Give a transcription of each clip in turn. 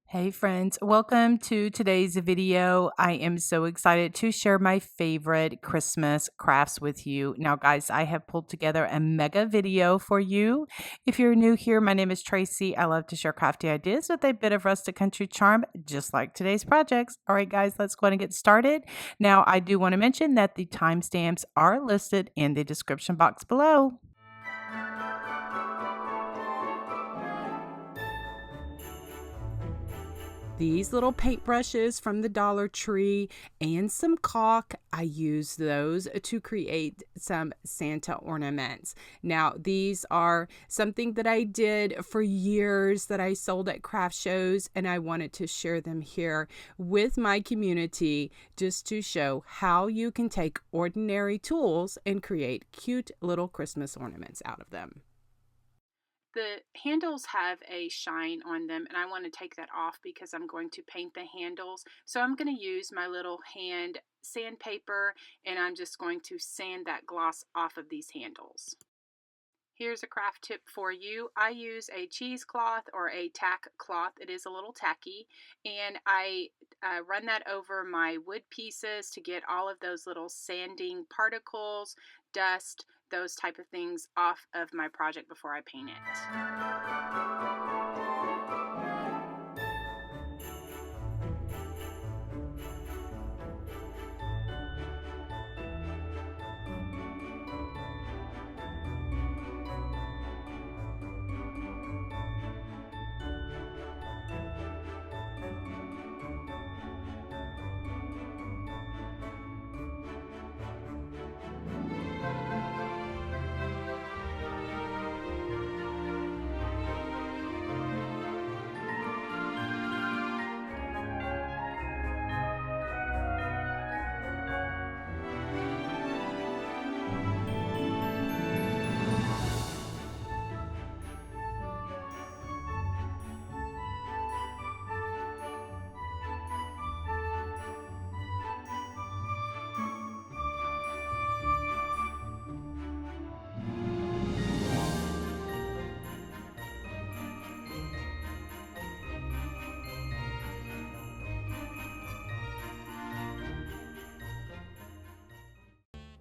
Hey friends, welcome to today's video. I am so excited to share my favorite Christmas crafts with you. Now guys, I have pulled together a mega video for you. If you're new here, my name is Tracy. I love to share crafty ideas with a bit of rustic country charm, just like today's projects. All right guys, let's go ahead and get started. Now I do want to mention that the timestamps are listed in the description box below. These little paintbrushes from the Dollar Tree and some caulk, I use those to create some Santa ornaments. Now, these are something that I did for years that I sold at craft shows, and I wanted to share them here with my community just to show how you can take ordinary tools and create cute little Christmas ornaments out of them. The handles have a shine on them, and I want to take that off because I'm going to paint the handles. So I'm going to use my little hand sandpaper, and I'm just going to sand that gloss off of these handles. Here's a craft tip for you. I use a cheesecloth or a tack cloth. It is a little tacky, and I run that over my wood pieces to get all of those little sanding particles, dust, those type of things off of my project before I paint it.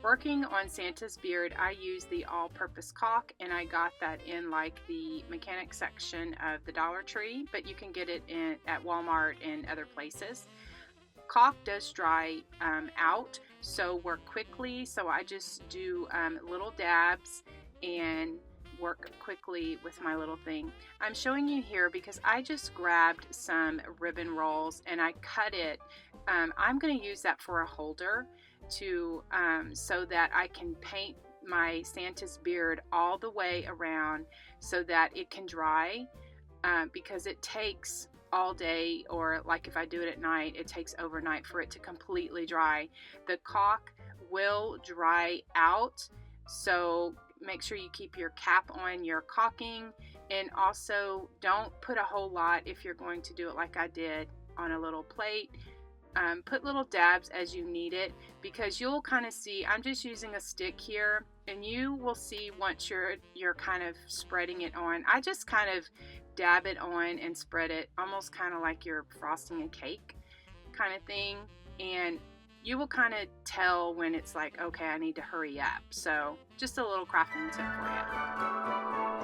Working on Santa's beard, I use the all-purpose caulk, and I got that in like the mechanic section of the Dollar Tree, but you can get it at Walmart and other places. Caulk does dry out, so work quickly. So I just do little dabs and work quickly with my little thing. I'm showing you here because I just grabbed some ribbon rolls and I cut it. I'm going to use that for a holder to so that I can paint my Santa's beard all the way around so that it can dry, because it takes all day, or like if I do it at night, it takes overnight for it to completely dry. The caulk will dry out, so make sure you keep your cap on your caulking, and also don't put a whole lot if you're going to do it like I did on a little plate. Put little dabs as you need it, because you'll kind of see, I'm just using a stick here, and you will see once you're kind of spreading it on. I just kind of dab it on and spread it almost kind of like you're frosting a cake kind of thing, and you will kind of tell when it's like, okay, I need to hurry up. So just a little crafting tip for you.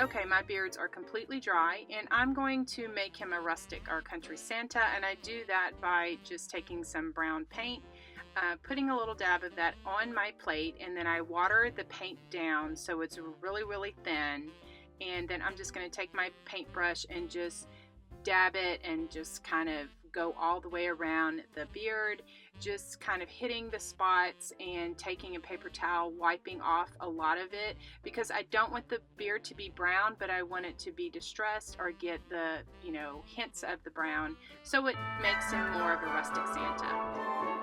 Okay, my beards are completely dry, and I'm going to make him a rustic or country Santa, and I do that by just taking some brown paint, putting a little dab of that on my plate, and then I water the paint down so it's really thin, and then I'm just going to take my paintbrush and just dab it and just kind of go all the way around the beard, just kind of hitting the spots and taking a paper towel, wiping off a lot of it, because I don't want the beard to be brown, but I want it to be distressed or get the, you know, hints of the brown, so it makes him more of a rustic Santa.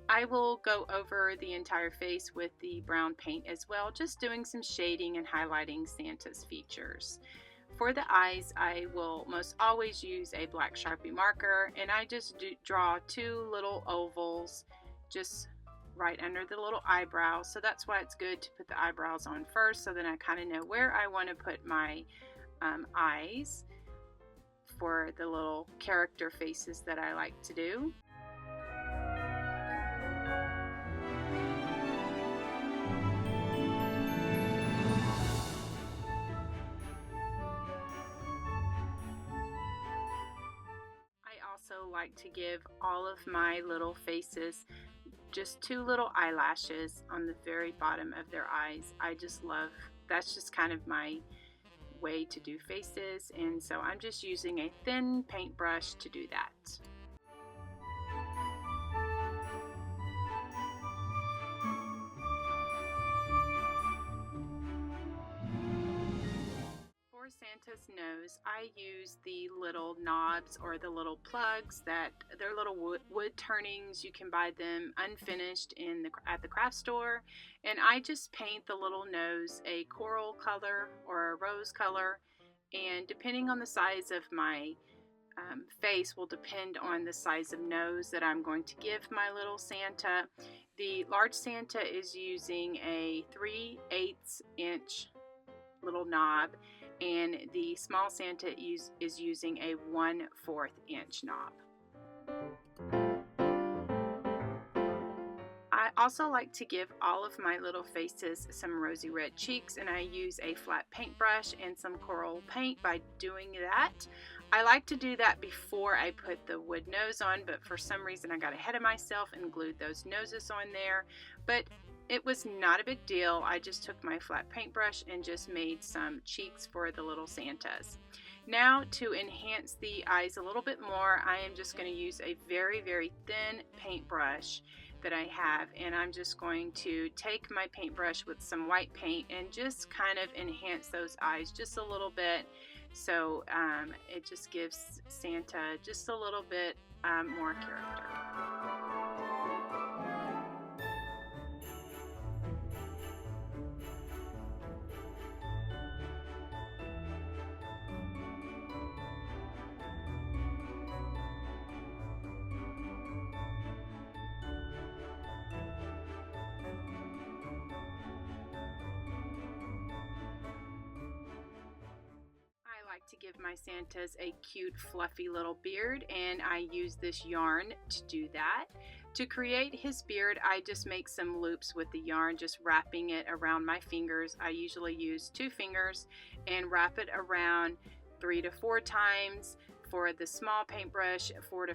I will go over the entire face with the brown paint as well, just doing some shading and highlighting Santa's features. For the eyes, I will most always use a black Sharpie marker, and I just draw two little ovals just right under the little eyebrows. So that's why it's good to put the eyebrows on first, so then I kind of know where I want to put my eyes for the little character faces that I like to do. Like to give all of my little faces just two little eyelashes on the very bottom of their eyes. I just love, that's just kind of my way to do faces, and so I'm just using a thin paintbrush to do that. For Santa's nose, I use the little knobs or the little plugs that they're little wood turnings. You can buy them unfinished at the craft store, and I just paint the little nose a coral color or a rose color, and depending on the size of my face will depend on the size of nose that I'm going to give my little Santa. The large Santa is using a 3/8 inch little knob, and the small Santa is using a 1/4 inch knob. I also like to give all of my little faces some rosy red cheeks, and I use a flat paintbrush and some coral paint by doing that. I like to do that before I put the wood nose on, but for some reason I got ahead of myself and glued those noses on there. But it was not a big deal. I just took my flat paintbrush and just made some cheeks for the little Santas. Now, to enhance the eyes a little bit more, I am just going to use a very thin paintbrush that I have, and I'm just going to take my paintbrush with some white paint and just kind of enhance those eyes just a little bit, so it just gives Santa just a little bit more character. To give my Santas a cute fluffy little beard, and I use this yarn to do that. To create his beard, I just make some loops with the yarn, just wrapping it around my fingers. I usually use 2 fingers and wrap it around 3 to 4 times for the small paintbrush, 4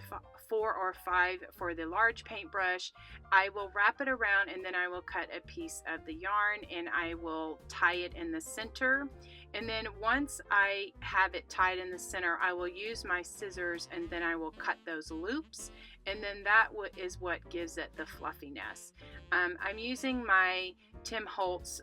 or 5 for the large paintbrush. I will wrap it around, and then I will cut a piece of the yarn and I will tie it in the center. And then once I have it tied in the center, I will use my scissors and then I will cut those loops, and then that is what gives it the fluffiness. I'm using my Tim Holtz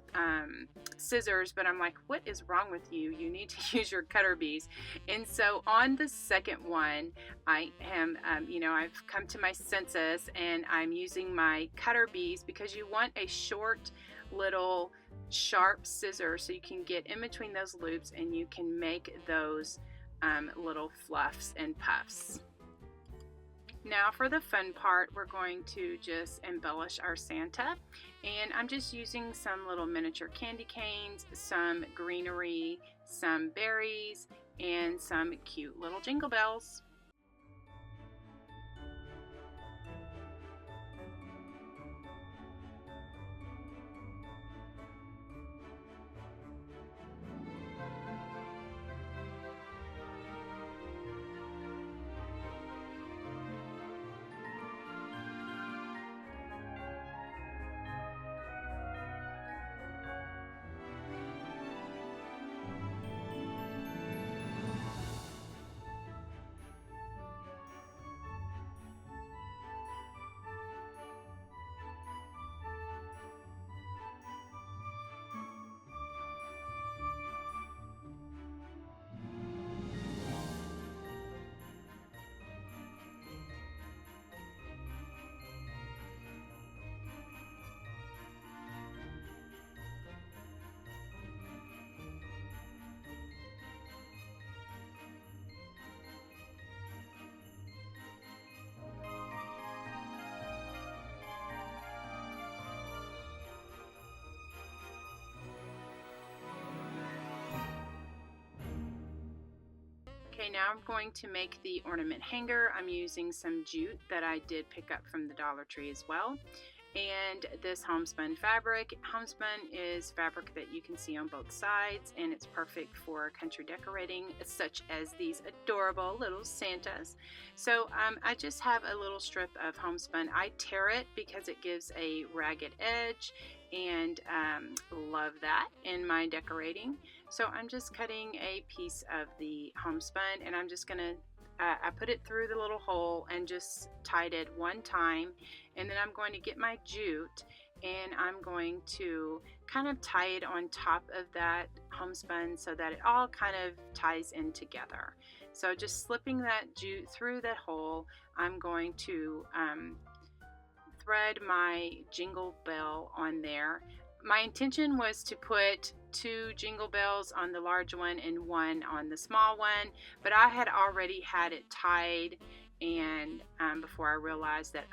scissors, but I'm like, what is wrong with you? You need to use your cutter bees. And so on the second one, I am, I've come to my senses, and I'm using my cutter bees because you want a short little sharp scissors so you can get in between those loops and you can make those little fluffs and puffs. Now for the fun part, we're going to just embellish our Santa, and I'm just using some little miniature candy canes, some greenery, some berries, and some cute little jingle bells. Okay, now I'm going to make the ornament hanger. I'm using some jute that I did pick up from the Dollar Tree as well. And this homespun fabric. Homespun is fabric that you can see on both sides, and it's perfect for country decorating, such as these adorable little Santas. So I just have a little strip of homespun. I tear it because it gives a ragged edge, and love that in my decorating. So I'm just cutting a piece of the homespun, and I'm just gonna I put it through the little hole and just tied it one time, and then I'm going to get my jute and I'm going to kind of tie it on top of that homespun so that it all kind of ties in together. So just slipping that jute through that hole, I'm going to thread my jingle bell on there. My intention was to put 2 jingle bells on the large one and 1 on the small one, but I had already had it tied, and before I realized that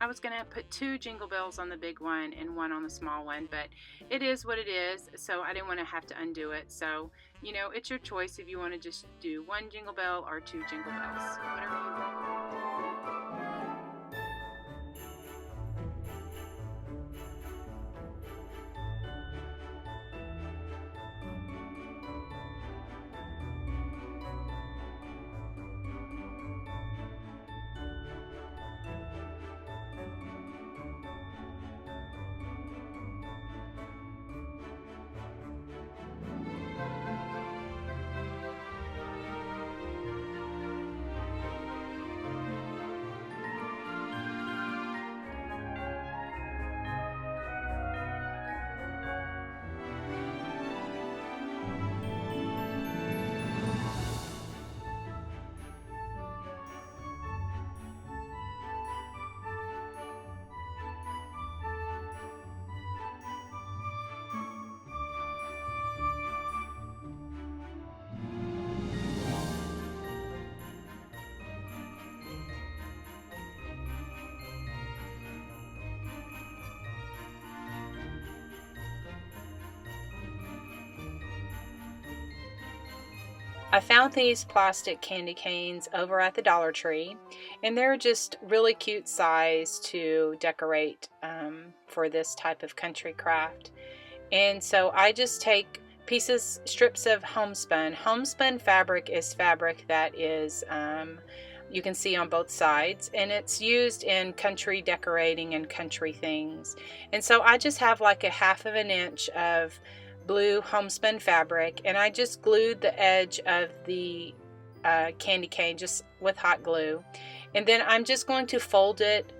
I was gonna put 2 jingle bells on the big one and 1 on the small one, but it is what it is, so I didn't want to have to undo it. So you know, it's your choice if you want to just do 1 jingle bell or 2 jingle bells, whatever you want. I found these plastic candy canes over at the Dollar Tree, and they're just really cute size to decorate for this type of country craft. And so I just take strips of homespun. Homespun fabric is fabric that is you can see on both sides, and it's used in country decorating and country things. And so I just have like a 1/2 inch of blue homespun fabric, and I just glued the edge of the candy cane just with hot glue, and then I'm just going to fold it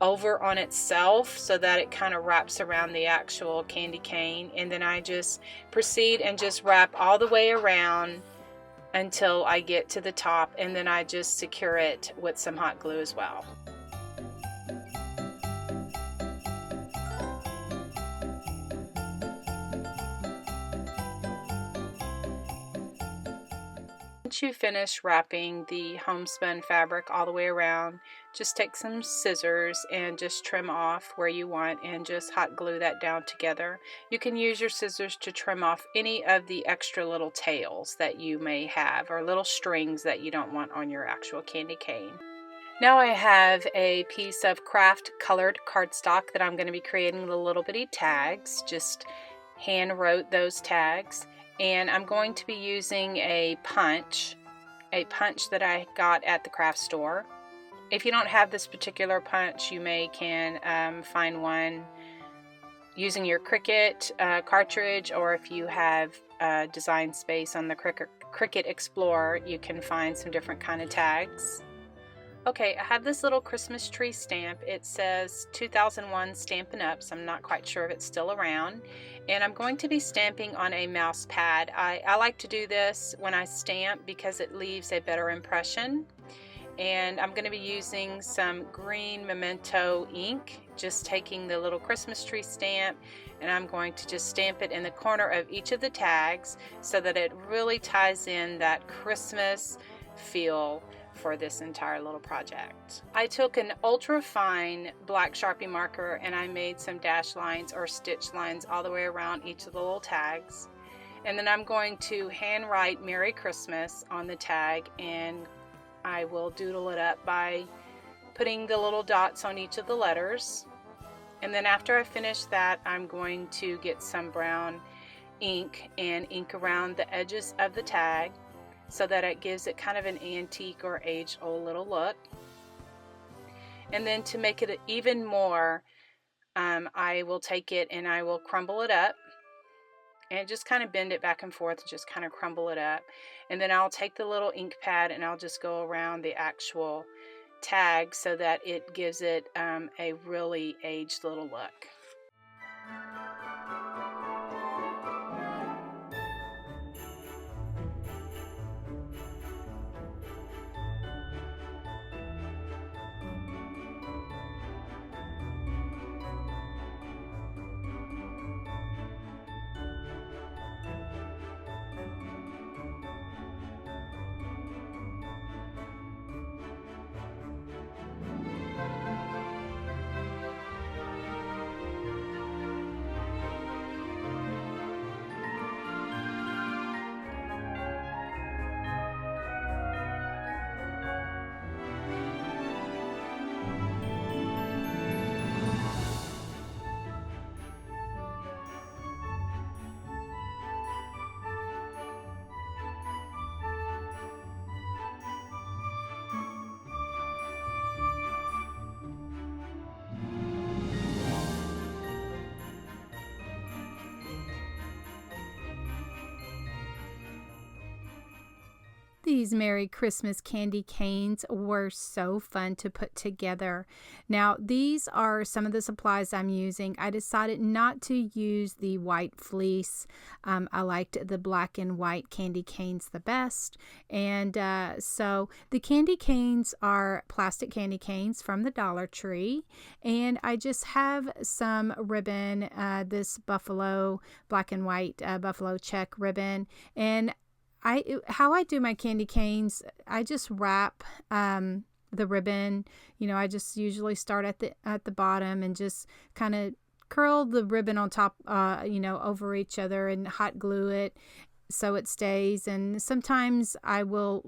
over on itself so that it kind of wraps around the actual candy cane, and then I just proceed and just wrap all the way around until I get to the top, and then I just secure it with some hot glue as well. once you finish wrapping the homespun fabric all the way around, just take some scissors and just trim off where you want and just hot glue that down together. You can use your scissors to trim off any of the extra little tails that you may have or little strings that you don't want on your actual candy cane. Now I have a piece of craft colored cardstock that I'm going to be creating the little bitty tags. Just hand wrote those tags, and I'm going to be using a punch that I got at the craft store. If you don't have this particular punch, you can find one using your Cricut cartridge, or if you have design space on the Cricut Explorer, you can find some different kind of tags. Okay, I have this little Christmas tree stamp. It says 2001 Stampin' Up, so I'm not quite sure if it's still around. And I'm going to be stamping on a mouse pad. I like to do this when I stamp because it leaves a better impression. And I'm going to be using some green Memento ink, just taking the little Christmas tree stamp, and I'm going to just stamp it in the corner of each of the tags so that it really ties in that Christmas feel for this entire little project. I took an ultra fine black Sharpie marker and I made some dash lines or stitch lines all the way around each of the little tags. And then I'm going to hand write Merry Christmas on the tag, and I will doodle it up by putting the little dots on each of the letters. And then after I finish that, I'm going to get some brown ink and ink around the edges of the tag, so that it gives it kind of an antique or age-old little look. And then to make it even more, I will take it and I will crumble it up and just kind of bend it back and forth and just kind of crumble it up. And then I'll take the little ink pad and I'll just go around the actual tag so that it gives it a really aged little look. These Merry Christmas candy canes were so fun to put together. Now, these are some of the supplies I'm using. I decided not to use the white fleece. I liked the black and white candy canes the best. And so the candy canes are plastic candy canes from the Dollar Tree. And I just have some ribbon, this buffalo, black and white buffalo check ribbon. And how I do my candy canes, I just wrap the ribbon. I just usually start at the bottom and just kind of curl the ribbon on top, over each other and hot glue it so it stays. And sometimes I will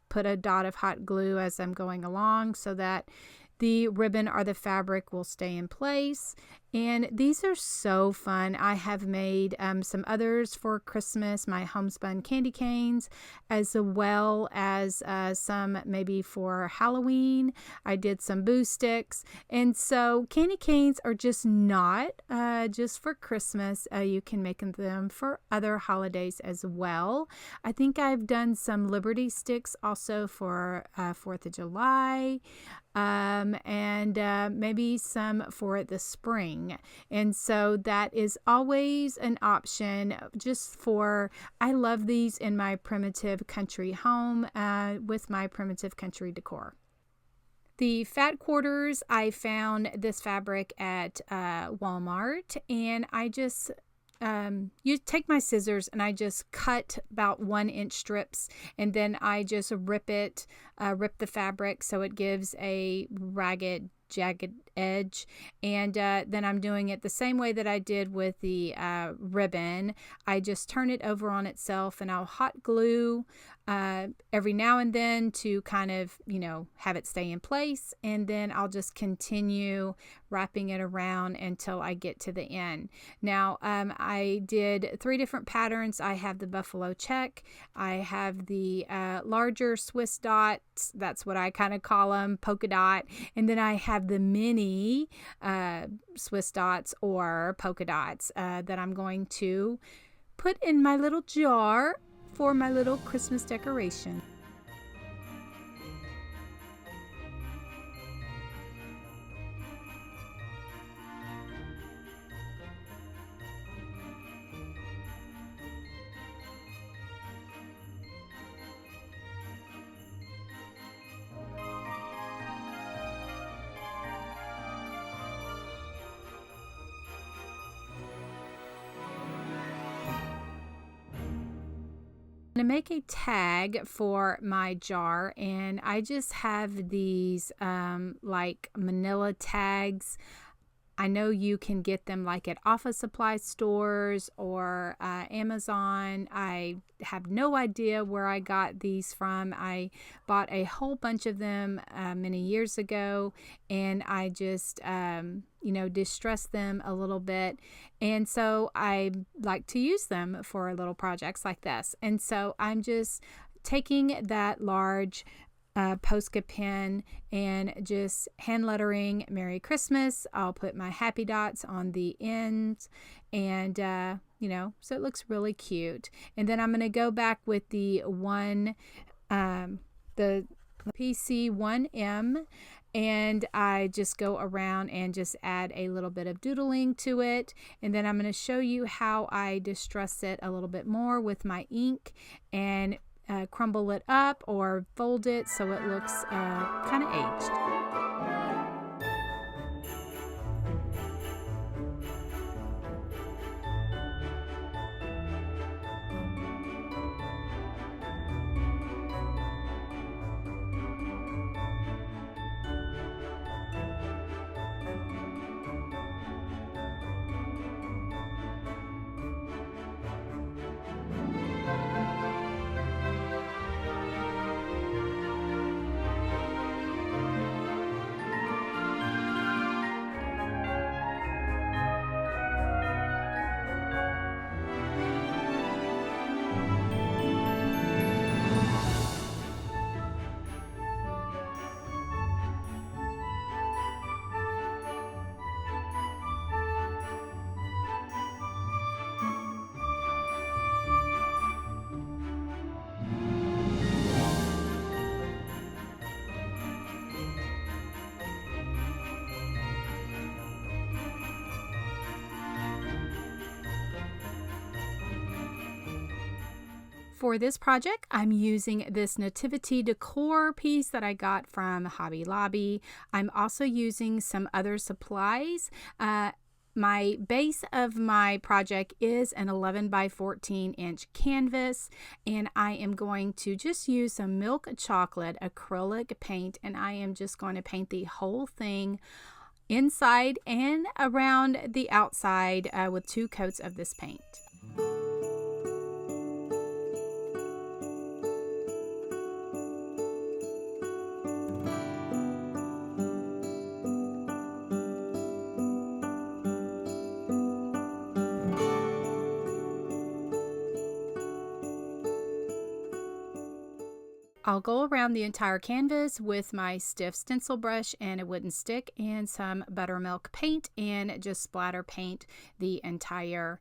put a dot of hot glue as I'm going along so that the ribbon or the fabric will stay in place. And these are so fun. I have made some others for Christmas, my homespun candy canes, as well as some maybe for Halloween. I did some boo sticks. And so candy canes are just not just for Christmas. You can make them for other holidays as well. I think I've done some Liberty sticks also for 4th of July. And maybe some for the spring. And so that is always an option just for, I love these in my primitive country home with my primitive country decor. The fat quarters, I found this fabric at Walmart, and I just you take my scissors and I just cut about 1-inch strips, and then I just rip the fabric so it gives a ragged, jagged edge. And then I'm doing it the same way that I did with the ribbon. I just turn it over on itself, and I'll hot glue every now and then to kind of, have it stay in place. And then I'll just continue wrapping it around until I get to the end. Now, I did 3 different patterns. I have the buffalo check. I have the larger Swiss dots. That's what I kind of call them, polka dot. And then I have the mini Swiss dots or polka dots that I'm going to put in my little jar for my little Christmas decoration. To make a tag for my jar, and I just have these like manila tags. I know you can get them like at office supply stores or Amazon. I have no idea where I got these from. I bought a whole bunch of them many years ago, and I just distressed them a little bit. And so I like to use them for little projects like this. And so I'm just taking that large Posca pen and just hand lettering Merry Christmas. I'll put my happy dots on the ends, and so it looks really cute. And then I'm going to go back with the PC1M, and I just go around and just add a little bit of doodling to it. And then I'm going to show you how I distress it a little bit more with my ink and crumble it up or fold it so it looks kind of aged. For this project, I'm using this nativity decor piece that I got from Hobby Lobby. I'm also using some other supplies. My base of my project is an 11 by 14 inch canvas, and I am going to just use some milk chocolate acrylic paint, and I am just going to paint the whole thing inside and around the outside with 2 coats of this paint. I'll go around the entire canvas with my stiff stencil brush and a wooden stick and some buttermilk paint, and just splatter paint the entire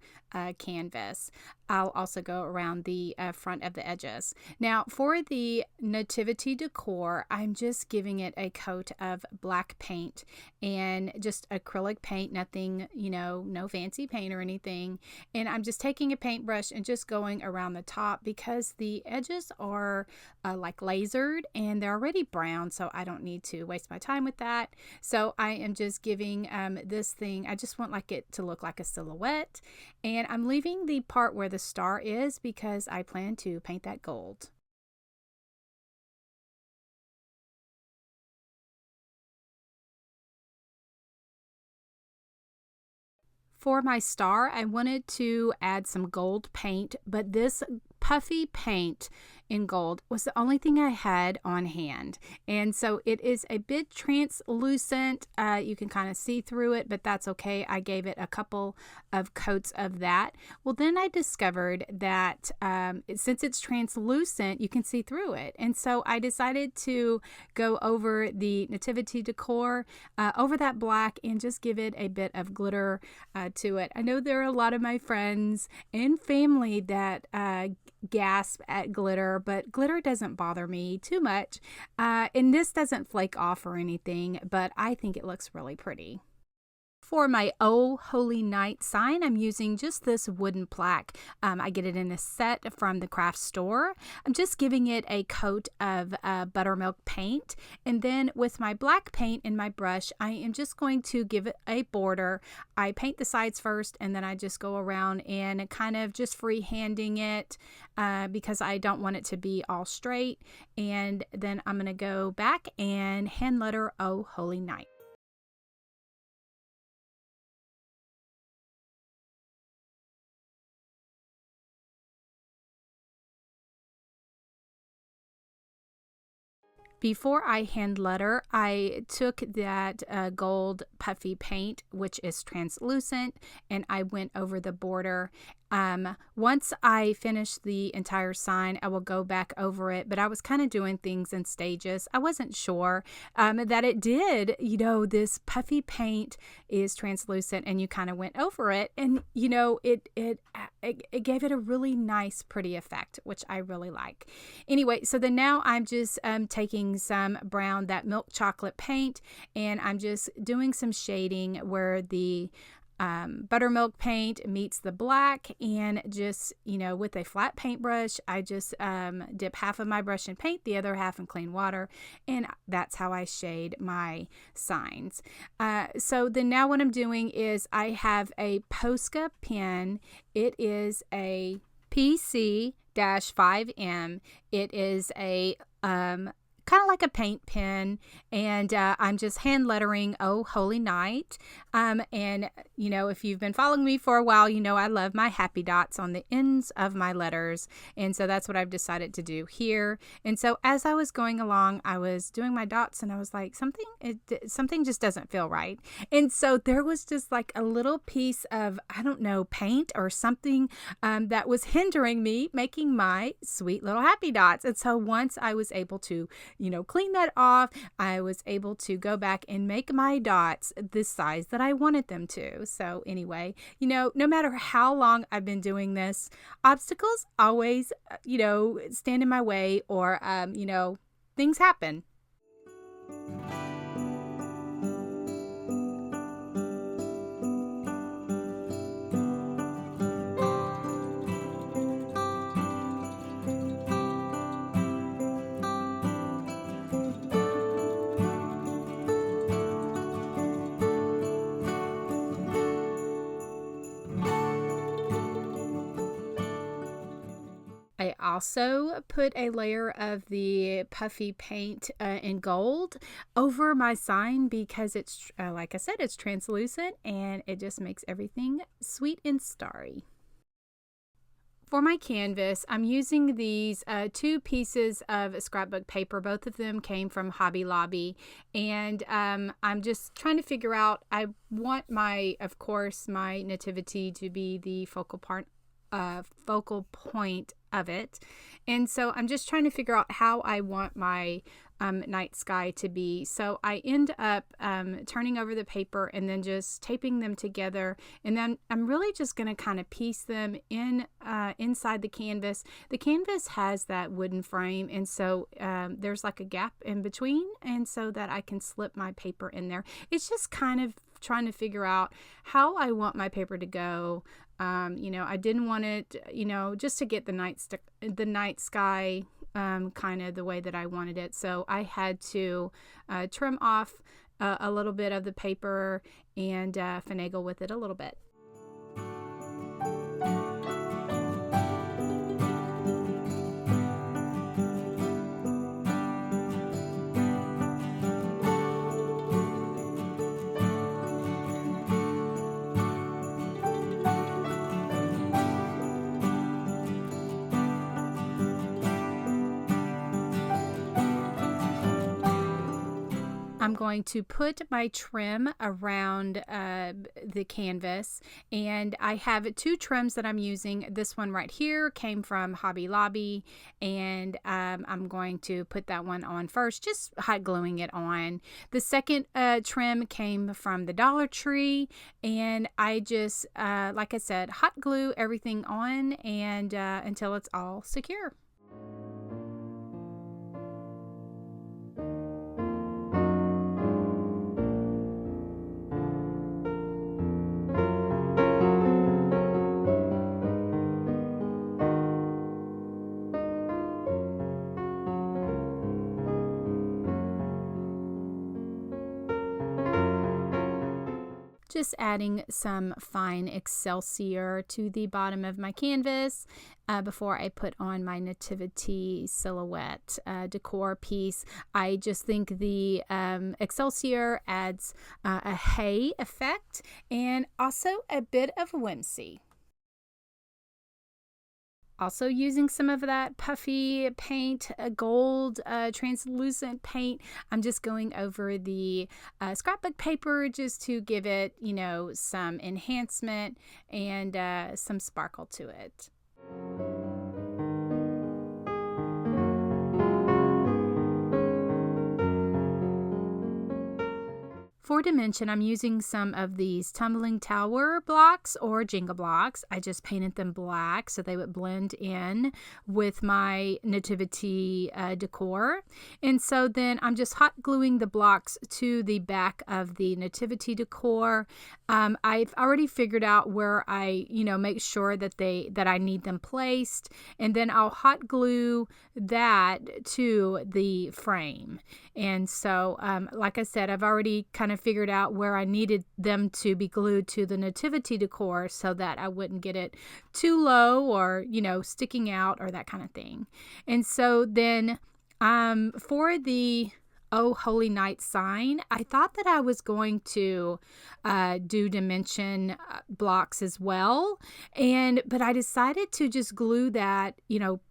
canvas. I'll also go around the front of the edges. Now for the nativity decor, I'm just giving it a coat of black paint and just acrylic paint, nothing, no fancy paint or anything. And I'm just taking a paintbrush and just going around the top because the edges are like lasered and they're already brown, so I don't need to waste my time with that. So I am just giving this thing, I just want like it to look like a silhouette, and I'm leaving the part where the star is because I plan to paint that gold. For my star, I wanted to add some gold paint, but this puffy paint in gold was the only thing I had on hand. And so it is a bit translucent. You can kind of see through it, but that's okay. I gave it a couple of coats of that. Well, then I discovered that since it's translucent, you can see through it. And so I decided to go over the nativity decor, over that black, and just give it a bit of glitter to it. I know there are a lot of my friends and family that gasp at glitter, but glitter doesn't bother me too much. And this doesn't flake off or anything, but I think it looks really pretty. For my Oh Holy Night sign, I'm using just this wooden plaque. I get it in a set from the craft store. I'm just giving it a coat of buttermilk paint. And then with my black paint and my brush, I am just going to give it a border. I paint the sides first, and then I just go around and kind of just freehanding it because I don't want it to be all straight. And then I'm going to go back and hand letter Oh Holy Night. Before I hand letter, I took that gold puffy paint, which is translucent, and I went over the border. Once I finish the entire sign, I will go back over it, but I was kind of doing things in stages. I wasn't sure that it did, this puffy paint is translucent, and you kind of went over it, and it gave it a really nice, pretty effect, which I really like. Anyway, so then now I'm just taking some brown, that milk chocolate paint, and I'm just doing some shading where the buttermilk paint meets the black, and just with a flat paintbrush, I just dip half of my brush in paint, the other half in clean water, and that's how I shade my signs. So then now what I'm doing is I have a Posca pen. It is a PC-5M. It is a kind of like a paint pen, and I'm just hand lettering Oh Holy Night. And if you've been following me for a while, I love my happy dots on the ends of my letters, and so that's what I've decided to do here. And so as I was going along, I was doing my dots, and I was like, something just doesn't feel right. And so there was just like a little piece of, I don't know, paint or something that was hindering me making my sweet little happy dots. And so once I was able to clean that off, I was able to go back and make my dots the size that I wanted them to. So anyway, no matter how long I've been doing this, obstacles always, stand in my way, or, things happen. I also put a layer of the puffy paint in gold over my sign because it's, like I said, it's translucent, and it just makes everything sweet and starry. For my canvas, I'm using these 2 pieces of scrapbook paper. Both of them came from Hobby Lobby, and I'm just trying to figure out, I want of course, my nativity to be the focal point of it. And so I'm just trying to figure out how I want my night sky to be. So I end up turning over the paper and then just taping them together. And then I'm really just going to kind of piece them in inside the canvas. The canvas has that wooden frame, and so there's like a gap in between, and so that I can slip my paper in there. It's just kind of trying to figure out how I want my paper to go. I didn't want it, just to get the night sky kind of the way that I wanted it. So I had to trim off a little bit of the paper and finagle with it a little bit. I'm going to put my trim around the canvas, and I have 2 trims that I'm using. This one right here came from Hobby Lobby, and I'm going to put that one on first, just hot gluing it on. The second trim came from the Dollar Tree, and I just, like I said, hot glue everything on and until it's all secure. Just adding some fine Excelsior to the bottom of my canvas before I put on my nativity silhouette decor piece. I just think the Excelsior adds a hay effect and also a bit of whimsy. Also using some of that puffy paint, gold translucent paint. I'm just going over the scrapbook paper just to give it, some enhancement and some sparkle to it. For dimension, I'm using some of these tumbling tower blocks or Jenga blocks. I just painted them black so they would blend in with my nativity decor. And so then I'm just hot gluing the blocks to the back of the nativity decor. I've already figured out where I, make sure that I need them placed, and then I'll hot glue that to the frame. And so, like I said, I've already kind of figured out where I needed them to be glued to the nativity decor so that I wouldn't get it too low or, sticking out or that kind of thing. And so then for the Oh Holy Night sign, I thought that I was going to do dimension blocks as well, but I decided to just glue that,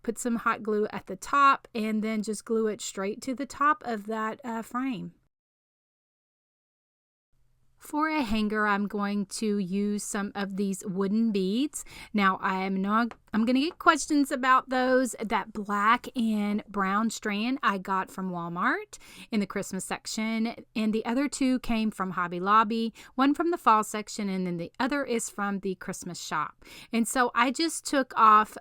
put some hot glue at the top and then just glue it straight to the top of that frame. For a hanger, I'm going to use some of these wooden beads. Now, I'm going to get questions about those. That black and brown strand I got from Walmart in the Christmas section, and the other 2 came from Hobby Lobby, one from the fall section, and then the other is from the Christmas shop. And so I just took off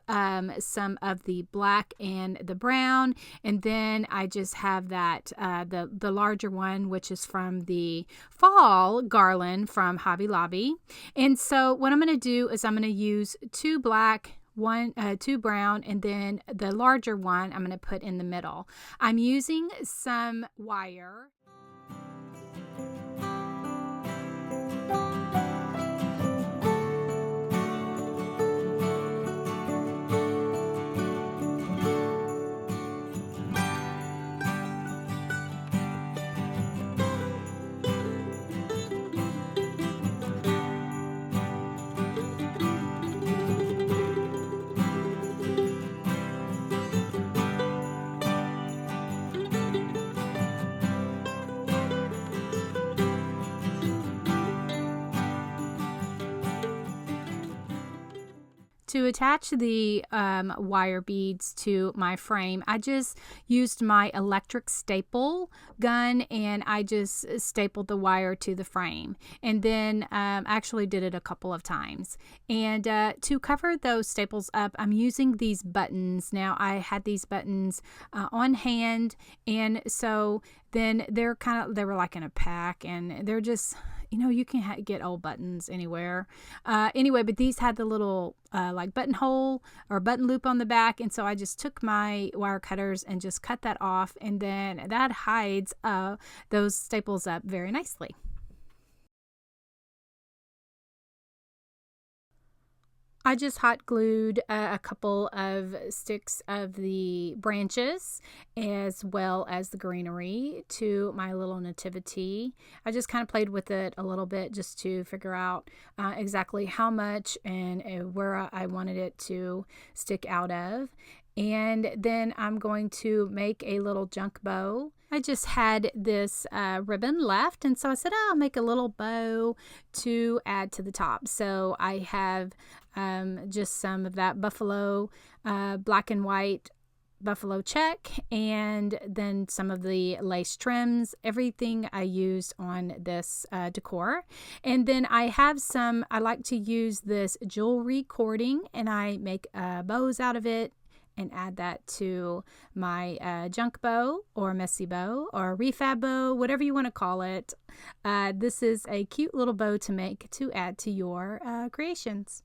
some of the black and the brown, and then I just have that the larger one, which is from the fall garland from Hobby Lobby. And so what I'm going to do is I'm going to use 2 black, 2 brown, and then the larger one I'm going to put in the middle. I'm using some wire. to attach the wire beads to my frame, I just used my electric staple gun and I just stapled the wire to the frame, and then actually did it a couple of times. And to cover those staples up, I'm using these buttons. Now I had these buttons on hand, and so then they were like in a pack, and they're just, you can get old buttons anywhere. Anyway, but these had the little like buttonhole or button loop on the back, and so I just took my wire cutters and just cut that off, and then that hides those staples up very nicely. I just hot glued a couple of sticks of the branches as well as the greenery to my little nativity. I just kind of played with it a little bit just to figure out exactly how much and where I wanted it to stick out of. And then I'm going to make a little junk bow. I just had this ribbon left, and so I said, I'll make a little bow to add to the top. So I have just some of that buffalo, black and white buffalo check, and then some of the lace trims, everything I used on this decor. And then I have I like to use this jewelry cording, and I make bows out of it and add that to my junk bow or messy bow or refab bow, whatever you want to call it. This is a cute little bow to make to add to your creations.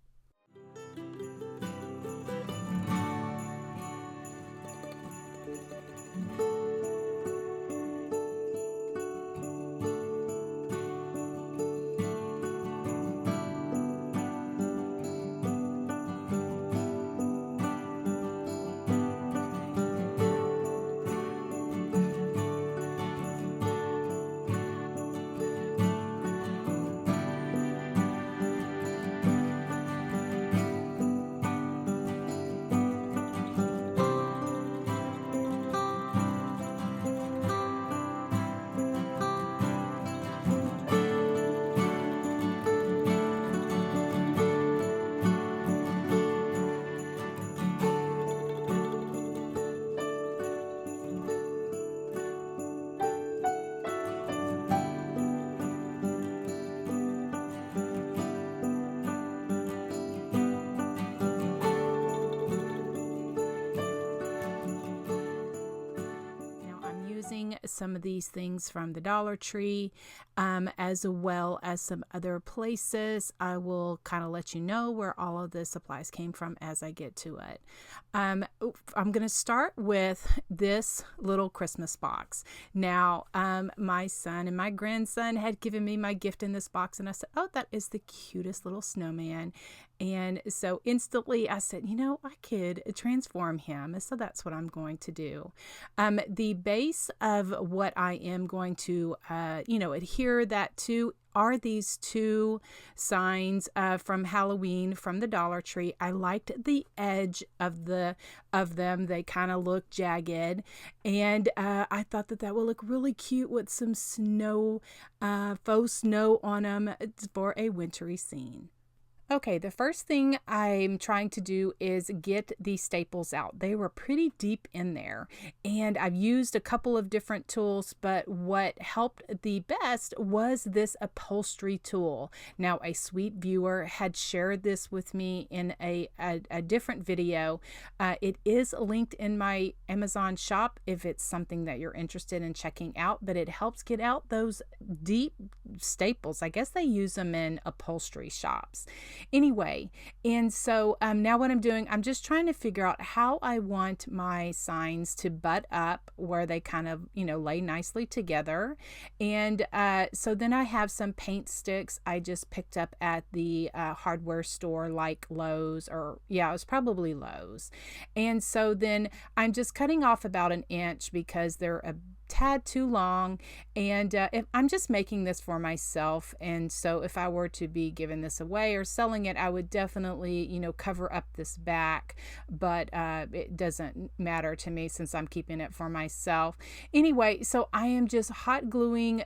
Some of these things from the Dollar Tree, as well as some other places. I will kind of let you know where all of the supplies came from as I get to it. I'm going to start with this little Christmas box. Now, my son and my grandson had given me my gift in this box, and I said, oh, that is the cutest little snowman. And so instantly I said, I could transform him. So that's what I'm going to do. The base of what I am going to, adhere that to are these two signs from Halloween from the Dollar Tree. I liked the edge of them. They kind of look jagged, and I thought that would look really cute with some snow, faux snow on them for a wintry scene. Okay, the first thing I'm trying to do is get these staples out. They were pretty deep in there, and I've used a couple of different tools, but what helped the best was this upholstery tool. Now, a sweet viewer had shared this with me in a different video. It is linked in my Amazon shop if it's something that you're interested in checking out, but it helps get out those deep staples. I guess they use them in upholstery shops. Anyway, and so now what I'm doing, I'm just trying to figure out how I want my signs to butt up where they kind of, lay nicely together. And so then I have some paint sticks I just picked up at the hardware store like Lowe's, or it was probably Lowe's. And so then I'm just cutting off about an inch because they're a tad too long, and if I'm just making this for myself, and so if I were to be giving this away or selling it, I would definitely cover up this back, but it doesn't matter to me since I'm keeping it for myself. Anyway, so I am just hot gluing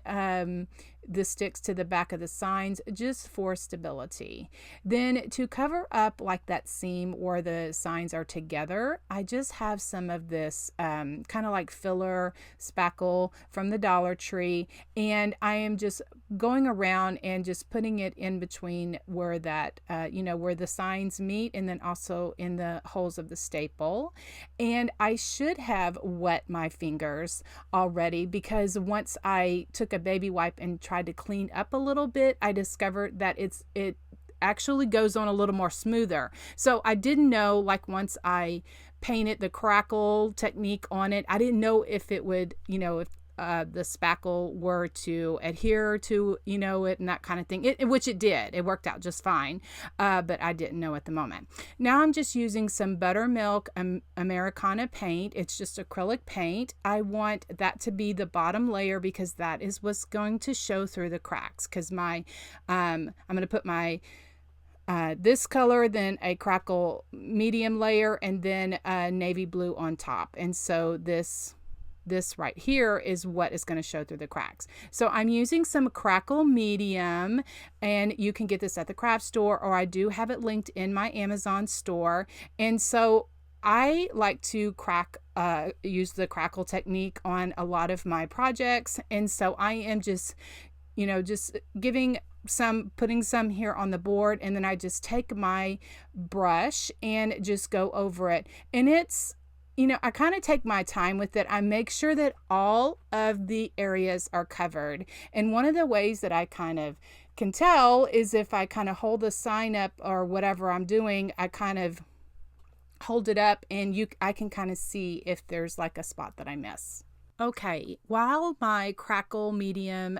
this sticks to the back of the signs just for stability. Then to cover up like that seam where the signs are together, I just have some of this kind of like filler spackle from the Dollar Tree, and I am just going around and just putting it in between where that where the signs meet, and then also in the holes of the staple. And I should have wet my fingers already, because once I took a baby wipe and tried to clean up a little bit, I discovered that it actually goes on a little more smoother. So I didn't know, like, once I painted the crackle technique on it, I didn't know if it would, if the spackle were to adhere to, it and that kind of thing, which it did. It worked out just fine, but I didn't know at the moment. Now I'm just using some buttermilk Americana paint. It's just acrylic paint. I want that to be the bottom layer because that is what's going to show through the cracks, because I'm going to put my this color, then a crackle medium layer, and then navy blue on top. And so this right here is what is going to show through the cracks. So I'm using some crackle medium, and you can get this at the craft store, or I do have it linked in my Amazon store. And so I like to use the crackle technique on a lot of my projects. And so I am just, just putting some here on the board, and then I just take my brush and just go over it. And it's, I kind of take my time with it. I make sure that all of the areas are covered. And one of the ways that I kind of can tell is if I kind of hold the sign up or whatever I'm doing, I kind of hold it up, and I can kind of see if there's like a spot that I miss. Okay, while my crackle medium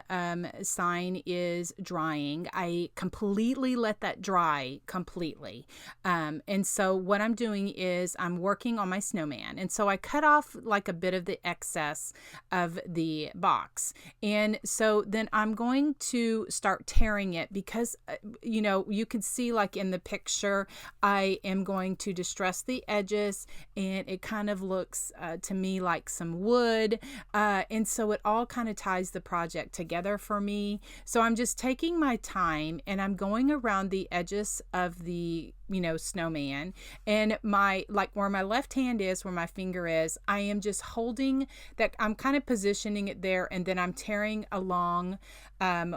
sign is drying, I completely let that dry completely. And so what I'm doing is I'm working on my snowman. And so I cut off like a bit of the excess of the box. And so then I'm going to start tearing it because, you can see like in the picture, I am going to distress the edges, and it kind of looks to me like some wood. And so it all kind of ties the project together for me. So I'm just taking my time, and I'm going around the edges of the snowman, and where my left hand is, where my finger is, I am just holding that. I'm kind of positioning it there, and then I'm tearing along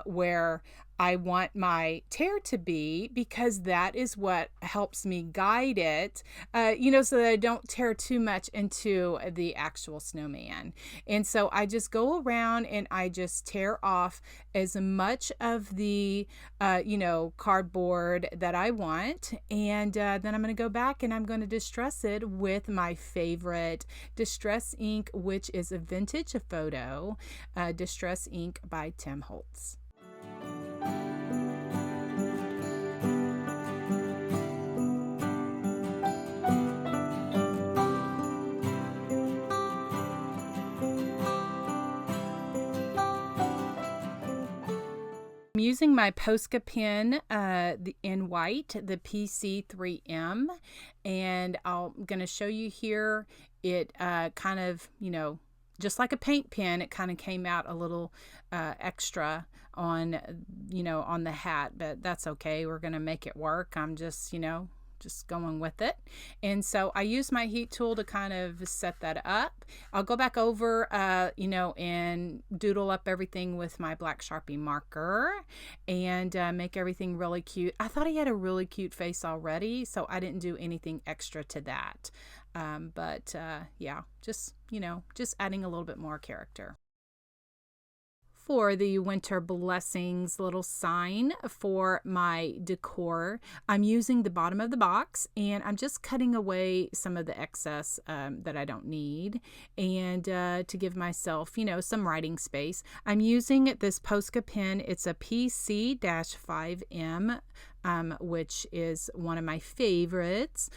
where I want my tear to be, because that is what helps me guide it, so that I don't tear too much into the actual snowman. And so I just go around and I just tear off as much of the, cardboard that I want. And then I'm going to go back and I'm going to distress it with my favorite distress ink, which is a vintage photo, Distress Ink by Tim Holtz. I'm using my Posca pen in white, the PC3M, and I'm going to show you here. It kind of, just like a paint pen, it kind of came out a little extra on, on the hat, but that's okay. We're going to make it work. I'm just, just going with it. And so I use my heat tool to kind of set that up. I'll go back over, and doodle up everything with my black Sharpie marker and make everything really cute. I thought he had a really cute face already, so I didn't do anything extra to that. Yeah, just adding a little bit more character. For the winter blessings little sign for my decor, I'm using the bottom of the box, and I'm just cutting away some of the excess that I don't need, and to give myself, some writing space. I'm using this Posca pen. It's a PC-5M, which is one of my favorites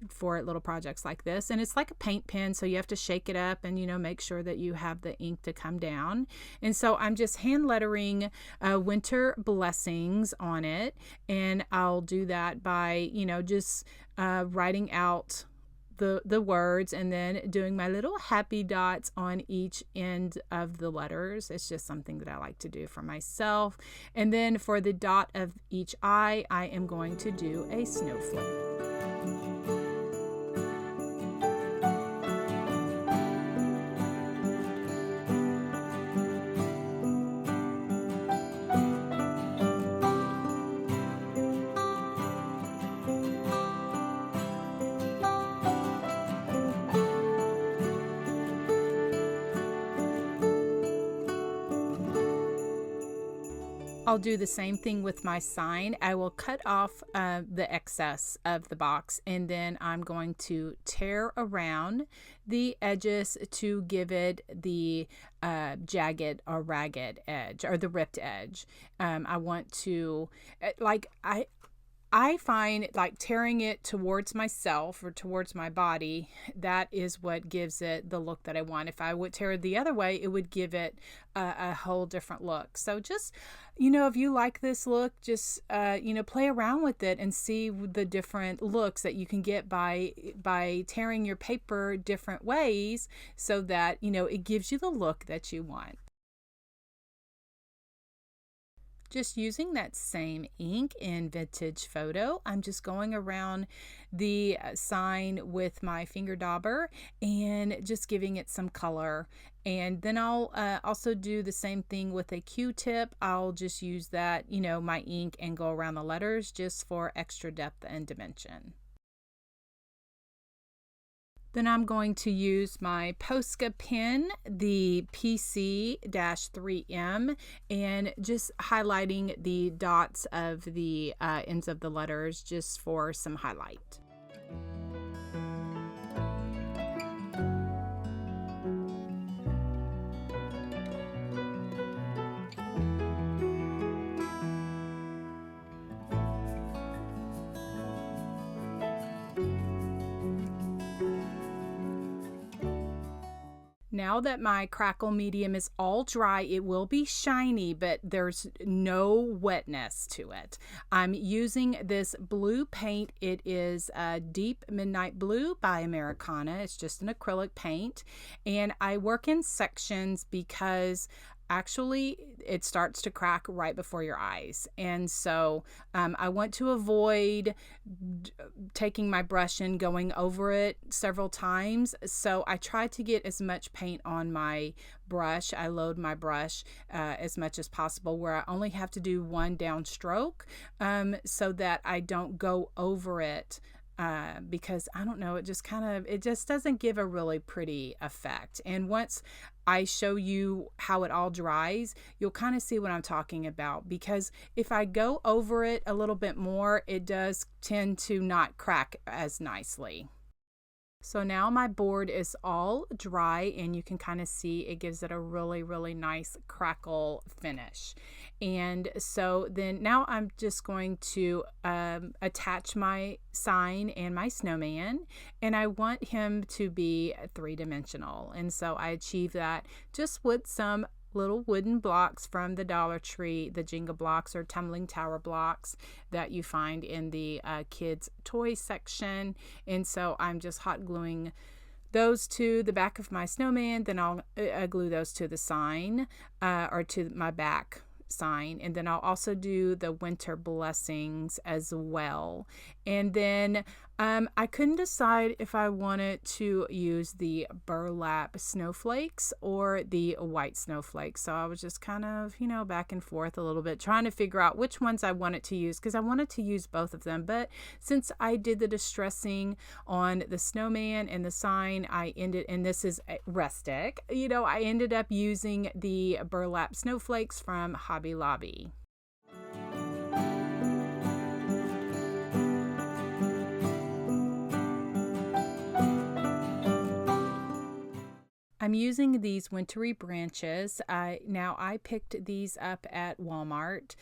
for little projects like this. And it's like a paint pen, so you have to shake it up and, make sure that you have the ink to come down. And so I'm just hand lettering winter blessings on it. And I'll do that by, just writing out the words, and then doing my little happy dots on each end of the letters. It's just something that I like to do for myself. And then for the dot of each eye, I am going to do a snowflake. I'll do the same thing with my sign. I will cut off the excess of the box, and then I'm going to tear around the edges to give it the jagged or ragged edge, or the ripped edge. I want to, I find like tearing it towards myself or towards my body, that is what gives it the look that I want. If I would tear it the other way, it would give it a whole different look. So just, if you like this look, just, play around with it and see the different looks that you can get by tearing your paper different ways, so that, it gives you the look that you want. Just using that same ink in Vintage Photo, I'm just going around the sign with my finger dauber and just giving it some color. And then I'll also do the same thing with a Q-tip. I'll just use that, my ink, and go around the letters just for extra depth and dimension. Then I'm going to use my Posca pen, the PC-3M, and just highlighting the dots of the ends of the letters just for some highlight. Now that my crackle medium is all dry, it will be shiny, but there's no wetness to it. I'm using this blue paint. It is a Deep Midnight Blue by Americana. It's just an acrylic paint, and I work in sections because actually it starts to crack right before your eyes, and so I want to avoid taking my brush and going over it several times, so I try to get as much paint on my brush. I load my brush as much as possible, where I only have to do one downstroke, so that I don't go over it. Because I don't know, it just doesn't give a really pretty effect. And once I show you how it all dries, you'll kind of see what I'm talking about, because if I go over it a little bit more, it does tend to not crack as nicely. So now my board is all dry, and you can kind of see it gives it a really, really nice crackle finish. And so then now I'm just going to attach my sign and my snowman, and I want him to be three-dimensional. And so I achieve that just with some little wooden blocks from the Dollar Tree, the Jenga blocks or tumbling tower blocks that you find in the kids toy section. And so I'm just hot gluing those to the back of my snowman. Then I'll glue those to the sign, or to my back sign, and then I'll also do the winter blessings as well. And then I couldn't decide if I wanted to use the burlap snowflakes or the white snowflakes, so I was just kind of back and forth a little bit, trying to figure out which ones I wanted to use, because I wanted to use both of them. But since I did the distressing on the snowman and the sign, and this is rustic, I ended up using the burlap snowflakes from Hobby Lobby. I'm using these wintry branches. Now I picked these up at Walmart.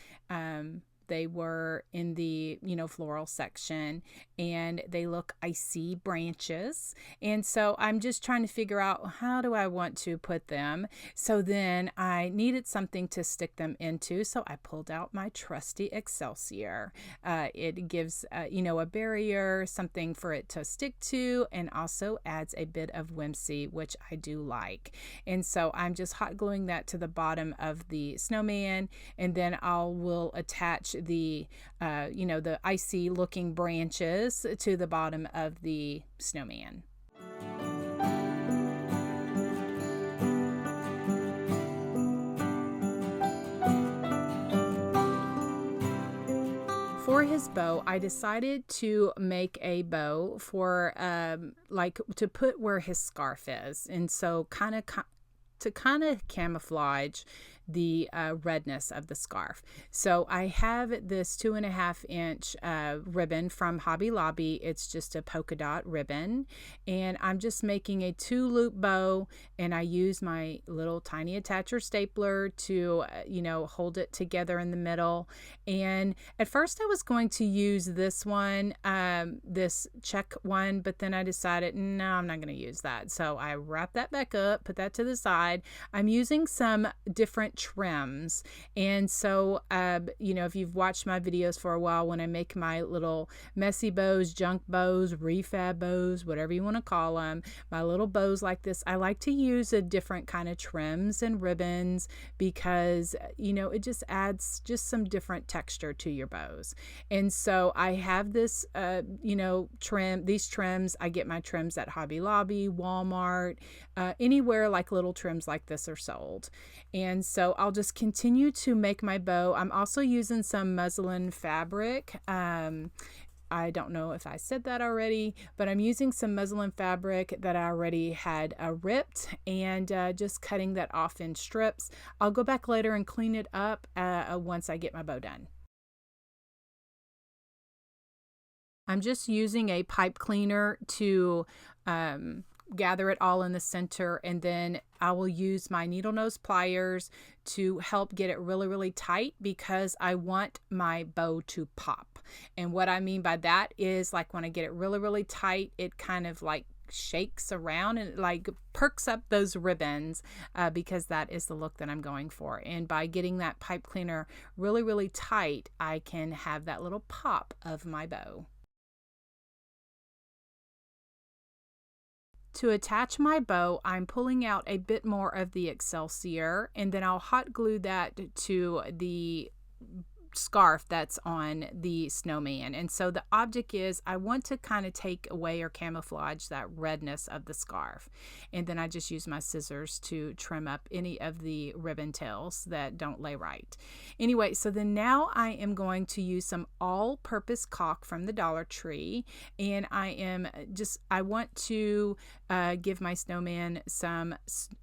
they were in the, floral section, and they look icy branches. And so I'm just trying to figure out, how do I want to put them? So then I needed something to stick them into. So I pulled out my trusty Excelsior. It gives, a barrier, something for it to stick to, and also adds a bit of whimsy, which I do like. And so I'm just hot gluing that to the bottom of the snowman, and then will attach the the icy looking branches to the bottom of the snowman. For his bow, I decided to make a bow for to put where his scarf is, and so to camouflage the redness of the scarf. So I have this 2.5-inch ribbon from Hobby Lobby. It's just a polka dot ribbon, and I'm just making a 2-loop bow, and I use my little tiny attacher stapler to hold it together in the middle. And at first I was going to use this one, this check one, but then I decided, no, I'm not going to use that. So I wrap that back up, put that to the side. I'm using some different trims, and so if you've watched my videos for a while, when I make my little messy bows, junk bows, refab bows, whatever you want to call them, my little bows like this, I like to use a different kind of trims and ribbons, because it just adds just some different texture to your bows. And so I have this these trims. I get my trims at Hobby Lobby, Walmart, anywhere like little trims like this are sold. And so I'll just continue to make my bow. I'm also using some muslin fabric. I don't know if I said that already, but I'm using some muslin fabric that I already had ripped, and just cutting that off in strips. I'll go back later and clean it up once I get my bow done. I'm just using a pipe cleaner to gather it all in the center, and then I will use my needle nose pliers to help get it really, really tight, because I want my bow to pop. And what I mean by that is, like, when I get it really, really tight, it kind of like shakes around and like perks up those ribbons, because that is the look that I'm going for. And by getting that pipe cleaner really, really tight, I can have that little pop of my bow. To attach my bow, I'm pulling out a bit more of the Excelsior, and then I'll hot glue that to the scarf that's on the snowman. And so the object is, I want to kind of take away or camouflage that redness of the scarf, and then I just use my scissors to trim up any of the ribbon tails that don't lay right. Anyway, so then now I am going to use some all-purpose caulk from the Dollar Tree, and I want to give my snowman some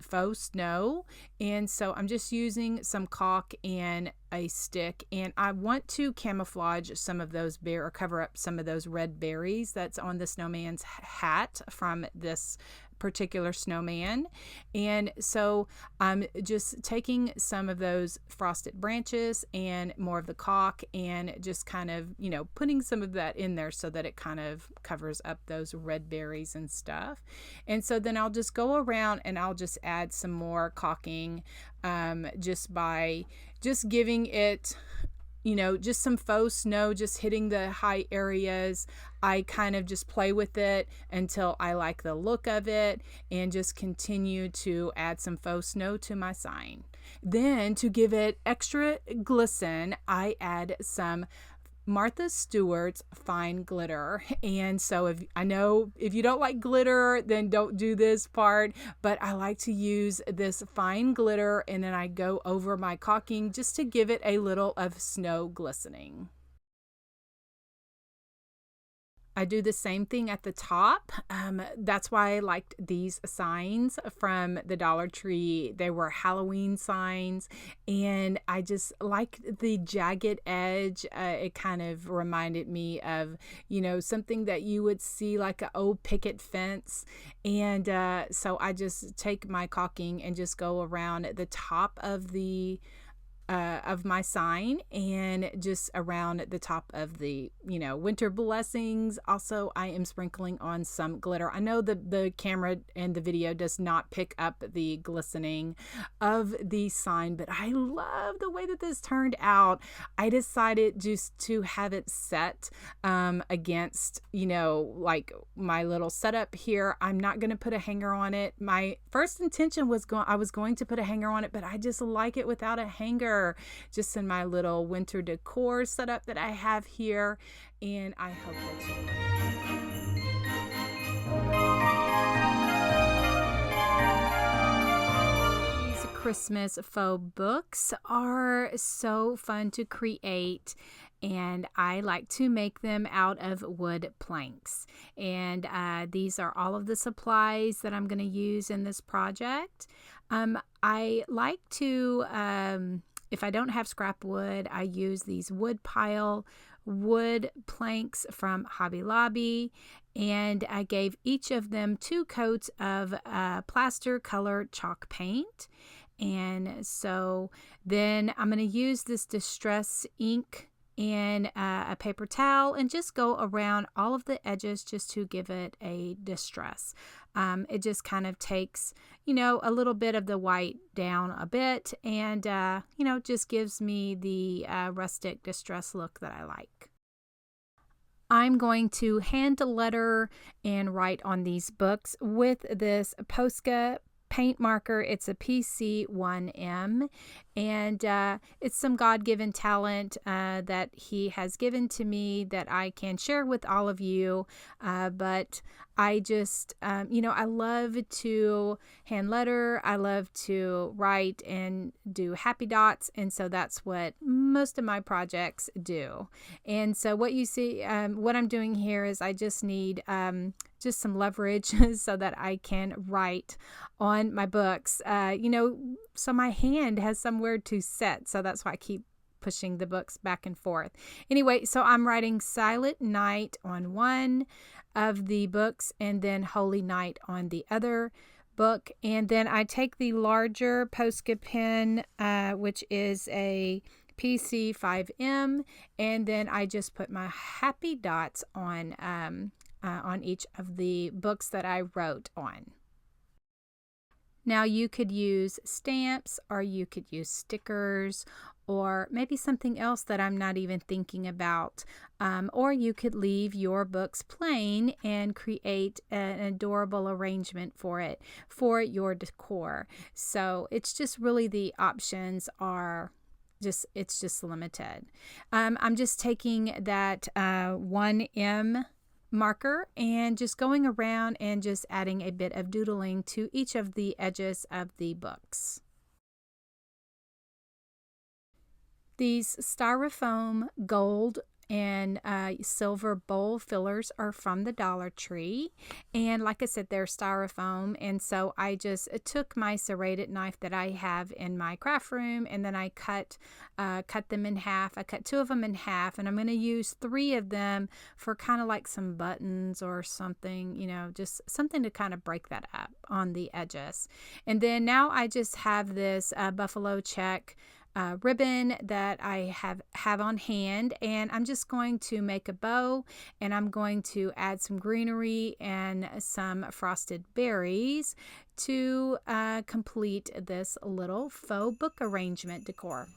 faux snow, and so I'm just using some caulk and a stick, and I want to camouflage some of those or cover up some of those red berries that's on the snowman's hat from this particular snowman. And so I'm just taking some of those frosted branches and more of the caulk, and just kind of putting some of that in there so that it kind of covers up those red berries and stuff. And so then I'll just go around and I'll just add some more caulking, just by just giving it just some faux snow, just hitting the high areas. I kind of just play with it until I like the look of it, and just continue to add some faux snow to my sign. Then, to give it extra glisten, I add some Martha Stewart's fine glitter. And so if you don't like glitter, then don't do this part, but I like to use this fine glitter, and then I go over my caulking just to give it a little of snow glistening. I do the same thing at the top. That's why I liked these signs from the Dollar Tree. They were Halloween signs, and I just liked the jagged edge. It kind of reminded me of, something that you would see like an old picket fence. And so I just take my caulking and just go around the top of the of my sign, and just around the top of the, winter blessings. Also, I am sprinkling on some glitter. I know the camera and the video does not pick up the glistening of the sign, but I love the way that this turned out. I decided just to have it set against, like my little setup here. I'm not going to put a hanger on it. My first intention was I was going to put a hanger on it, but I just like it without a hanger, just in my little winter decor setup that I have here, and I hope that you like it. These Christmas faux books are so fun to create, and I like to make them out of wood planks. And these are all of the supplies that I'm going to use in this project. I like to, if I don't have scrap wood, I use these wood pile wood planks from Hobby Lobby, and I gave each of them 2 coats of plaster colored chalk paint. And so then I'm going to use this distress ink and a paper towel and just go around all of the edges just to give it a distress. It just kind of takes, a little bit of the white down a bit, and, just gives me the rustic distress look that I like. I'm going to hand letter and write on these books with this Posca paint marker. It's a PC1M, and it's some God-given talent that he has given to me that I can share with all of you, but I just, I love to hand letter. I love to write and do happy dots, and so that's what most of my projects do. And so what you see, what I'm doing here is I just need just some leverage so that I can write on my books, so my hand has somewhere to set. So that's why I keep pushing the books back and forth. Anyway, so I'm writing Silent Night on one of the books and then Holy Night on the other book. And then I take the larger Posca pen, which is a PC5M, and then I just put my happy dots on each of the books that I wrote on. Now you could use stamps, or you could use stickers, or maybe something else that I'm not even thinking about. Or you could leave your books plain and create an adorable arrangement for it for your decor. So it's just really, the options are it's just limited. I'm just taking that 1M marker and just going around and just adding a bit of doodling to each of the edges of the books. These styrofoam gold and silver bowl fillers are from the Dollar Tree, and like I said, they're styrofoam, and so I just took my serrated knife that I have in my craft room, and then I cut them in half. I cut 2 of them in half, and I'm going to use 3 of them for kind of like some buttons or something, just something to kind of break that up on the edges. And then now I just have this buffalo check ribbon that I have on hand, and I'm just going to make a bow, and I'm going to add some greenery and some frosted berries to complete this little faux book arrangement decor.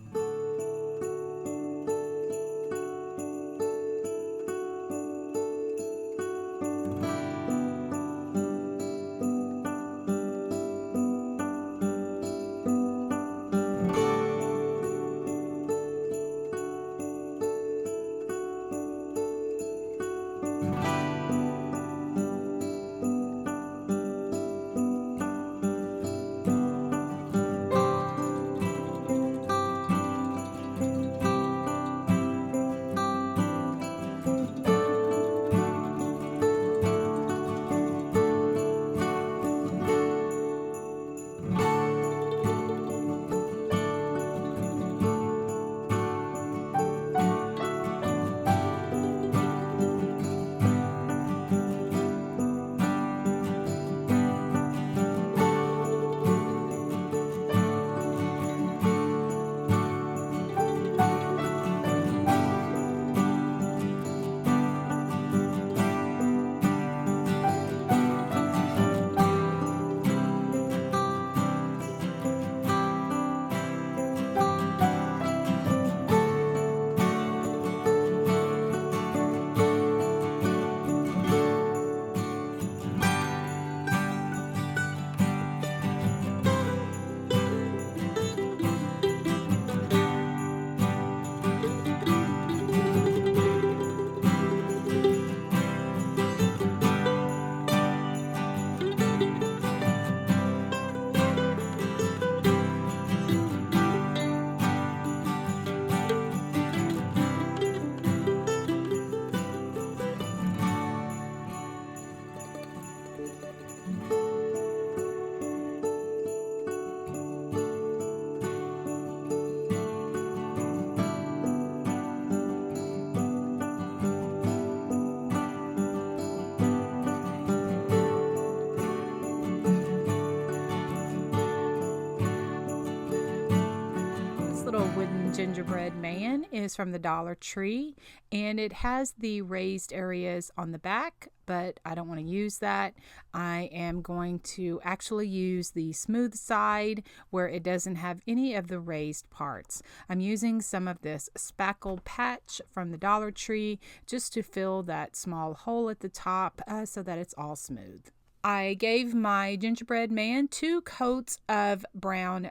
little wooden gingerbread man is from the Dollar Tree, and it has the raised areas on the back, but I don't want to use that. I am going to actually use the smooth side where it doesn't have any of the raised parts. I'm using some of this spackle patch from the Dollar Tree just to fill that small hole at the top so that it's all smooth. I gave my gingerbread man 2 coats of brown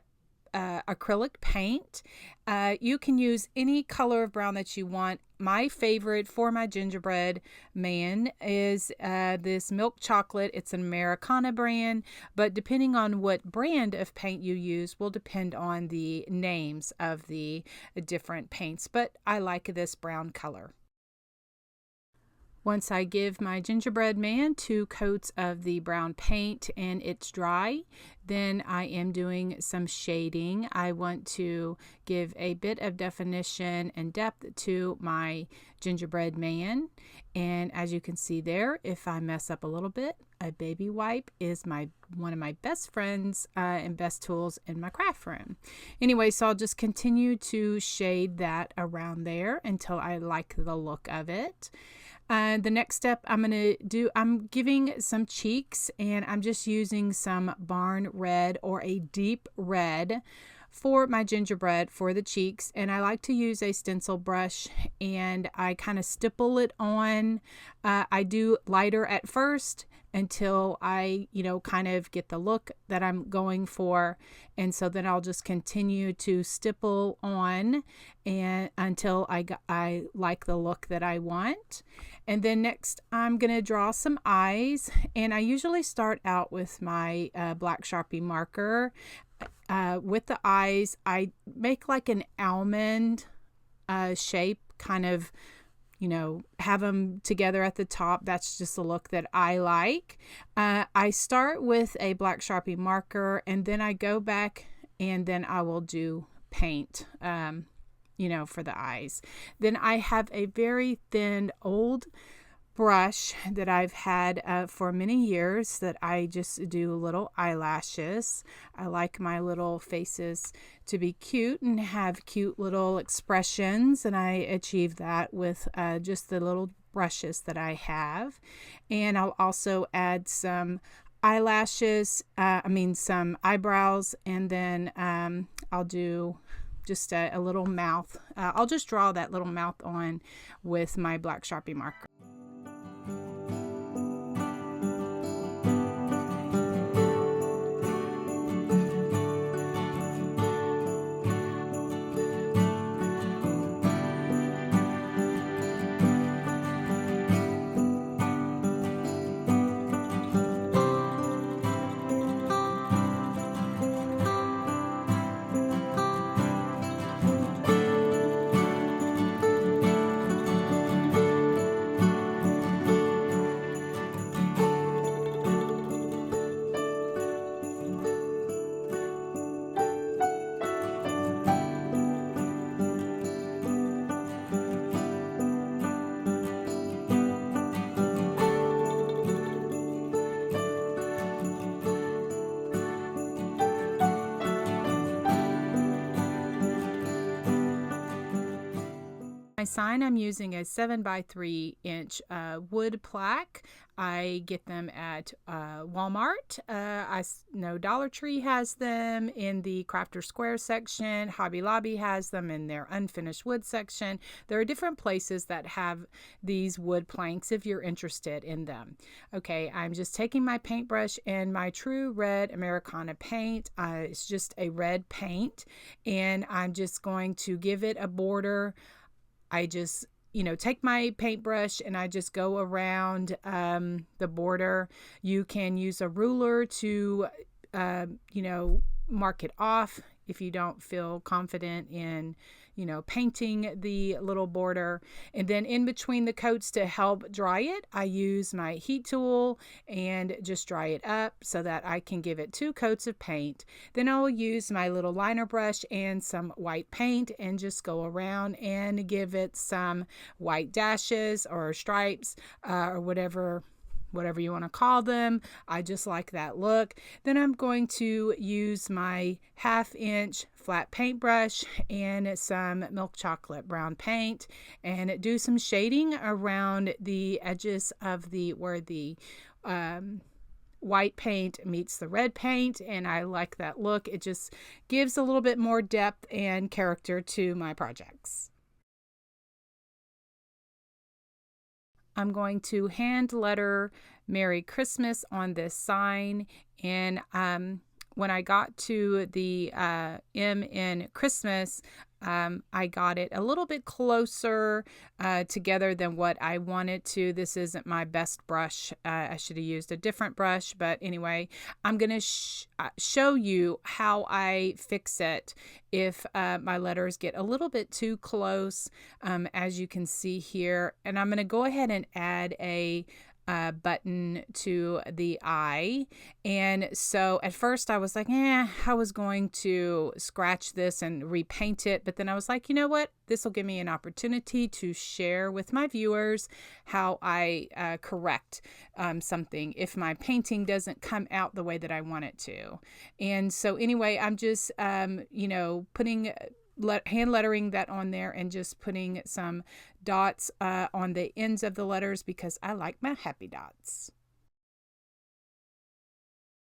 acrylic paint. You can use any color of brown that you want. My favorite for my gingerbread man is this milk chocolate. It's an Americana brand, but depending on what brand of paint you use will depend on the names of the different paints, but I like this brown color. Once I give my gingerbread man 2 coats of the brown paint and it's dry, then I am doing some shading. I want to give a bit of definition and depth to my gingerbread man. And as you can see there, if I mess up a little bit, a baby wipe is one of my best friends and best tools in my craft room. Anyway, so I'll just continue to shade that around there until I like the look of it. The next step I'm giving some cheeks, and I'm just using some barn red or a deep red for my gingerbread for the cheeks. And I like to use a stencil brush, and I kind of stipple it on. I do lighter at first until I, kind of get the look that I'm going for. And so then I'll just continue to stipple on and until I like the look that I want. And then next I'm going to draw some eyes, and I usually start out with my black Sharpie marker. With the eyes, I make like an almond shape, kind of, have them together at the top. That's just the look that I like. I start with a black Sharpie marker, and then I go back and then I will do paint, for the eyes. Then I have a very thin old brush that I've had for many years that I just do little eyelashes. I like my little faces to be cute and have cute little expressions, and I achieve that with just the little brushes that I have. And I'll also add some eyelashes, some eyebrows, and then I'll do just a little mouth. I'll just draw that little mouth on with my black Sharpie marker. My sign, I'm using a 7x3 inch wood plaque. I get them at Walmart. I know Dollar Tree has them in the Crafter Square section. Hobby Lobby has them in their unfinished wood section. There are different places that have these wood planks if you're interested in them. Okay, I'm just taking my paintbrush and my true red Americana paint. It's just a red paint, and I'm just going to give it a border. I just, take my paintbrush and I just go around the border. You can use a ruler to, mark it off if you don't feel confident in, painting the little border. And then in between the coats to help dry it, I use my heat tool and just dry it up so that I can give it 2 coats of paint. Then I'll use my little liner brush and some white paint and just go around and give it some white dashes or stripes or whatever whatever you want to call them. I just like that look. Then I'm going to use my 1/2 inch flat paintbrush and some milk chocolate brown paint and do some shading around the edges of where the white paint meets the red paint, and I like that look. It just gives a little bit more depth and character to my projects. I'm going to hand letter Merry Christmas on this sign, and when I got to the M in Christmas, I got it a little bit closer together than what I wanted to. This isn't my best brush. I should have used a different brush, but anyway, I'm going to show you how I fix it if my letters get a little bit too close, as you can see here. And I'm going to go ahead and add a button to the eye. And so at first I was like, I was going to scratch this and repaint it. But then I was like, you know what? This will give me an opportunity to share with my viewers how I correct something if my painting doesn't come out the way that I want it to. And so anyway, I'm just, putting hand lettering that on there and just putting some dots on the ends of the letters because I like my happy dots.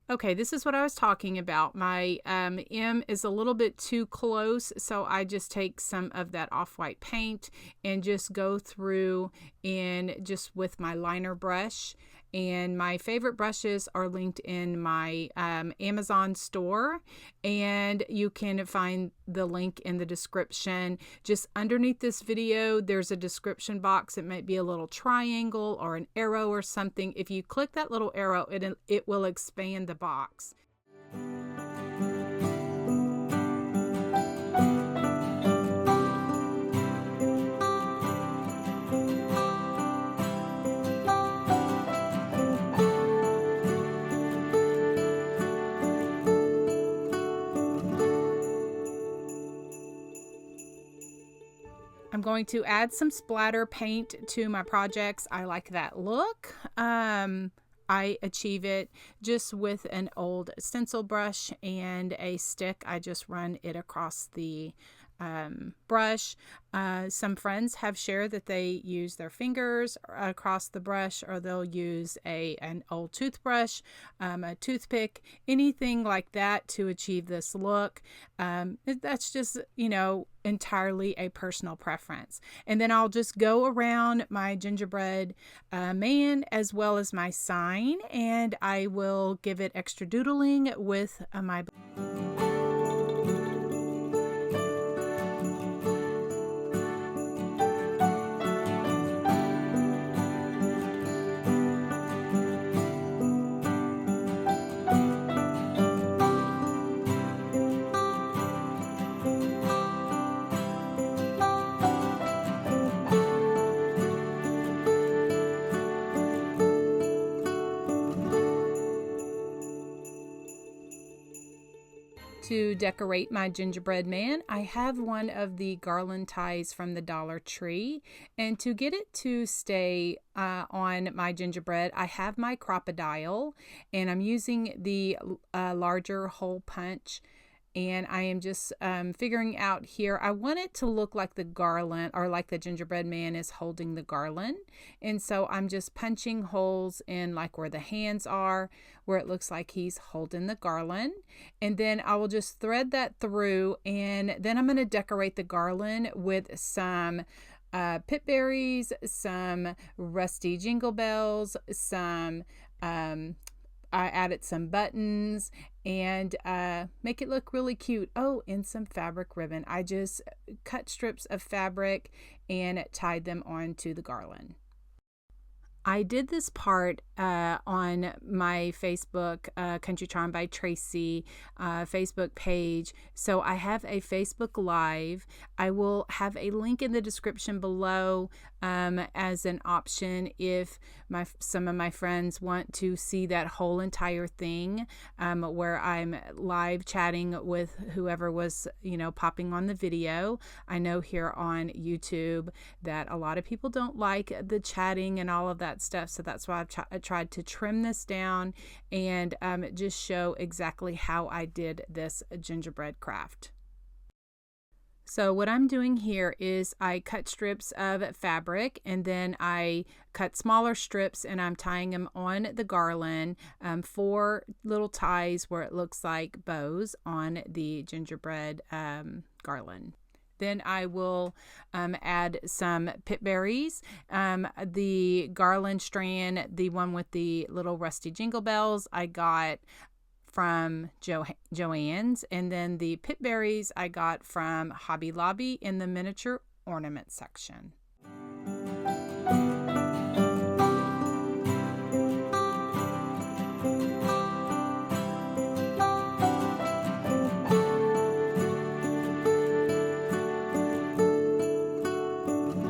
Okay, this is what I was talking about. My M is a little bit too close, so I just take some of that off-white paint and just go through and just with my liner brush. And my favorite brushes are linked in my Amazon store, and you can find the link in the description. Just underneath this video, there's a description box. It might be a little triangle or an arrow or something. If you click that little arrow, it will expand the box. I'm going to add some splatter paint to my projects. I like that look. I achieve it just with an old stencil brush and a stick. I just run it across the brush. Some friends have shared that they use their fingers across the brush, or they'll use an old toothbrush, a toothpick, anything like that to achieve this look. That's just, entirely a personal preference. And then I'll just go around my gingerbread man as well as my sign, and I will give it extra doodling with my To decorate my gingerbread man, I have one of the garland ties from the Dollar Tree, and to get it to stay on my gingerbread, I have my crocodile, and I'm using the larger hole punch. And I am just figuring out here, I want it to look like the garland, or like the gingerbread man is holding the garland. And so I'm just punching holes in like where the hands are, where it looks like he's holding the garland. And then I will just thread that through, and then I'm going to decorate the garland with some pip berries, some rusty jingle bells, some I added some buttons, and make it look really cute. Oh, and some fabric ribbon. I just cut strips of fabric and tied them onto the garland. I did this part on my Facebook, Country Charm by Tracy Facebook page. So I have a Facebook Live. I will have a link in the description below as an option if some of my friends want to see that whole entire thing, where I'm live chatting with whoever was, popping on the video. I know here on YouTube that a lot of people don't like the chatting and all of that that stuff. So that's why I tried to trim this down and just show exactly how I did this gingerbread craft. So what I'm doing here is I cut strips of fabric and then I cut smaller strips and I'm tying them on the garland, 4 little ties where it looks like bows on the gingerbread garland. Then I will add some pip berries. The garland strand, the one with the little rusty jingle bells, I got from Joann's, and then the pip berries I got from Hobby Lobby in the miniature ornament section.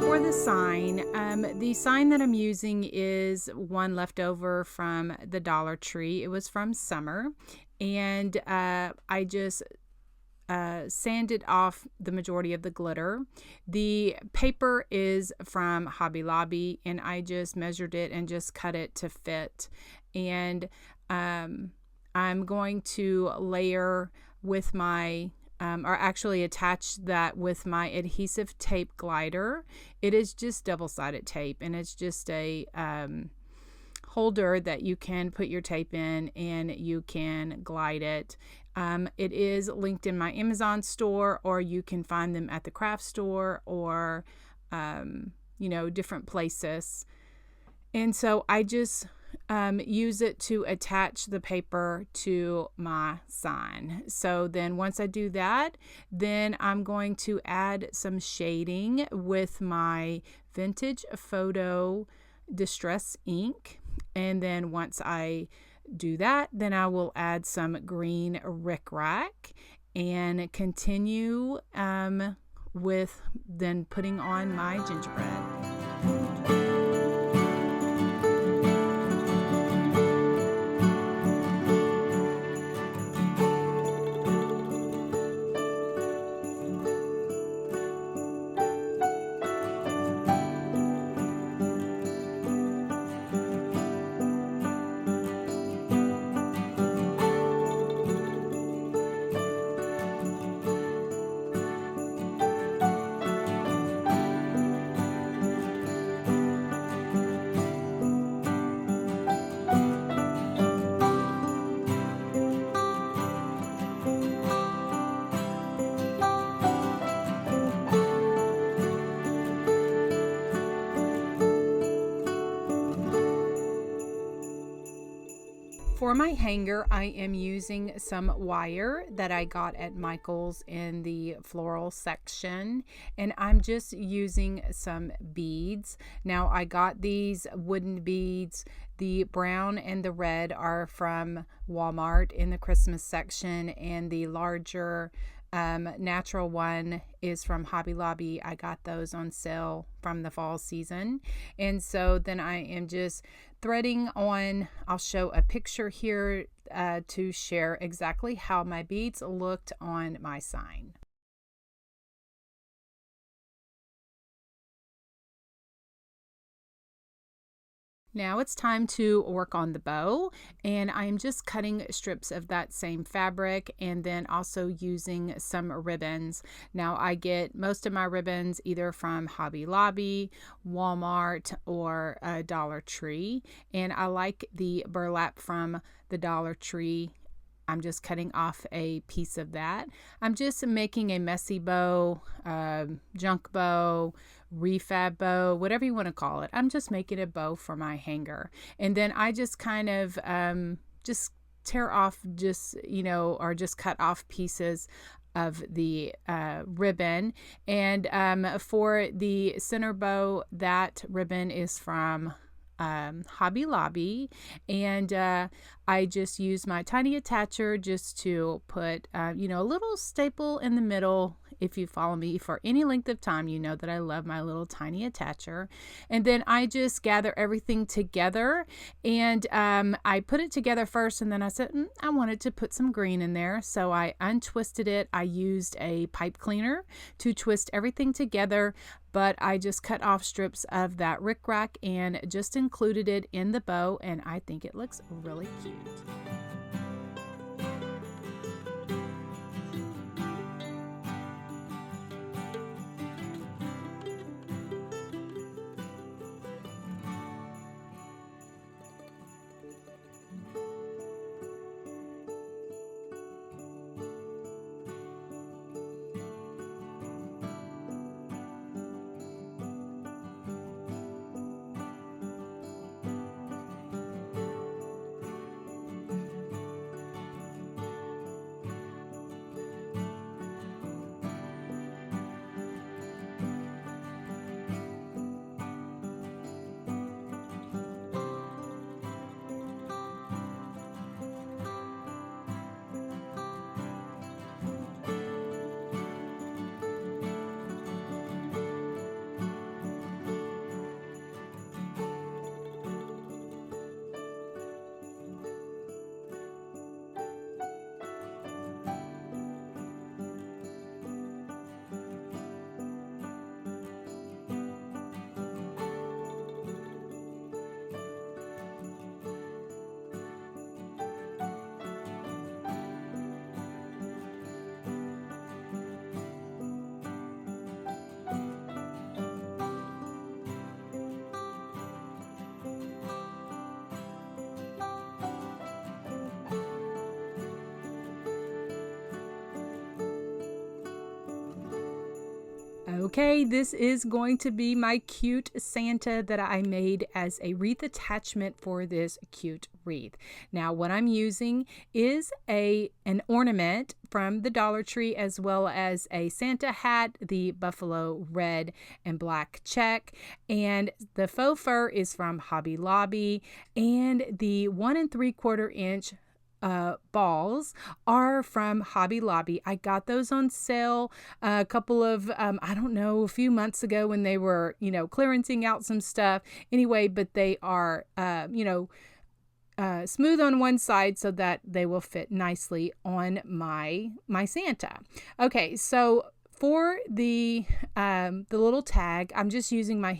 For the sign that I'm using is one left over from the Dollar Tree. It was from summer, and I just sanded off the majority of the glitter. The paper is from Hobby Lobby, and I just measured it and just cut it to fit. And I'm going to layer with my or actually attach that with my adhesive tape glider. It is just double-sided tape, and it's just a holder that you can put your tape in and you can glide it. It is linked in my Amazon store, or you can find them at the craft store or different places. And so I just use it to attach the paper to my sign. So then once I do that, then I'm going to add some shading with my vintage photo distress ink. And then once I do that, then I will add some green rickrack and continue with then putting on my gingerbread. For my hanger, I am using some wire that I got at Michael's in the floral section, and I'm just using some beads. Now, I got these wooden beads. The brown and the red are from Walmart in the Christmas section, and the larger natural one is from Hobby Lobby. I got those on sale from the fall season. And so then I am just threading on. I'll show a picture here to share exactly how my beads looked on my sign. Now it's time to work on the bow, and I'm just cutting strips of that same fabric and then also using some ribbons. Now I get most of my ribbons either from Hobby Lobby, Walmart, or Dollar Tree, and I like the burlap from the Dollar Tree. I'm just cutting off a piece of that. I'm just making a messy bow, junk bow, refab bow, whatever you want to call it. I'm just making a bow for my hanger. And then I just kind of just tear off or just cut off pieces of the ribbon. And for the center bow, that ribbon is from Hobby Lobby, and I just use my tiny attacher just to put a little staple in the middle If you follow me for any length of time, you know that I love my little tiny attacher. And then I just gather everything together, and I put it together first, and then I said I wanted to put some green in there, so I untwisted it. I used a pipe cleaner to twist everything together, but I just cut off strips of that rickrack and just included it in the bow, and I think it looks really cute. Okay, this is going to be my cute Santa that I made as a wreath attachment for this cute wreath. Now, what I'm using is an ornament from the Dollar Tree, as well as a Santa hat, the buffalo red and black check, and the faux fur is from Hobby Lobby, and the 1 3/4 inch balls are from Hobby Lobby. I got those on sale a couple of a few months ago when they were clearancing out some stuff anyway, but they are smooth on one side so that they will fit nicely on my Santa. Okay, so for the little tag, I'm just using my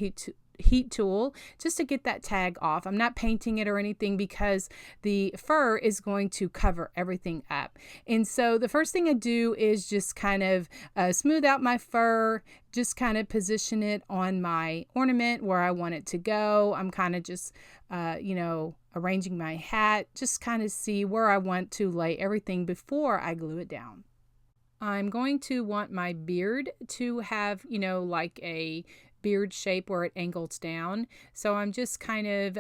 heat tool just to get that tag off. I'm not painting it or anything because the fur is going to cover everything up. And so the first thing I do is just kind of smooth out my fur, just kind of position it on my ornament where I want it to go. I'm kind of just arranging my hat, just kind of see where I want to lay everything before I glue it down. I'm going to want my beard to have, like a beard shape where it angles down. So I'm just kind of,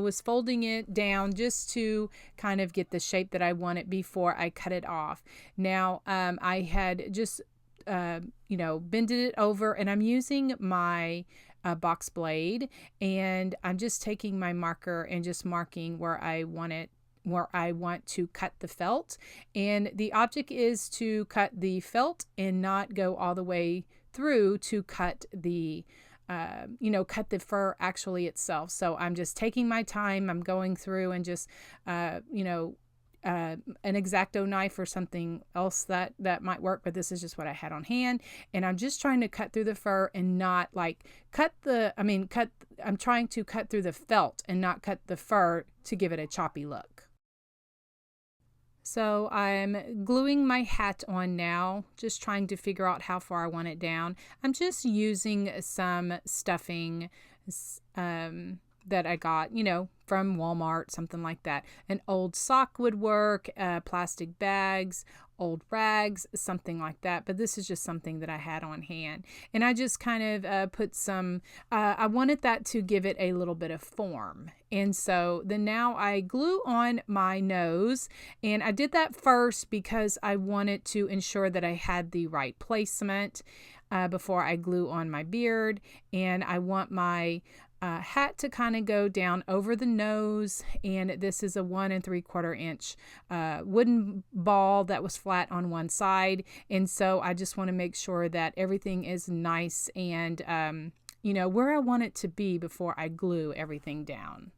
was folding it down just to kind of get the shape that I want it before I cut it off. Now, I had just, bended it over, and I'm using my box blade, and I'm just taking my marker and just marking where I want to cut the felt. And the object is to cut the felt and not go all the way through to cut the cut the fur actually itself. So I'm just taking my time. I'm going through and just an X-Acto knife or something else that might work, but this is just what I had on hand, and I'm just trying to cut through the fur and not like I'm trying to cut through the felt and not cut the fur to give it a choppy look. So I'm gluing my hat on now, just trying to figure out how far I want it down. I'm just using some stuffing that I got, from Walmart, something like that. An old sock would work, plastic bags, old rags, something like that. But this is just something that I had on hand. And I just kind of put some, I wanted that to give it a little bit of form. And so then now I glue on my nose, and I did that first because I wanted to ensure that I had the right placement before I glue on my beard. And I want my hat to kind of go down over the nose, and this is a 1 3/4 inch wooden ball that was flat on one side, and so I just want to make sure that everything is nice and where I want it to be before I glue everything down.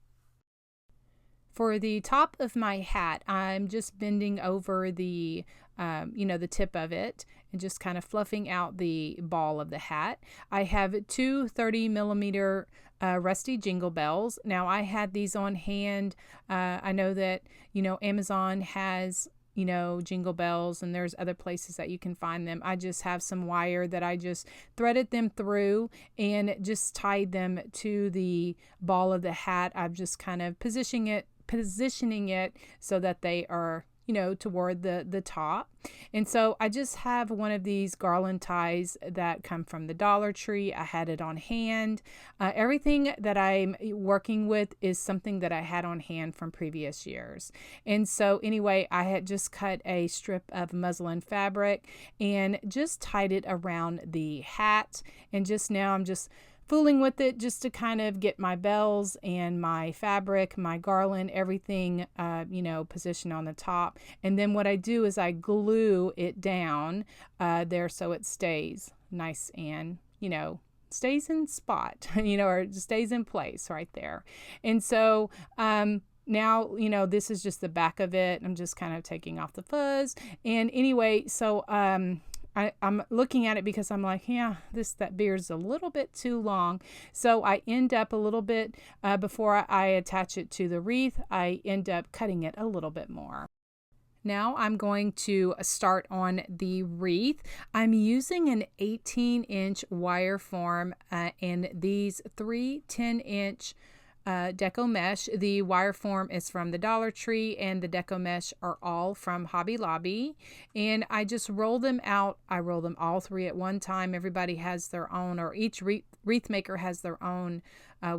For the top of my hat, I'm just bending over the the tip of it and just kind of fluffing out the ball of the hat. I have two 30mm rusty jingle bells. Now I had these on hand. I know that Amazon has jingle bells, and there's other places that you can find them. I just have some wire that I just threaded them through and just tied them to the ball of the hat. I'm just kind of positioning it so that they are toward the top. And so I just have one of these garland ties that come from the Dollar Tree. I had it on hand. Everything that I'm working with is something that I had on hand from previous years. And so anyway, I had just cut a strip of muslin fabric and just tied it around the hat. And just now I'm just fooling with it just to kind of get my bells and my fabric, my garland, everything, positioned on the top. And then what I do is I glue it down there so it stays nice and, stays in spot, or stays in place right there. And so, now, this is just the back of it. I'm just kind of taking off the fuzz. And anyway, so, I'm looking at it because I'm like, that beard's a little bit too long. So I end up a little bit, before I attach it to the wreath, I end up cutting it a little bit more. Now I'm going to start on the wreath. I'm using an 18-inch wire form and these 3 10-inch Deco mesh. The wire form is from the Dollar Tree and the Deco mesh are all from Hobby Lobby, and I just roll them out. I roll them all 3 at one time. Everybody has their own, or each wreath maker has their own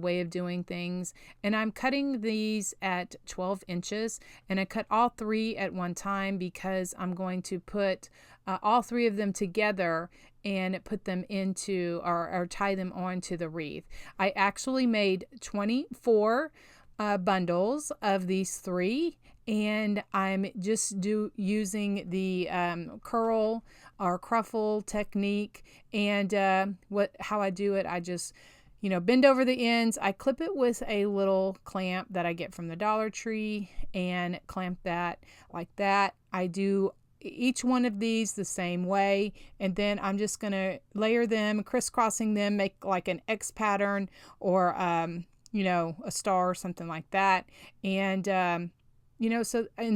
way of doing things, and I'm cutting these at 12 inches, and I cut all 3 at one time because I'm going to put all 3 of them together and put them into or tie them onto the wreath. I actually made 24 bundles of these 3, and I'm just using the curl or cruffle technique. And how I do it, I just bend over the ends. I clip it with a little clamp that I get from the Dollar Tree and clamp that like that. I do each one of these the same way, and then I'm just going to layer them, crisscrossing them, make like an X pattern or a star or something like that. And and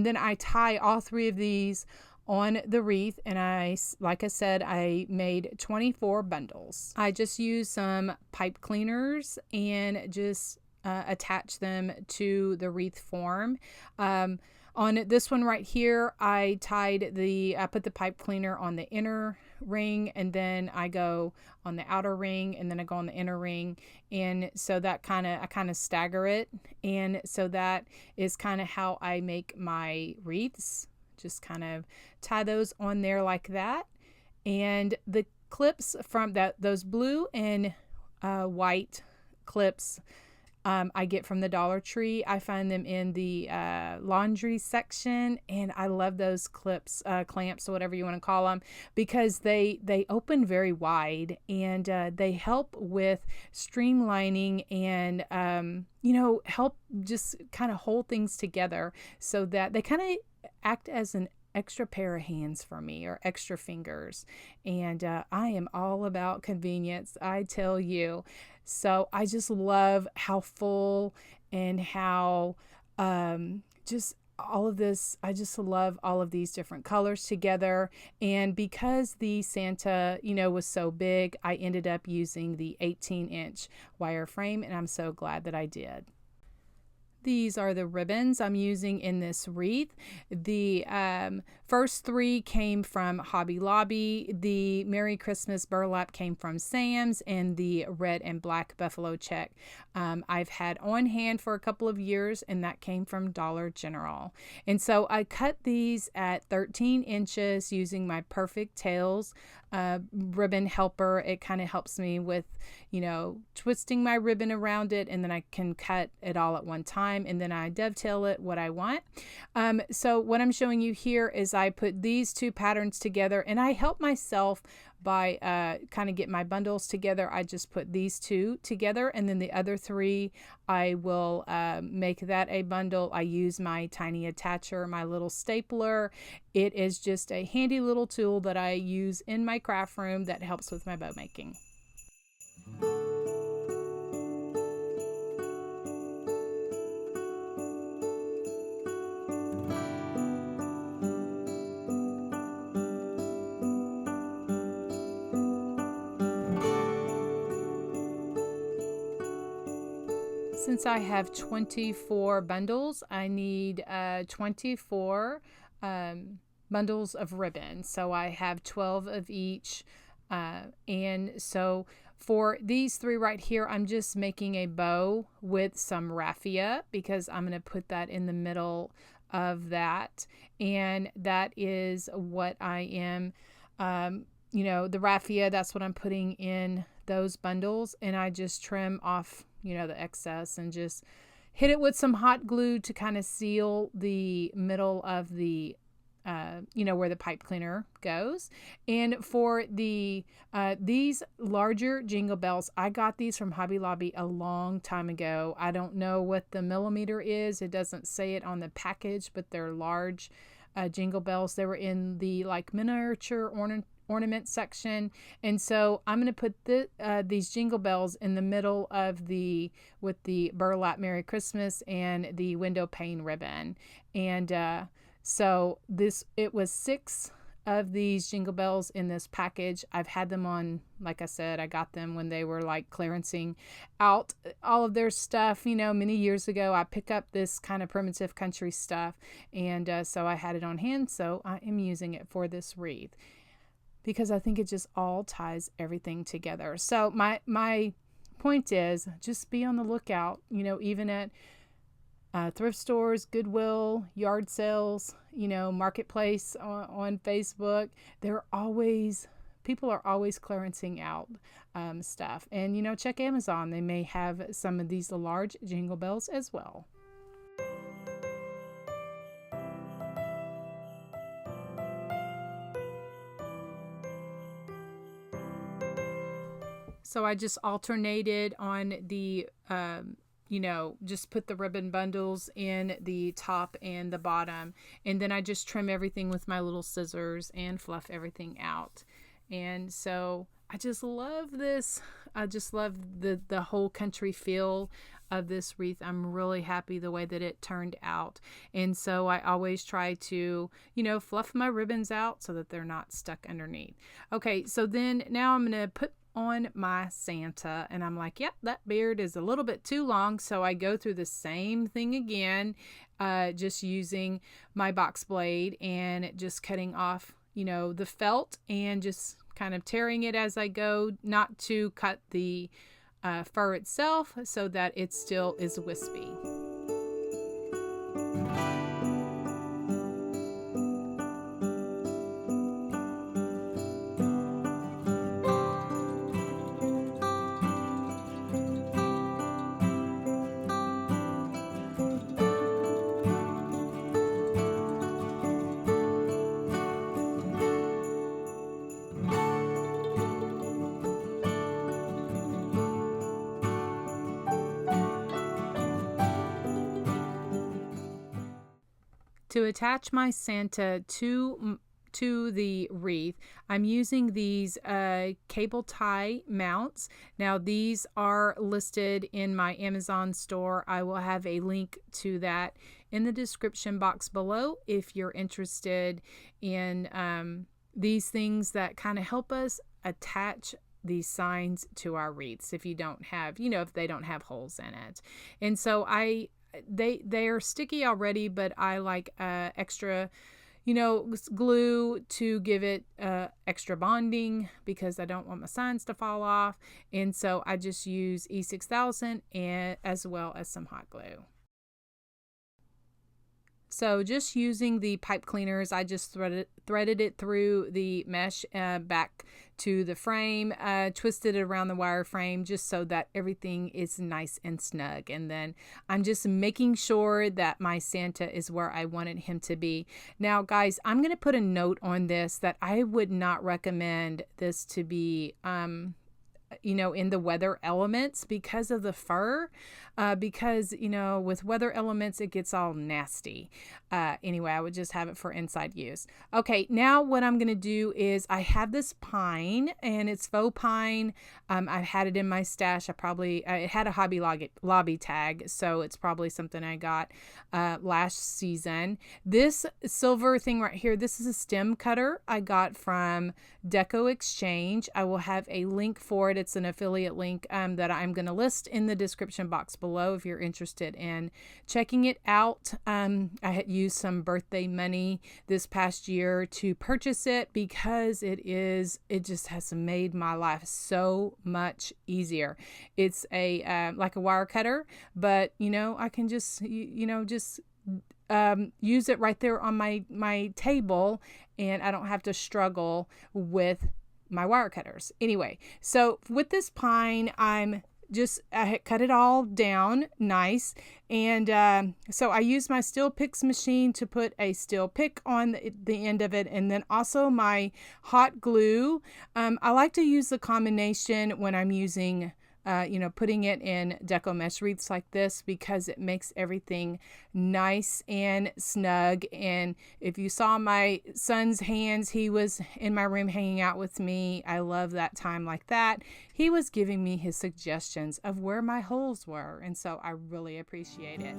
then I tie all 3 of these on the wreath, and like I said, I made 24 bundles. I just used some pipe cleaners and just attach them to the wreath form. On this one right here, I put the pipe cleaner on the inner ring, and then I go on the outer ring, and then I go on the inner ring. And so that I kind of stagger it. And so that is kind of how I make my wreaths. Just kind of tie those on there like that. And the clips from those blue and white clips, I get from the Dollar Tree. I find them in the laundry section, and I love those clips, clamps, or whatever you want to call them, because they open very wide, and they help with streamlining and help just kind of hold things together, so that they kind of act as an extra pair of hands for me, or extra fingers. And I am all about convenience, I tell you. So I just love how full and how just all of this, I just love all of these different colors together. And because the Santa, was so big, I ended up using the 18-inch wire frame, and I'm so glad that I did. these are the ribbons I'm using in this wreath. The first 3 came from Hobby Lobby. The Merry Christmas burlap came from Sam's, and the red and black buffalo check I've had on hand for a couple of years, and that came from Dollar General. And so I cut these at 13 inches using my Perfect Tails ribbon helper. It kind of helps me with, twisting my ribbon around it, and then I can cut it all at one time, and then I dovetail it what I want. So what I'm showing you here is I put these 2 patterns together, and I help myself by kind of get my bundles together. I just put these 2 together, and then the other 3 I will make that a bundle. I use my tiny attacher, my little stapler. It is just a handy little tool that I use in my craft room that helps with my bow making. Since I have 24 bundles, I need 24 bundles of ribbon. So I have 12 of each. And so for these 3 right here, I'm just making a bow with some raffia because I'm going to put that in the middle of that. And that is what I am, the raffia, that's what I'm putting in those bundles. And I just trim off the excess and just hit it with some hot glue to kind of seal the middle of the where the pipe cleaner goes. And for the these larger jingle bells, I got these from Hobby Lobby a long time ago. I don't know what the millimeter is. It doesn't say it on the package, but they're large jingle bells. They were in the miniature ornament section, and so I'm going to put these jingle bells in the middle of with the burlap Merry Christmas and the window pane ribbon. And so it was 6 of these jingle bells in this package. I've had them on, like I said, I got them when they were clearancing out all of their stuff, many years ago. I pick up this kind of primitive country stuff, and so I had it on hand, so I am using it for this wreath, because I think it just all ties everything together. So my point is, just be on the lookout, even at thrift stores, Goodwill, yard sales, marketplace on Facebook. People are always clearancing out stuff. And, check Amazon. They may have some of these large jingle bells as well. So I just alternated on the, just put the ribbon bundles in the top and the bottom. And then I just trim everything with my little scissors and fluff everything out. And so I just love this. I just love the whole country feel of this wreath. I'm really happy the way that it turned out. And so I always try to, fluff my ribbons out so that they're not stuck underneath. Okay, so then now I'm going to put on my Santa, and I'm like, yep, that beard is a little bit too long. So I go through the same thing again, just using my box blade and just cutting off, the felt, and just kind of tearing it as I go, not to cut the fur itself so that it still is wispy. To attach my Santa to the wreath, I'm using these cable tie mounts. Now these are listed in my Amazon store. I will have a link to that in the description box below if you're interested in these things that kind of help us attach these signs to our wreaths if you don't have, if they don't have holes in it. And so they are sticky already, but I like extra, you know, glue to give it extra bonding because I don't want my signs to fall off. And so I just use E6000 and as well as some hot glue. So just using the pipe cleaners, I just threaded it through the mesh back to the frame, twisted it around the wire frame just so that everything is nice and snug. And then I'm just making sure that my Santa is where I wanted him to be. Now, guys, I'm going to put a note on this that I would not recommend this to be you know, in the weather elements because of the fur, because, you know, with weather elements, it gets all nasty. Anyway, I would just have it for inside use. Okay, now what I'm going to do is I have this pine and it's faux pine. I've had it in my stash. It had a Hobby Lobby tag, so it's probably something I got last season. This silver thing right here, this is a stem cutter I got from Deco Exchange. I will have a link for it. It's an affiliate link that I'm going to list in the description box below if you're interested in checking it out. I had used some birthday money this past year to purchase it because it just has made my life so much easier. It's a like a wire cutter, but you know, I can just use it right there on my table, and I don't have to struggle with my wire cutters. Anyway, so with this pine, I had cut it all down nice, and so I used my steel picks machine to put a steel pick on the end of it, and then also my hot glue. I like to use the combination when I'm using putting it in Deco mesh wreaths like this because it makes everything nice and snug. And if you saw my son's hands, he was in my room hanging out with me. I love that time like that. He was giving me his suggestions of where my holes were. And so I really appreciate it.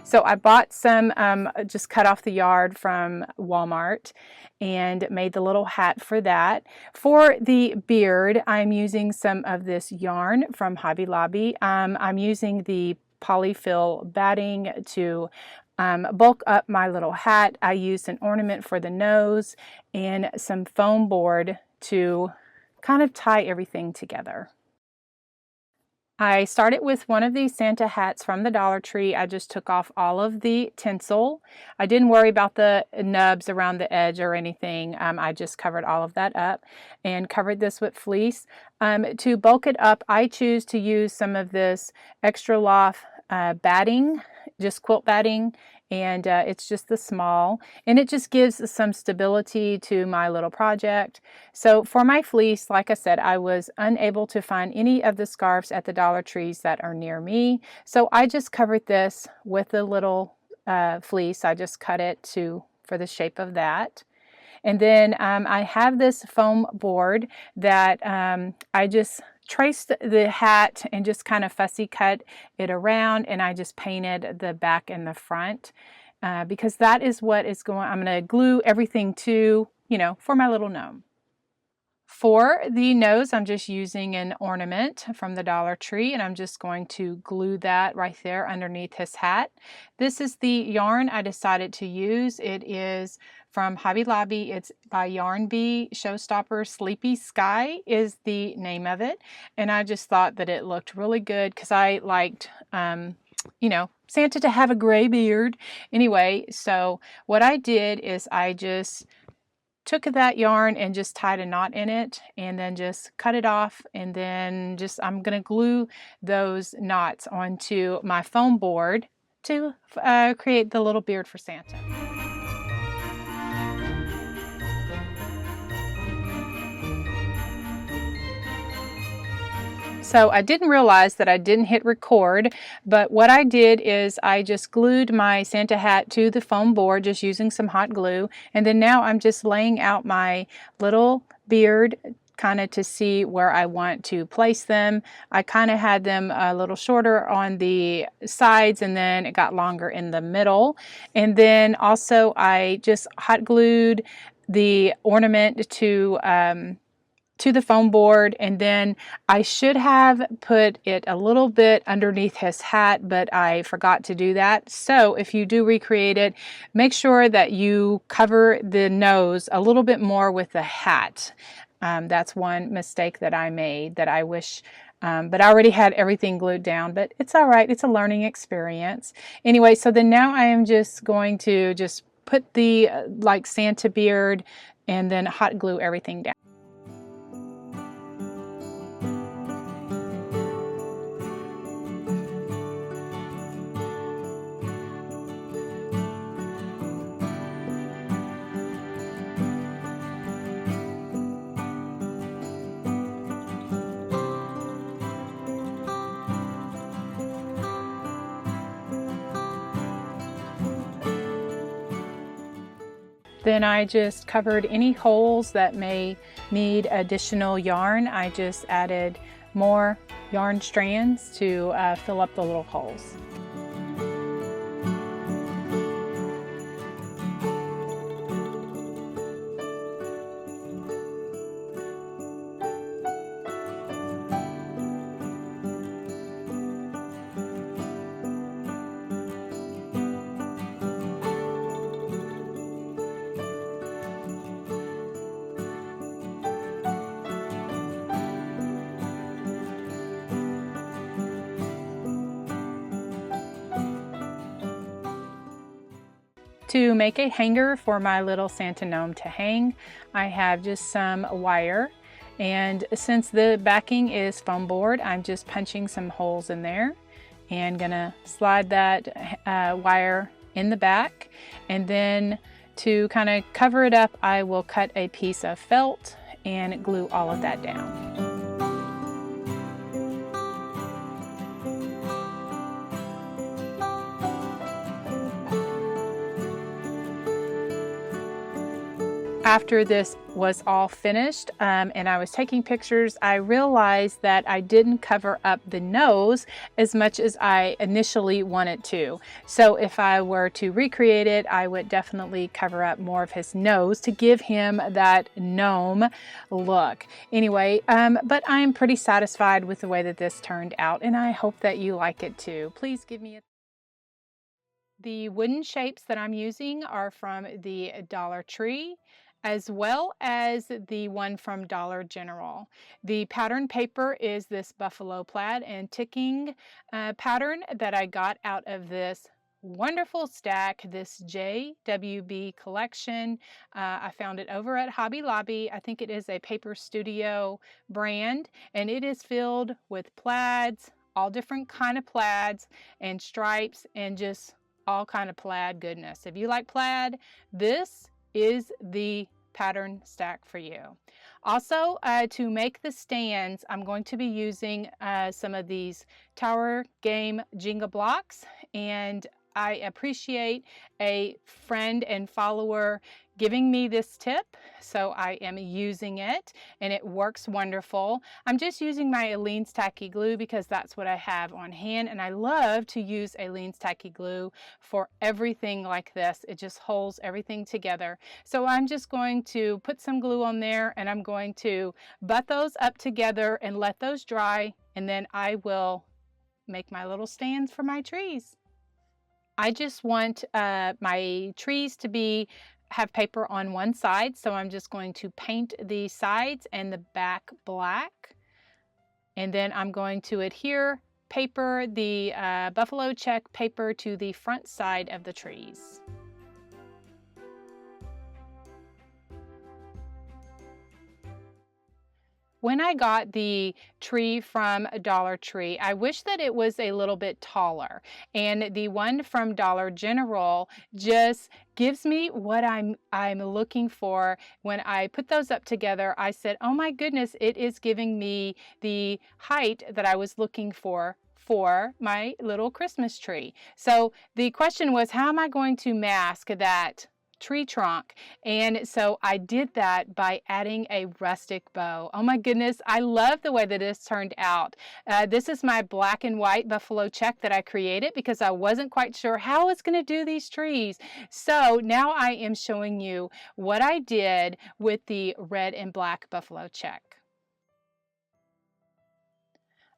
So I bought some, just cut off the yard from Walmart and made the little hat for that. For the beard, I'm using some of this yarn from Hobby Lobby. I'm using the polyfill batting to bulk up my little hat. I used an ornament for the nose and some foam board to kind of tie everything together. I started with one of these Santa hats from the Dollar Tree. I just took off all of the tinsel. I didn't worry about the nubs around the edge or anything. I just covered all of that up and covered this with fleece. To bulk it up, I choose to use some of this extra loft batting, just quilt batting, and it's just the small, and it just gives some stability to my little project. So for my fleece, like I said, I was unable to find any of the scarves at the Dollar Trees that are near me, so I just covered this with a little fleece. I just cut it for the shape of that. And then I have this foam board that I just traced the hat and just kind of fussy cut it around, and I just painted the back and the front because that is what is I'm going to glue everything to, for my little gnome. For the nose, I'm just using an ornament from the Dollar Tree, and I'm just going to glue that right there underneath his hat. This is the yarn I decided to use. It is from Hobby Lobby. It's by Yarn Bee. Showstopper Sleepy Sky is the name of it. And I just thought that it looked really good because I liked, you know, Santa to have a gray beard. Anyway, so what I did is I just took that yarn and just tied a knot in it and then just cut it off, and then I'm going to glue those knots onto my foam board to create the little beard for Santa. So I didn't realize that I didn't hit record, but what I did is I just glued my Santa hat to the foam board just using some hot glue, and then now I'm just laying out my little beard kind of to see where I want to place them. I kind of had them a little shorter on the sides, and then it got longer in the middle. And then also I just hot glued the ornament to the foam board, and then I should have put it a little bit underneath his hat, but I forgot to do that. So if you do recreate it, make sure that you cover the nose a little bit more with the hat. That's one mistake that I made that I wish, but I already had everything glued down, but it's all right. It's a learning experience. Anyway, so then now I am just going to just put the like Santa beard and then hot glue everything down. Then I just covered any holes that may need additional yarn. I just added more yarn strands to fill up the little holes. To make a hanger for my little Santa Gnome to hang, I have just some wire, and since the backing is foam board, I'm just punching some holes in there and gonna slide that wire in the back, and then to kind of cover it up, I will cut a piece of felt and glue all of that down. After this was all finished and I was taking pictures, I realized that I didn't cover up the nose as much as I initially wanted to. So if I were to recreate it, I would definitely cover up more of his nose to give him that gnome look. Anyway, but I'm pretty satisfied with the way that this turned out, and I hope that you like it too. Please give me a... The wooden shapes that I'm using are from the Dollar Tree, as well as the one from Dollar General. The pattern paper is this buffalo plaid and ticking pattern that I got out of this wonderful stack, this JWB collection. I found it over at Hobby Lobby. I think it is a Paper Studio brand, and it is filled with plaids, all different kind of plaids and stripes, and just all kind of plaid goodness. If you like plaid, this is the pattern stack for you. Also, to make the stands, I'm going to be using some of these Tower Game Jenga blocks, and I appreciate a friend and follower giving me this tip, so I am using it and it works wonderful. I'm just using my Aleene's Tacky Glue because that's what I have on hand, and I love to use Aleene's Tacky Glue for everything like this. It just holds everything together. So I'm just going to put some glue on there, and I'm going to butt those up together and let those dry, and then I will make my little stands for my trees. I just want my trees to have paper on one side, so I'm just going to paint the sides and the back black. And then I'm going to adhere paper, the buffalo check paper, to the front side of the trees. When I got the tree from Dollar Tree, I wish that it was a little bit taller. And the one from Dollar General just gives me what I'm looking for. When I put those up together, I said, oh my goodness, it is giving me the height that I was looking for my little Christmas tree. So the question was, how am I going to mask that tree trunk? And so I did that by adding a rustic bow. Oh my goodness, I love the way that this turned out. This is my black and white buffalo check that I created because I wasn't quite sure how I was going to do these trees. So now I am showing you what I did with the red and black buffalo check.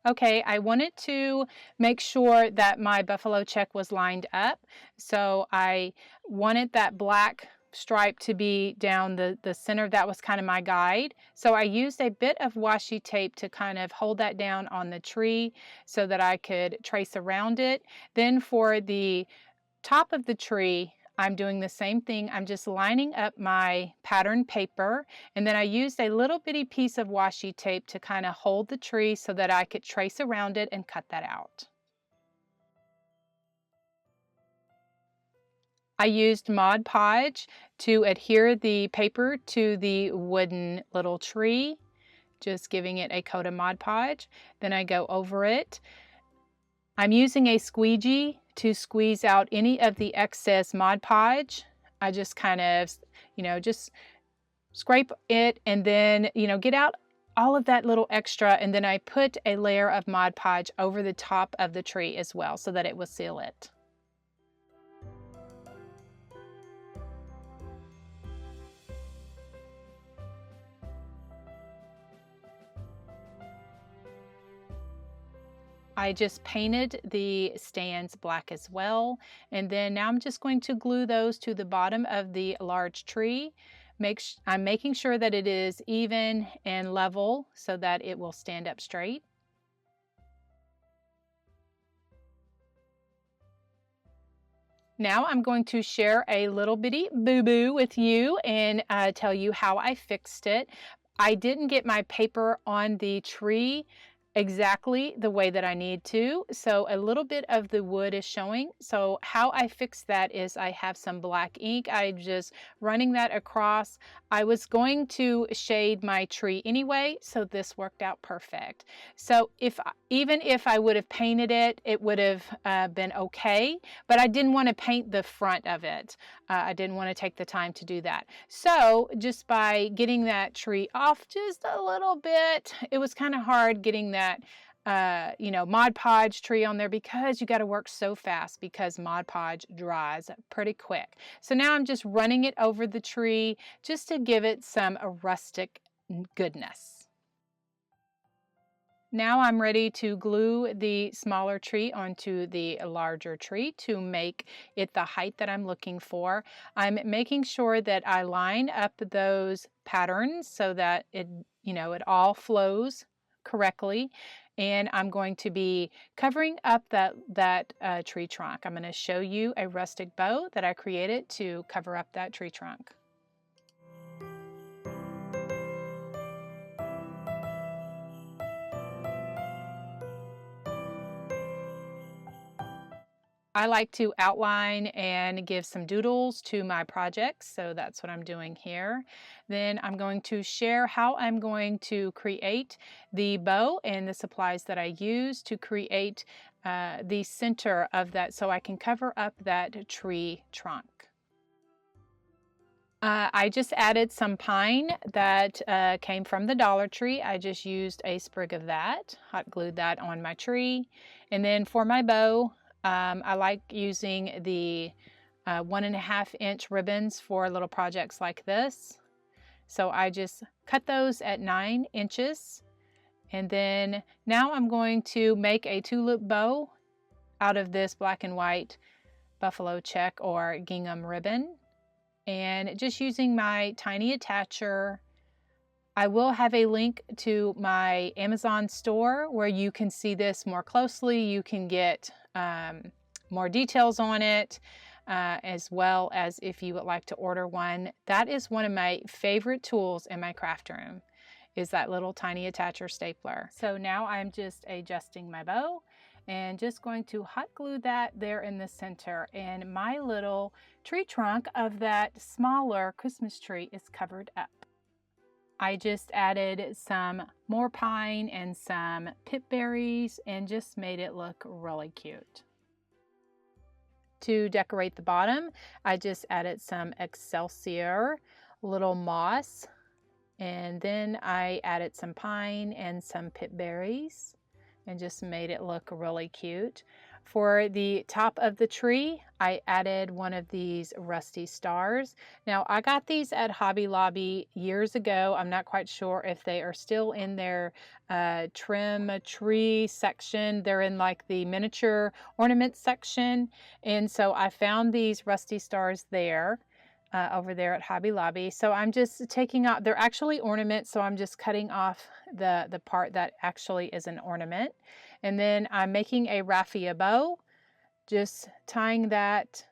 Okay, I wanted to make sure that my buffalo check was lined up, so I wanted that black stripe to be down the center. That was kind of my guide. So I used a bit of washi tape to kind of hold that down on the tree so that I could trace around it. Then for the top of the tree, I'm doing the same thing. I'm just lining up my pattern paper, and then I used a little bitty piece of washi tape to kind of hold the tree so that I could trace around it and cut that out. I used Mod Podge to adhere the paper to the wooden little tree, just giving it a coat of Mod Podge. Then I go over it. I'm using a squeegee to squeeze out any of the excess Mod Podge. I just kind of, just scrape it and then, get out all of that little extra, and then I put a layer of Mod Podge over the top of the tree as well so that it will seal it. I just painted the stands black as well, and then now I'm just going to glue those to the bottom of the large tree. I'm making sure that it is even and level so that it will stand up straight. Now I'm going to share a little bitty boo-boo with you and tell you how I fixed it. I didn't get my paper on the tree exactly the way that I need to, so a little bit of the wood is showing. So how I fix that is I have some black ink. I'm just running that across. I was going to shade my tree anyway, so this worked out perfect. So even if I would have painted it, it would have been okay, but I didn't want to paint the front of it. I didn't want to take the time to do that. So just by getting that tree off just a little bit, it was kind of hard getting that Mod Podge tree on there because you got to work so fast because Mod Podge dries pretty quick. So now I'm just running it over the tree just to give it some rustic goodness. Now I'm ready to glue the smaller tree onto the larger tree to make it the height that I'm looking for. I'm making sure that I line up those patterns so that it all flows correctly. And I'm going to be covering up that tree trunk. I'm going to show you a rustic bow that I created to cover up that tree trunk. I like to outline and give some doodles to my projects, so that's what I'm doing here. Then I'm going to share how I'm going to create the bow and the supplies that I use to create the center of that so I can cover up that tree trunk. I just added some pine that came from the Dollar Tree. I just used a sprig of that, hot glued that on my tree. And then for my bow, I like using the 1.5 inch ribbons for little projects like this. So I just cut those at 9 inches. And then now I'm going to make a tulip bow out of this black and white buffalo check or gingham ribbon. And just using my tiny attacher. I will have a link to my Amazon store where you can see this more closely. You can get more details on it, as well as if you would like to order one. That is one of my favorite tools in my craft room, is that little tiny attacher stapler. So now I'm just adjusting my bow and just going to hot glue that there in the center, and my little tree trunk of that smaller Christmas tree is covered up. I just added some more pine and some pip berries and just made it look really cute. To decorate the bottom, I just added some Excelsior little moss, and then I added some pine and some pip berries and just made it look really cute. For the top of the tree, I added one of these rusty stars. Now, I got these at Hobby Lobby years ago. I'm not quite sure if they are still in their trim tree section. They're in like the miniature ornament section. And so I found these rusty stars there. Over there at Hobby Lobby. So I'm just taking out, they're actually ornaments, so I'm just cutting off the part that actually is an ornament. And then I'm making a raffia bow, just tying that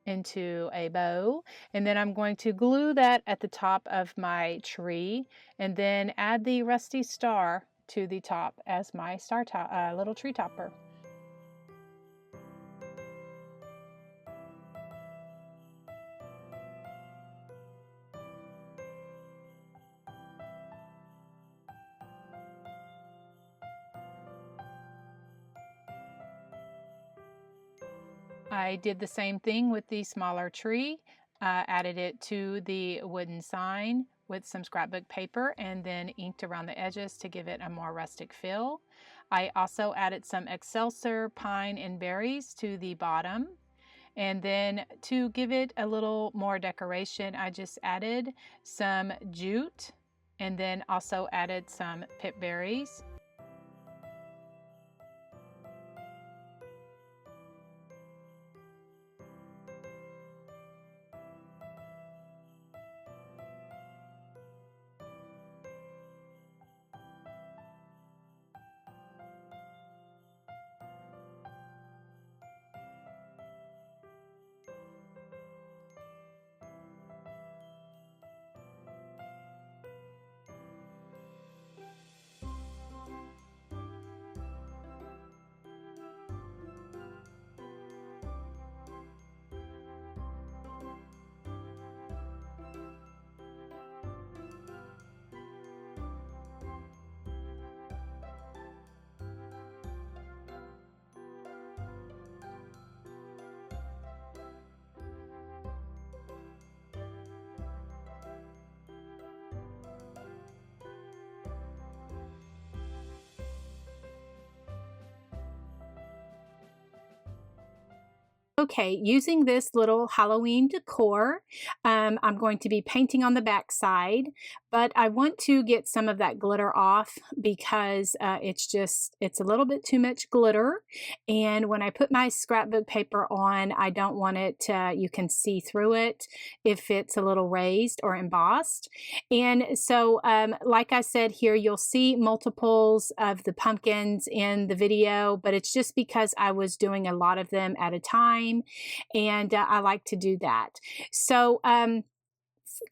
into a bow. And then I'm going to glue that at the top of my tree and then add the rusty star to the top as my star little tree topper. I did the same thing with the smaller tree, added it to the wooden sign with some scrapbook paper and then inked around the edges to give it a more rustic feel. I also added some Excelsior pine and berries to the bottom. And then to give it a little more decoration, I just added some jute and then also added some pip berries. Okay, using this little Halloween decor, I'm going to be painting on the back side, but I want to get some of that glitter off because it's a little bit too much glitter. And when I put my scrapbook paper on, I don't want it you can see through it if it's a little raised or embossed. And so, like I said here, you'll see multiples of the pumpkins in the video, but it's just because I was doing a lot of them at a time. And I like to do that. So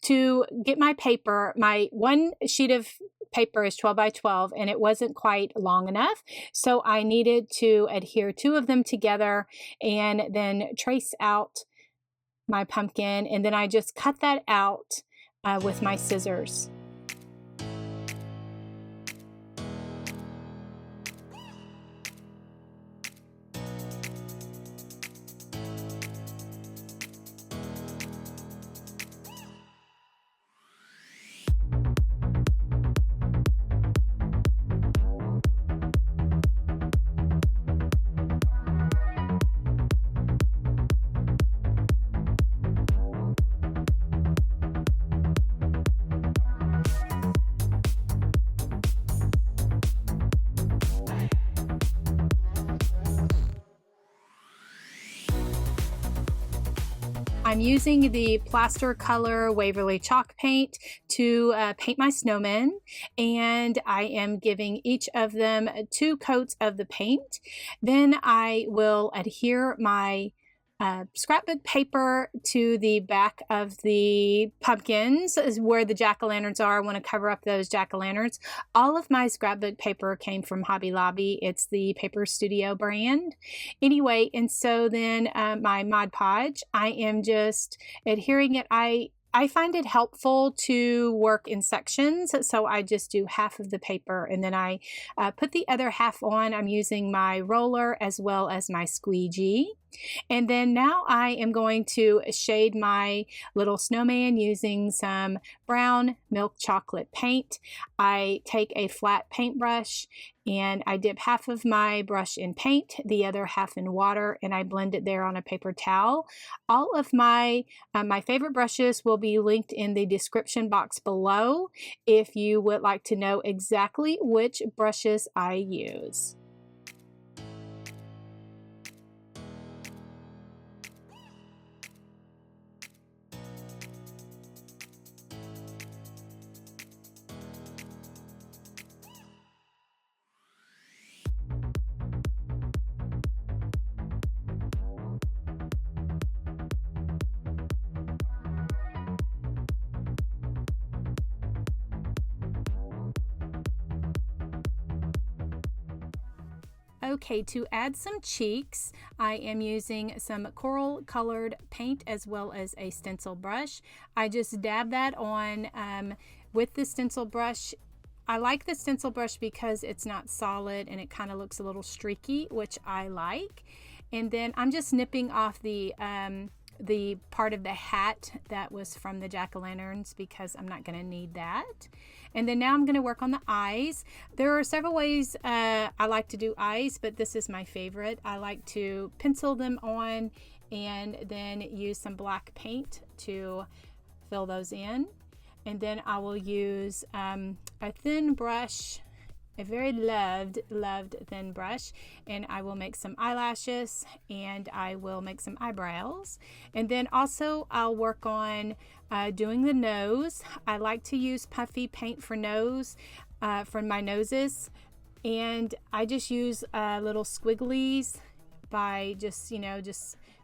to get my paper, my one sheet of paper is 12 by 12 and it wasn't quite long enough. So I needed to adhere 2 of them together and then trace out my pumpkin, and then I just cut that out with my scissors. I'm using the Plaster Color Waverly Chalk Paint to paint my snowmen, and I am giving each of them 2 coats of the paint. Then I will adhere my scrapbook paper to the back of the pumpkins, is where the jack-o'-lanterns are. I want to cover up those jack-o'-lanterns. All of my scrapbook paper came from Hobby Lobby. It's the Paper Studio brand. Anyway, and so then my Mod Podge, I am just adhering it. I find it helpful to work in sections, so I just do half of the paper and then I put the other half on. I'm using my roller as well as my squeegee. And then now I am going to shade my little snowman using some brown milk chocolate paint. I take a flat paintbrush and I dip half of my brush in paint, the other half in water, and I blend it there on a paper towel. All of my favorite brushes will be linked in the description box below if you would like to know exactly which brushes I use. Okay, to add some cheeks, I am using some coral colored paint as well as a stencil brush. I just dab that on with the stencil brush. I like the stencil brush because it's not solid and it kind of looks a little streaky, which I like. And then I'm just nipping off the part of the hat that was from the jack-o'-lanterns because I'm not going to need that. And then now I'm going to work on the eyes. There are several ways I like to do eyes, but this is my favorite. I like to pencil them on and then use some black paint to fill those in. And then I will use a thin brush, a very loved thin brush, and I will make some eyelashes and I will make some eyebrows. And then also I'll work on doing the nose. I like to use puffy paint for for my noses, and I just use little squigglies by just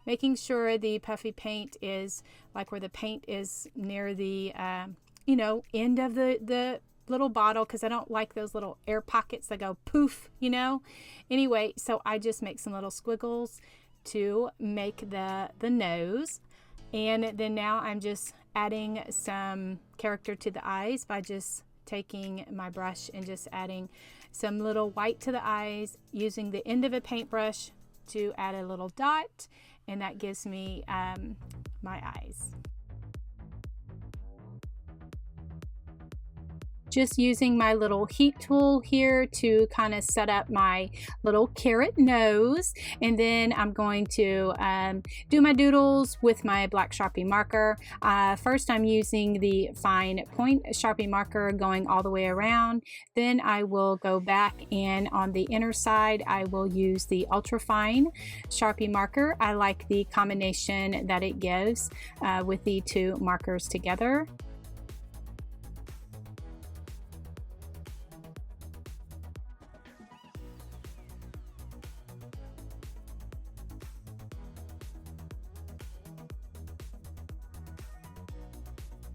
making sure the puffy paint is like where the paint is near the end of the little bottle, because I don't like those little air pockets that go poof, Anyway, so I just make some little squiggles to make the nose. And then now I'm just adding some character to the eyes by just taking my brush and just adding some little white to the eyes, using the end of a paintbrush to add a little dot, and that gives me my eyes. Just using my little heat tool here to kind of set up my little carrot nose, and then I'm going to do my doodles with my black Sharpie marker. First I'm using the fine point Sharpie marker going all the way around. Then I will go back, and on the inner side I will use the ultra fine Sharpie marker. I like the combination that it gives with the 2 markers together.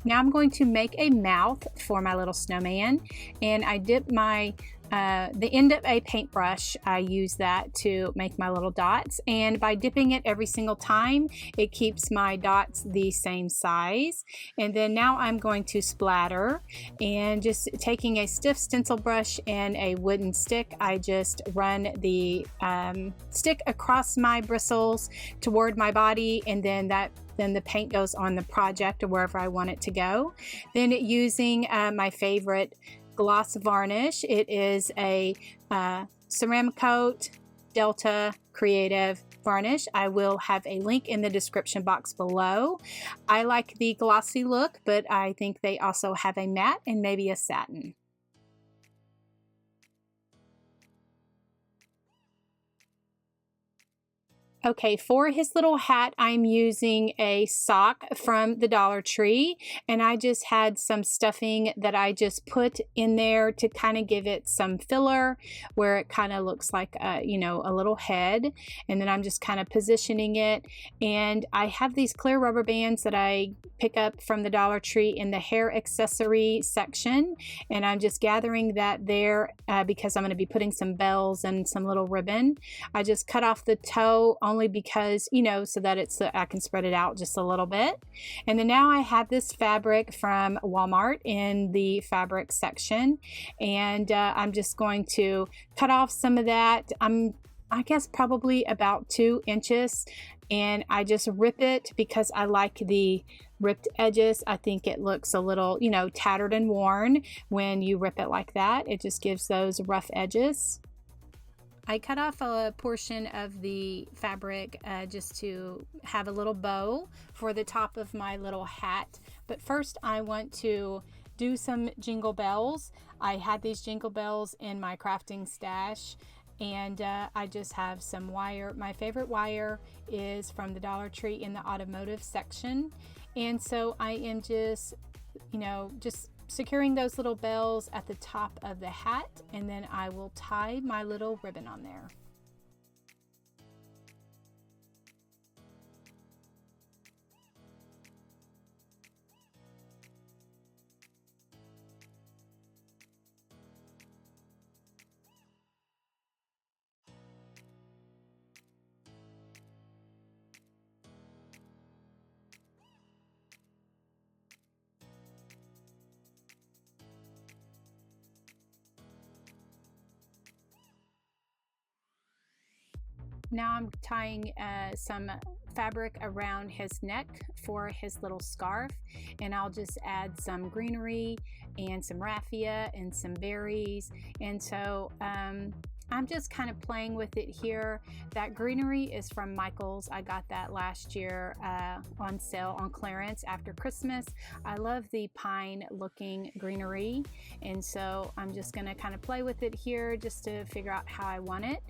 Now I'm going to make a mouth for my little snowman, and I dip my the end of a paintbrush. I use that to make my little dots, and by dipping it every single time, it keeps my dots the same size. And then now I'm going to splatter, and just taking a stiff stencil brush and a wooden stick, I just run the stick across my bristles toward my body, and then the paint goes on the project or wherever I want it to go. Then using my favorite gloss varnish, it is a ceramic coat Delta Creative varnish. I will have a link in the description box below. I like the glossy look, but I think they also have a matte and maybe a satin. Okay, for his little hat, I'm using a sock from the Dollar Tree, and I just had some stuffing that I just put in there to kind of give it some filler where it kind of looks like a little head. And then I'm just kind of positioning it. And I have these clear rubber bands that I pick up from the Dollar Tree in the hair accessory section, and I'm just gathering that there because I'm going to be putting some bells and some little ribbon. I just cut off the toe only because, so that I can spread it out just a little bit. And then now I have this fabric from Walmart in the fabric section, and I'm just going to cut off some of that. I guess probably about 2 inches, and I just rip it because I like the ripped edges. I think it looks a little, tattered and worn when you rip it like that. It just gives those rough edges. I cut off a portion of the fabric just to have a little bow for the top of my little hat. But first I want to do some jingle bells. I had these jingle bells in my crafting stash, and I just have some wire. My favorite wire is from the Dollar Tree in the automotive section. And so I am just securing those little bells at the top of the hat, and then I will tie my little ribbon on there. Now I'm tying some fabric around his neck for his little scarf, and I'll just add some greenery and some raffia and some berries. And so I'm just kind of playing with it here. That greenery is from Michael's. I got that last year on sale on clearance after Christmas. I love the pine looking greenery, and so I'm just going to kind of play with it here just to figure out how I want it.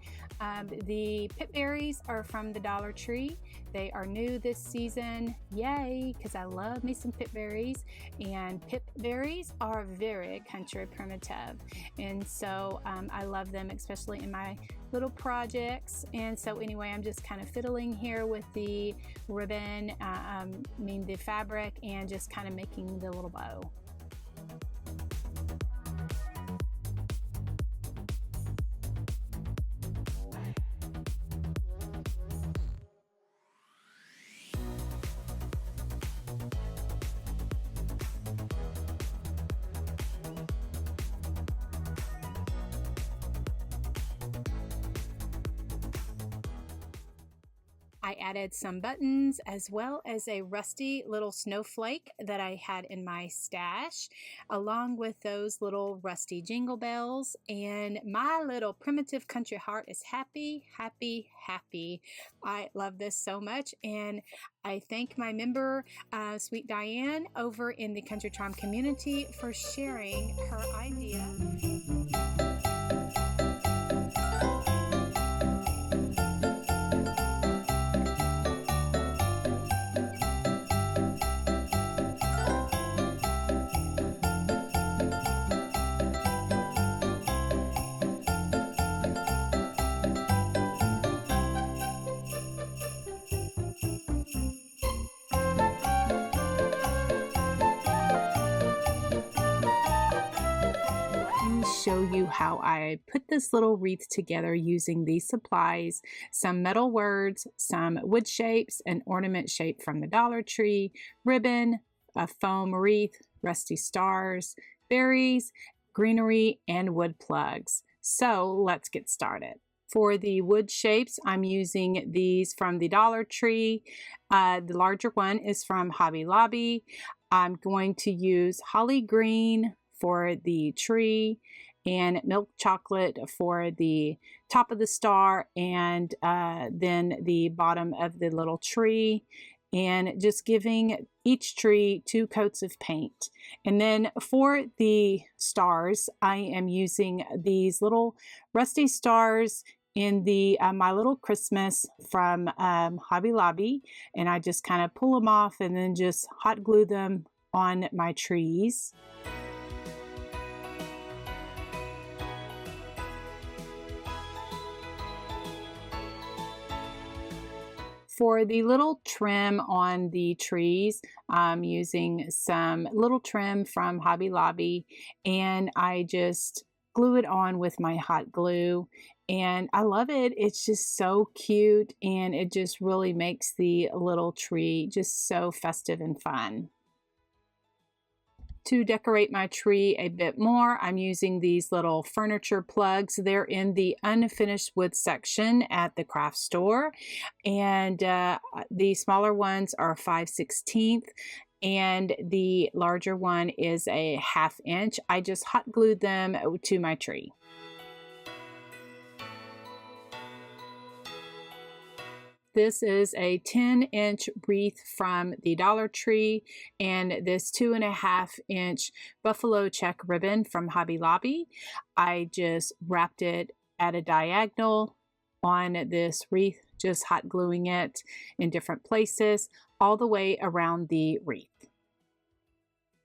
The pip berries are from the Dollar Tree. They are new this season. Yay, because I love me some pip berries, and pip berries are very country primitive, and so I love them, especially in my little projects. And so anyway, I'm just kind of fiddling here with the ribbon, the fabric, and just kind of making the little bow. I added some buttons as well as a rusty little snowflake that I had in my stash, along with those little rusty jingle bells, and my little primitive country heart is happy, happy, happy. I love this so much, and I thank my member, Sweet Diane, over in the Country Charm community for sharing her idea. show you how I put this little wreath together using these supplies: some metal words, some wood shapes, an ornament shape from the Dollar Tree, ribbon, a foam wreath, rusty stars, berries, greenery, and wood plugs. So let's get started. For the wood shapes, I'm using these from the Dollar Tree. The larger one is from Hobby Lobby. I'm going to use holly green for the tree and milk chocolate for the top of the star and then the bottom of the little tree, and just giving each tree 2 coats of paint. And then for the stars, I am using these little rusty stars in the My Little Christmas from Hobby Lobby, and I just kind of pull them off and then just hot glue them on my trees. For the little trim on the trees, I'm using some little trim from Hobby Lobby, and I just glue it on with my hot glue, and I love it. It's just so cute, and it just really makes the little tree just so festive and fun. To decorate my tree a bit more, I'm using these little furniture plugs. They're in the unfinished wood section at the craft store, and the smaller ones are 5/16, and the larger one is a 1/2 inch. I just hot glued them to my tree. This is a 10-inch wreath from the Dollar Tree and this 2.5-inch buffalo check ribbon from Hobby Lobby. I just wrapped it at a diagonal on this wreath, just hot gluing it in different places all the way around the wreath.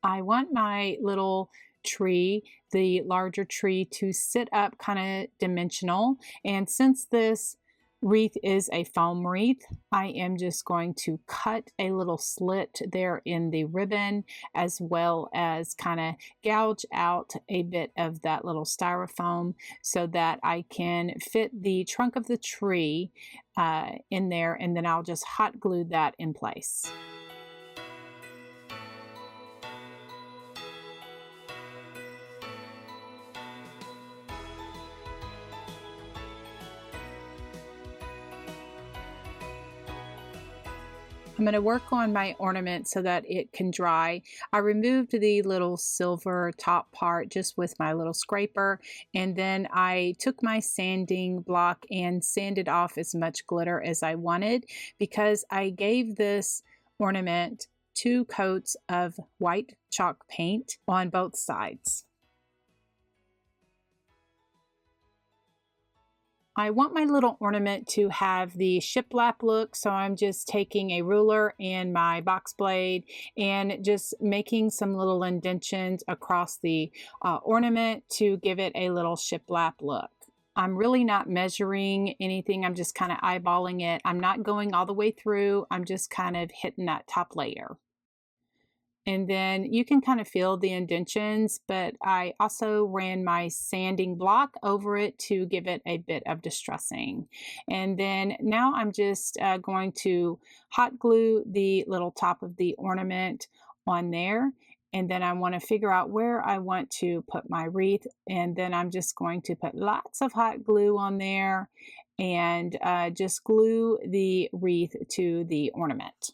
I want my little tree, the larger tree, to sit up kind of dimensional, and since this wreath is a foam wreath, I am just going to cut a little slit there in the ribbon, as well as kind of gouge out a bit of that little styrofoam so that I can fit the trunk of the tree in there, and then I'll just hot glue that in place. I'm going to work on my ornament so that it can dry. I removed the little silver top part just with my little scraper, and then I took my sanding block and sanded off as much glitter as I wanted, because I gave this ornament 2 coats of white chalk paint on both sides. I want my little ornament to have the shiplap look, so I'm just taking a ruler and my box blade and just making some little indentions across the ornament to give it a little shiplap look. I'm really not measuring anything. I'm just kind of eyeballing it. I'm not going all the way through. I'm just kind of hitting that top layer. And then you can kind of feel the indentions, but I also ran my sanding block over it to give it a bit of distressing. And then now I'm just going to hot glue the little top of the ornament on there. And then I want to figure out where I want to put my wreath. And then I'm just going to put lots of hot glue on there and just glue the wreath to the ornament.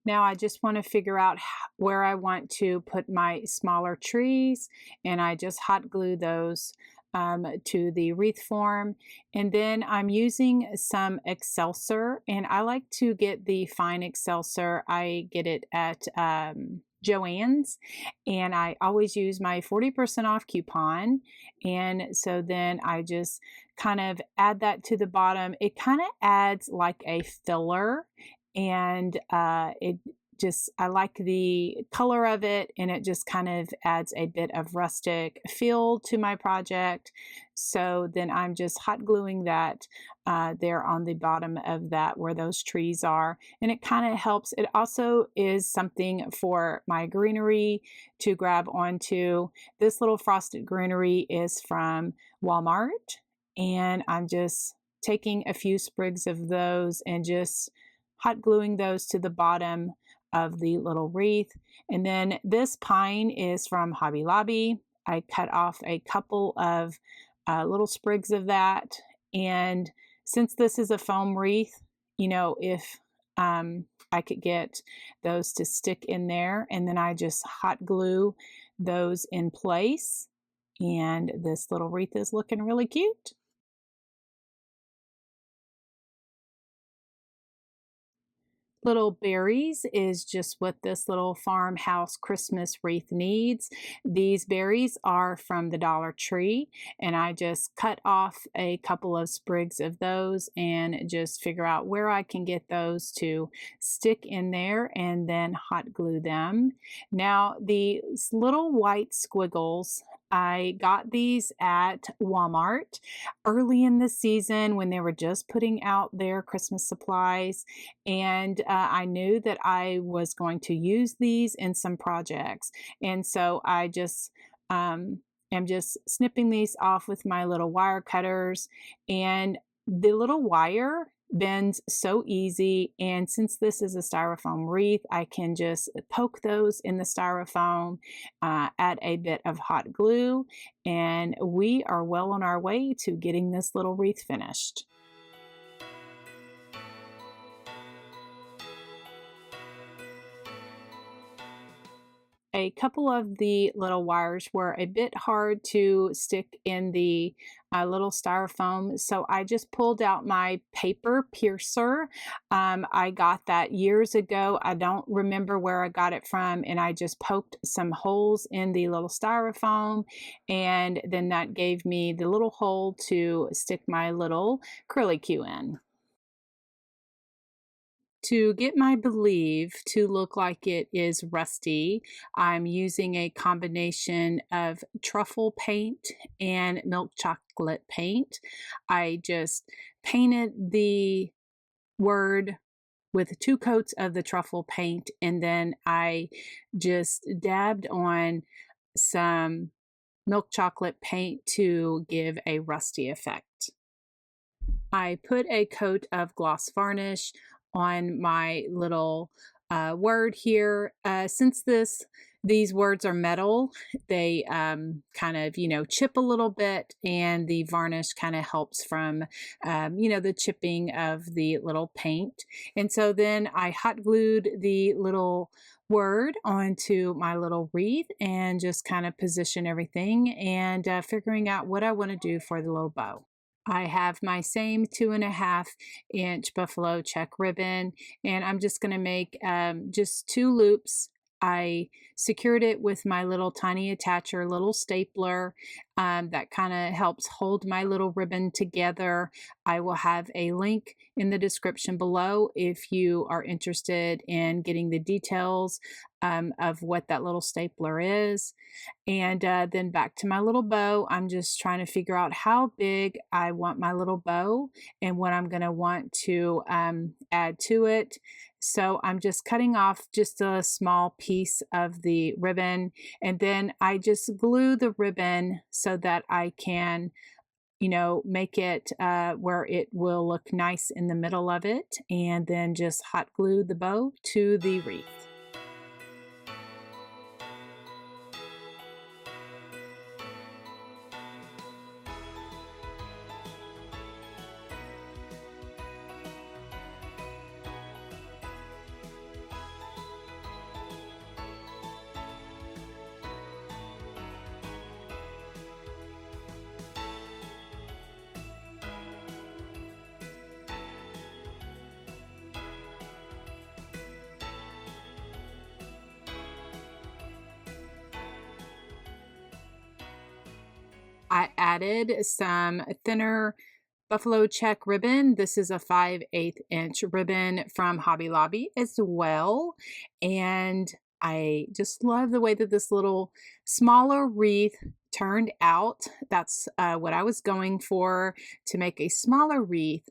Now I just want to figure out where I want to put my smaller trees, and I just hot glue those to the wreath form. And then I'm using some Excelsior, and I like to get the fine Excelsior. I get it at Joann's, and I always use my 40% off coupon. And so then I just kind of add that to the bottom. It kind of adds like a filler, and it I like the color of it, and it just kind of adds a bit of rustic feel to my project. So then I'm just hot gluing that there on the bottom of that where those trees are, and it kind of helps. It also is something for my greenery to grab onto. This little frosted greenery is from Walmart, and I'm just taking a few sprigs of those and just hot gluing those to the bottom of the little wreath. And then this pine is from Hobby Lobby. I cut off a couple of little sprigs of that. And since this is a foam wreath, you know, if I could get those to stick in there, and then I just hot glue those in place. And this little wreath is looking really cute. Little berries is just what this little farmhouse Christmas wreath needs. These berries are from the Dollar Tree, and I just cut off a couple of sprigs of those and just figure out where I can get those to stick in there and then hot glue them. Now, these little white squiggles, I got these at Walmart early in the season when they were just putting out their Christmas supplies, and I knew that I was going to use these in some projects, and so I just am just snipping these off with my little wire cutters, and the little wire bends so easy, and since this is a styrofoam wreath, I can just poke those in the styrofoam, add a bit of hot glue, and we are well on our way to getting this little wreath finished. A couple of the little wires were a bit hard to stick in the little styrofoam, so I just pulled out my paper piercer. I got that years ago. I don't remember where I got it from, and I just poked some holes in the little styrofoam, and then that gave me the little hole to stick my little curly Q in. To get my Believe to look like it is rusty, I'm using a combination of truffle paint and milk chocolate paint. I just painted the word with 2 coats of the truffle paint, and then I just dabbed on some milk chocolate paint to give a rusty effect. I put a coat of gloss varnish on my little word here. Since these words are metal, they kind of, you know, chip a little bit, and the varnish kind of helps from, you know, the chipping of the little paint. And so then I hot glued the little word onto my little wreath and just kind of position everything and figuring out what I want to do for the little bow. I have my same 2.5-inch buffalo check ribbon, and I'm just going to make just 2 loops. I secured it with my little tiny attacher, little stapler that kind of helps hold my little ribbon together. I will have a link in the description below if you are interested in getting the details of what that little stapler is. And then back to my little bow, I'm just trying to figure out how big I want my little bow and what I'm going to want to add to it. So I'm just cutting off just a small piece of the ribbon, and then I just glue the ribbon so that I can, you know, make it where it will look nice in the middle of it, and then just hot glue the bow to the wreath. I added some thinner buffalo check ribbon. This is a 5/8 inch ribbon from Hobby Lobby as well. And I just love the way that this little smaller wreath turned out. That's what I was going for, to make a smaller wreath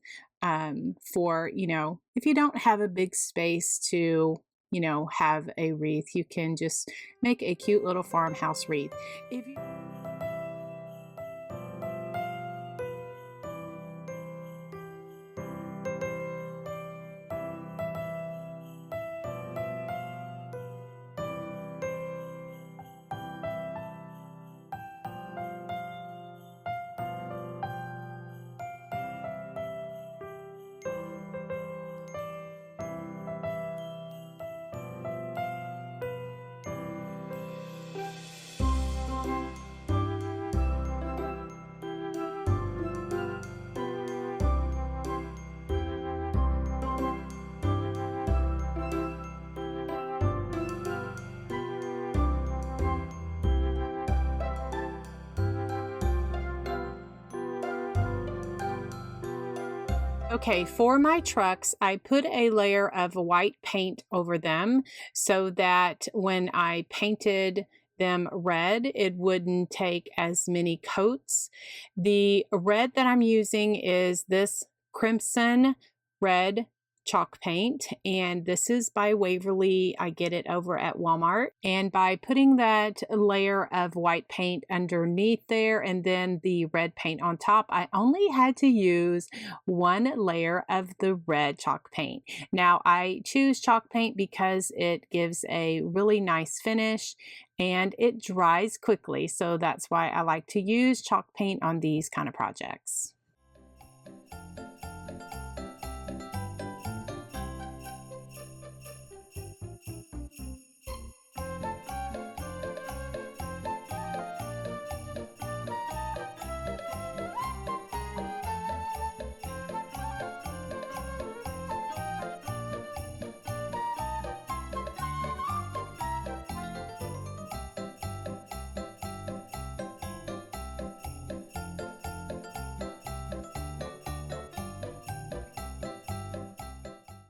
for, you know, if you don't have a big space to, you know, have a wreath, you can just make a cute little farmhouse wreath. If you Okay, for my trucks, I put a layer of white paint over them so that when I painted them red, it wouldn't take as many coats. The red that I'm using is this crimson red chalk paint, and this is by Waverly. I get it over at Walmart. And by putting that layer of white paint underneath there and then the red paint on top, I only had to use one layer of the red chalk paint. Now I choose chalk paint because it gives a really nice finish and it dries quickly, so that's why I like to use chalk paint on these kind of projects.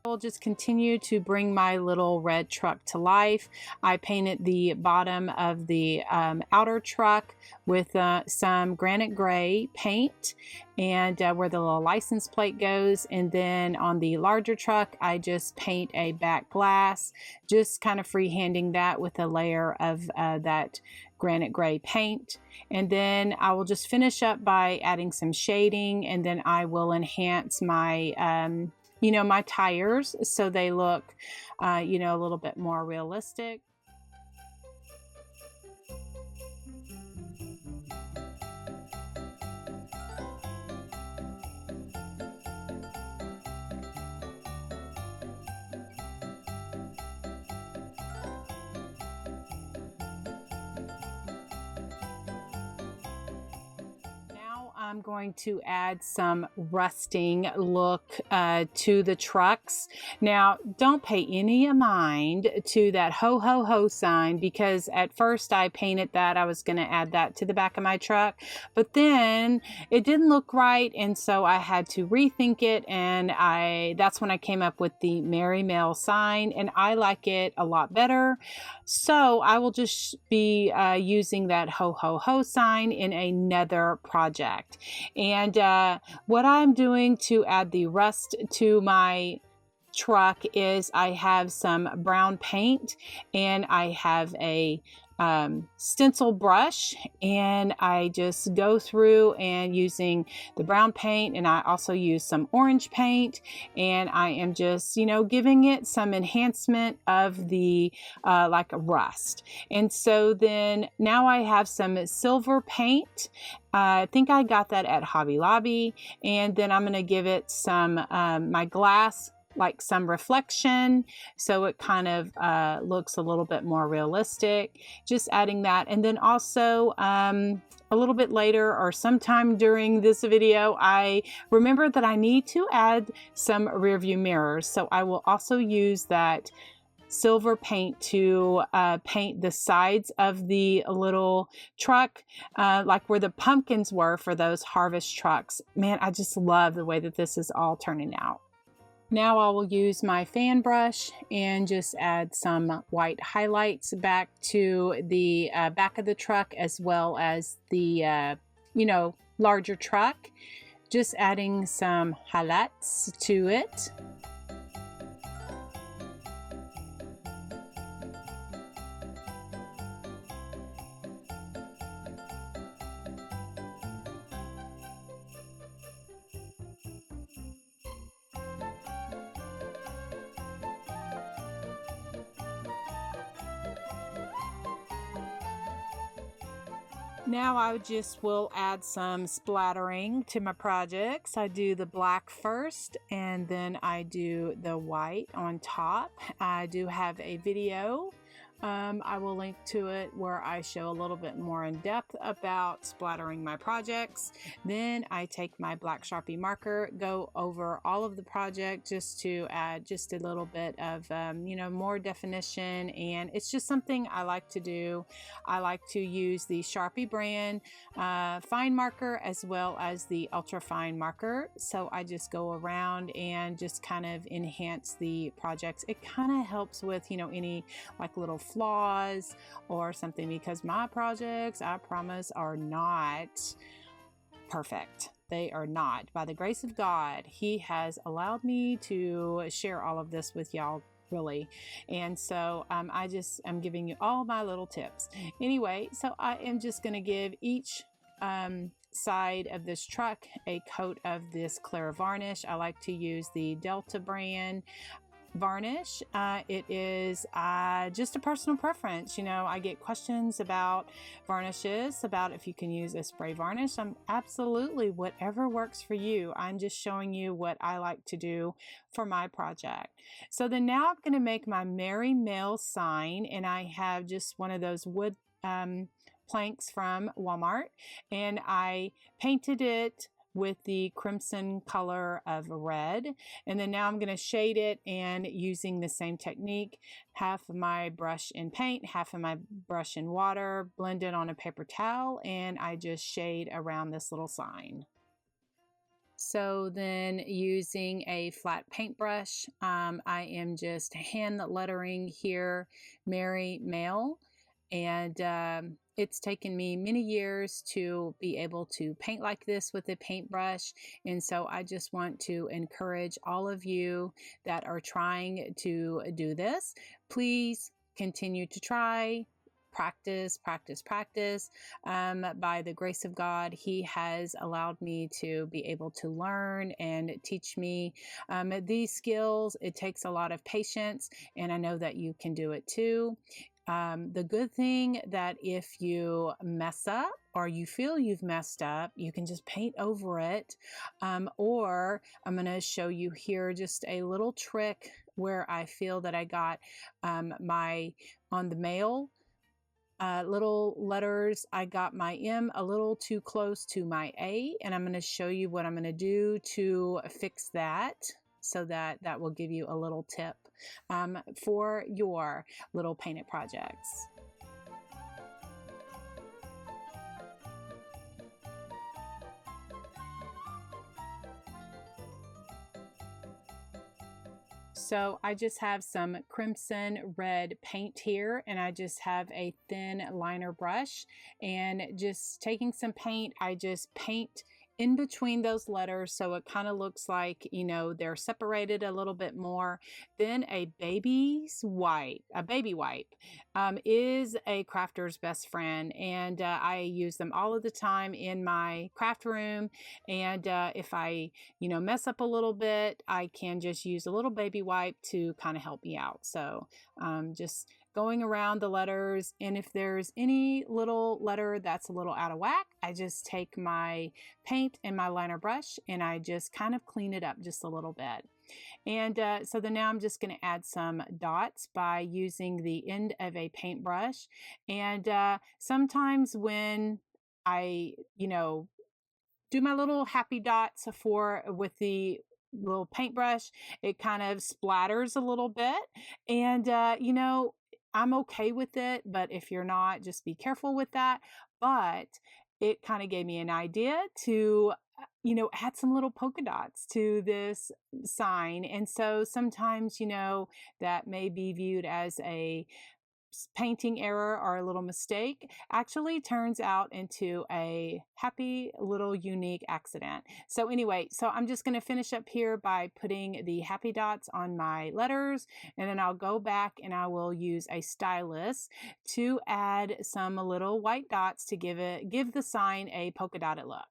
I'll just continue to bring my little red truck to life. I painted the bottom of the outer truck with some granite gray paint, and where the little license plate goes, and then on the larger truck I just paint a back glass, just kind of freehanding that with a layer of that granite gray paint. And then I will just finish up by adding some shading, and then I will enhance my you know, my tires so they look, you know, a little bit more realistic. I'm going to add some rusting look to the trucks. Now, don't pay any mind to that ho ho ho sign, because at first I painted that. I was going to add that to the back of my truck, but then it didn't look right, and so I had to rethink it, and that's when I came up with the Merry Mail sign, and I like it a lot better. So I will just be using that ho ho ho sign in another project. And what I'm doing to add the rust to my truck is I have some brown paint, and I have a stencil brush, and I just go through and using the brown paint, and I also use some orange paint, and I am just, you know, giving it some enhancement of the like a rust. And so then now I have some silver paint. I think I got that at Hobby Lobby, and then I'm going to give it some my glass, like some reflection, so it kind of looks a little bit more realistic. Just adding that, and then also a little bit later or sometime during this video, I remember that I need to add some rear view mirrors, so I will also use that silver paint to paint the sides of the little truck, like where the pumpkins were for those harvest trucks. Man, I just love the way that this is all turning out. Now I will use my fan brush and just add some white highlights back to the back of the truck, as well as the, larger truck. Just adding some highlights to it. Now I just will add some splattering to my projects. I do the black first, and then I do the white on top. I do have a video. I will link to it where I show a little bit more in depth about splattering my projects. Then I take my black Sharpie marker, go over all of the project just to add just a little bit of, more definition. And it's just something I like to do. I like to use the Sharpie brand fine marker as well as the ultra fine marker. So I just go around and just kind of enhance the projects. It kind of helps with, any like little flaws or something, because my projects, I promise, are not perfect. They are not. By the grace of God, He has allowed me to share all of this with y'all, really. And so I'm giving you all my little tips. Anyway, so I am just going to give each side of this truck a coat of this clear varnish. I like to use the Delta brand varnish. It is just a personal preference. I get questions about varnishes, about if you can use a spray varnish. Absolutely whatever works for you. I'm just showing you what I like to do for my project. So then now I'm going to make my Merry Mail sign, and I have just one of those wood planks from Walmart, and I painted it with the crimson color of red. And then now I'm going to shade it, and using the same technique, half of my brush in paint, half of my brush in water, blend it on a paper towel, and I just shade around this little sign. So then, using a flat paintbrush, I am just hand lettering here, Merry Mail. And it's taken me many years to be able to paint like this with a paintbrush. And so I just want to encourage all of you that are trying to do this. Please continue to try. Practice, practice, practice. By the grace of God, He has allowed me to be able to learn and teach me these skills. It takes a lot of patience, and I know that you can do it too. The good thing that if you mess up or you feel you've messed up, you can just paint over it. Or I'm going to show you here just a little trick where I feel that I got on the mail little letters, I got my M a little too close to my A, and I'm going to show you what I'm going to do to fix that, so that will give you a little tip for your little painted projects. So I just have some crimson red paint here, and I just have a thin liner brush, and just taking some paint, I just paint in between those letters so it kind of looks like, they're separated a little bit more. Then a baby wipe is a crafter's best friend, and I use them all of the time in my craft room. And if I mess up a little bit, I can just use a little baby wipe to kind of help me out. So just going around the letters, and if there's any little letter that's a little out of whack, I just take my paint and my liner brush, and I just kind of clean it up just a little bit. And so then now I'm just going to add some dots by using the end of a paintbrush. And sometimes when I, do my little happy dots with the little paintbrush, it kind of splatters a little bit. And, you know, I'm okay with it, but if you're not, just be careful with that. But it kind of gave me an idea to, you know, add some little polka dots to this sign. And so sometimes, you know, that may be viewed as a painting error or a little mistake, actually turns out into a happy little unique accident. So anyway, so I'm just going to finish up here by putting the happy dots on my letters, and then I'll go back and I will use a stylus to add some little white dots to give the sign a polka dotted look.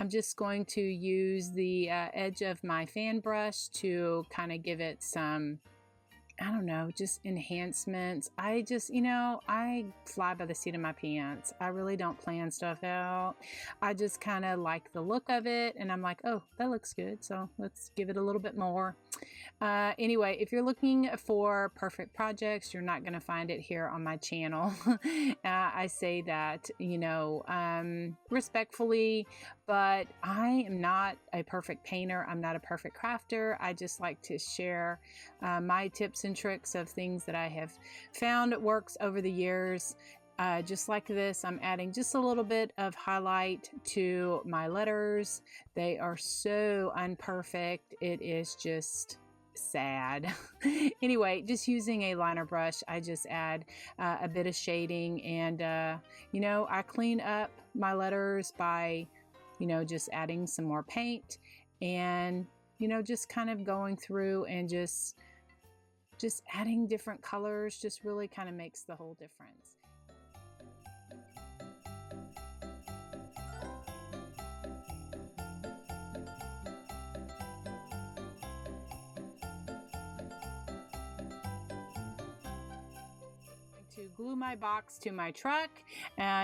I'm just going to use the edge of my fan brush to kind of give it some, I don't know, just enhancements. I just, you know, I fly by the seat of my pants. I really don't plan stuff out. I just kind of like the look of it, and I'm like, oh, that looks good, so let's give it a little bit more. Anyway, if you're looking for perfect projects, you're not going to find it here on my channel. I say that, you know, respectfully, but I am not a perfect painter. I'm not a perfect crafter. I just like to share my tips and tricks of things that I have found works over the years. Just like this, I'm adding just a little bit of highlight to my letters. They are so unperfect. It is just sad. Anyway, just using a liner brush, I just add a bit of shading, and you know, I clean up my letters by, you know, just adding some more paint, and, you know, just kind of going through and just adding different colors just really kind of makes the whole difference. To glue my box to my truck,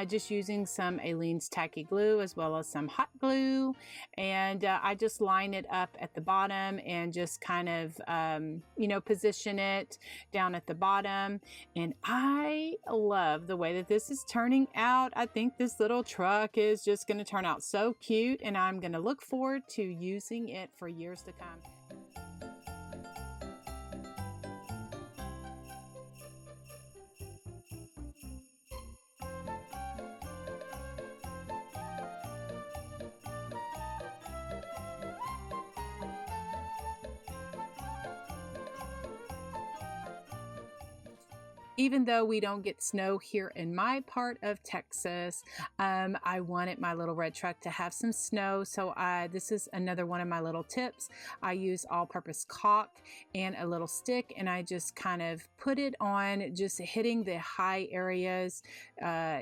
just using some Aleene's tacky glue as well as some hot glue, and I just line it up at the bottom and just kind of you know, position it down at the bottom. And I love the way that this is turning out. I think this little truck is just going to turn out so cute, and I'm going to look forward to using it for years to come. Even though we don't get snow here in my part of Texas, I wanted my little red truck to have some snow. So this is another one of my little tips. I use all-purpose caulk and a little stick, and I just kind of put it on, just hitting the high areas,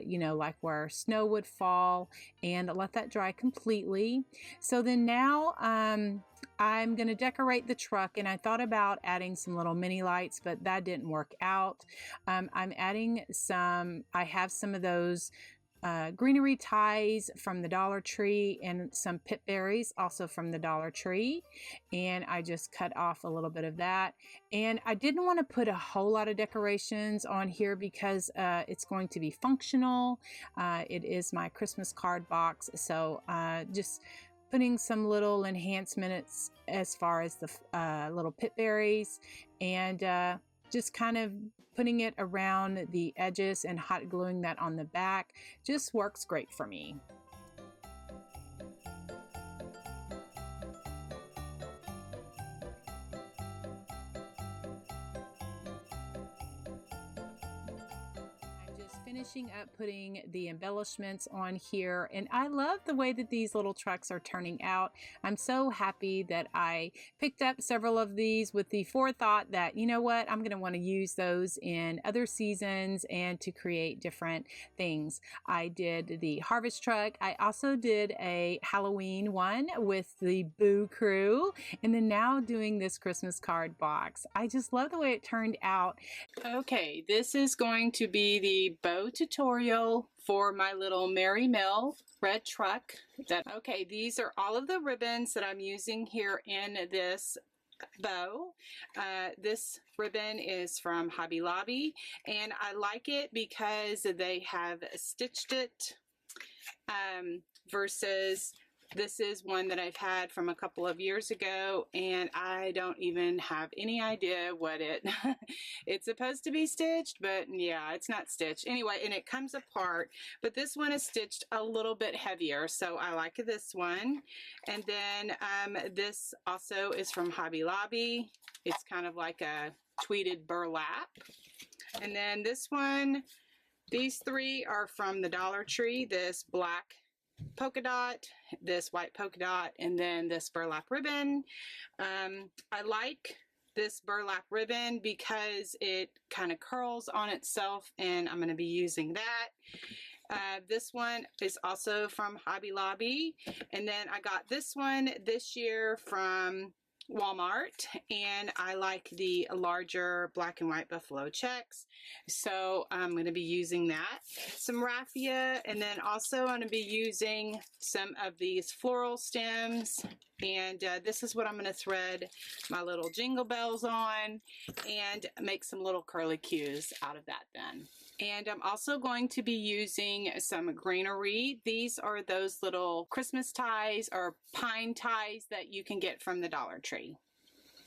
you know, like where snow would fall, and let that dry completely. So then now, I'm going to decorate the truck, and I thought about adding some little mini lights, but that didn't work out. I'm adding I have some of those greenery ties from the Dollar Tree, and some pip berries also from the Dollar Tree, and I just cut off a little bit of that. And I didn't want to put a whole lot of decorations on here because it's going to be functional. It is my Christmas card box, so just putting some little enhancements as far as the little pip berries, and just kind of putting it around the edges and hot gluing that on the back just works great for me. Finishing up putting the embellishments on here, and I love the way that these little trucks are turning out. I'm so happy that I picked up several of these with the forethought that, you know what, I'm going to want to use those in other seasons and to create different things. I did the harvest truck. I also did a Halloween one with the Boo Crew, and then now doing this Christmas card box. I just love the way it turned out. Okay, this is going to be the bow tutorial for my little Merry Mill red truck. Okay, these are all of the ribbons that I'm using here in this bow. This ribbon is from Hobby Lobby, and I like it because they have stitched it versus this is one that I've had from a couple of years ago, and I don't even have any idea what it's supposed to be stitched, but yeah, it's not stitched. Anyway, and it comes apart, but this one is stitched a little bit heavier, so I like this one. And then this also is from Hobby Lobby. It's kind of like a tweeted burlap. And then this one, these three are from the Dollar Tree. This black polka dot, this white polka dot, and then this burlap ribbon. I like this burlap ribbon because it kind of curls on itself, and I'm going to be using that. This one is also from Hobby Lobby, and then I got this one this year from Walmart, and I like the larger black and white buffalo checks, so I'm going to be using that. Some raffia, and then also I'm going to be using some of these floral stems, and this is what I'm going to thread my little jingle bells on and make some little curly cues out of that then. And I'm also going to be using some greenery. These are those little Christmas ties or pine ties that you can get from the Dollar Tree.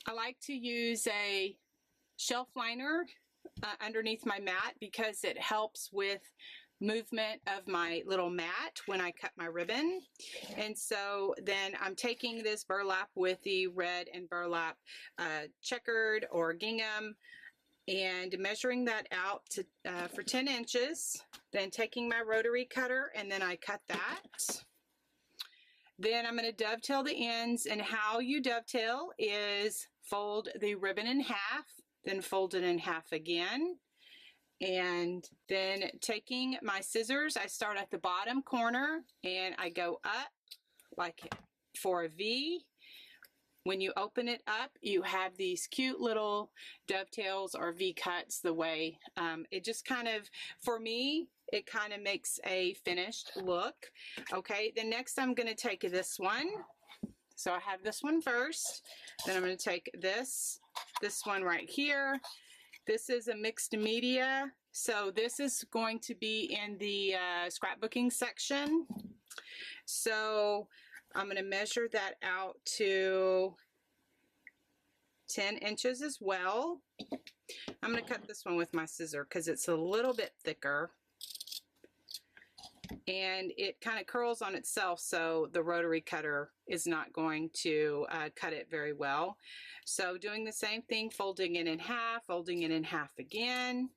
I like to use a shelf liner underneath my mat because it helps with movement of my little mat when I cut my ribbon. And so then I'm taking this burlap with the red and burlap checkered or gingham and measuring that out to, for 10 inches, then taking my rotary cutter and then I cut that. Then I'm going to dovetail the ends, and how you dovetail is fold the ribbon in half, then fold it in half again, and then taking my scissors, I start at the bottom corner and I go up like for a V. When you open it up, you have these cute little dovetails or V-cuts the way it just kind of, for me, it kind of makes a finished look. Okay, then next I'm going to take this one. So I have this one first. Then I'm going to take this one right here. This is a mixed media. So this is going to be in the scrapbooking section. So I'm going to measure that out to 10 inches as well. I'm going to cut this one with my scissor because it's a little bit thicker. And it kind of curls on itself, so the rotary cutter is not going to cut it very well. So doing the same thing, folding it in half, folding it in half again.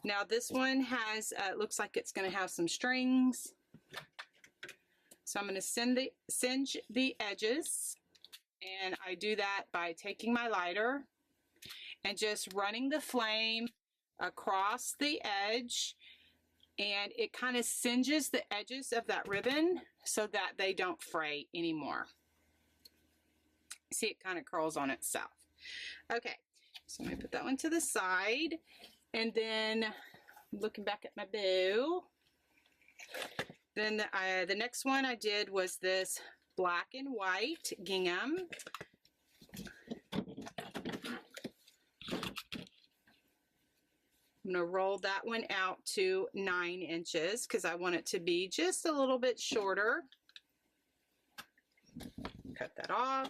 Now this one has, looks like it's going to have some strings. So I'm going to singe the edges, and I do that by taking my lighter and just running the flame across the edge, and it kind of singes the edges of that ribbon so that they don't fray anymore. See, it kind of curls on itself. Okay, so I'm going to put that one to the side, and then looking back at my bow, then the next one I did was this black and white gingham. I'm going to roll that one out to 9 inches because I want it to be just a little bit shorter. Cut that off.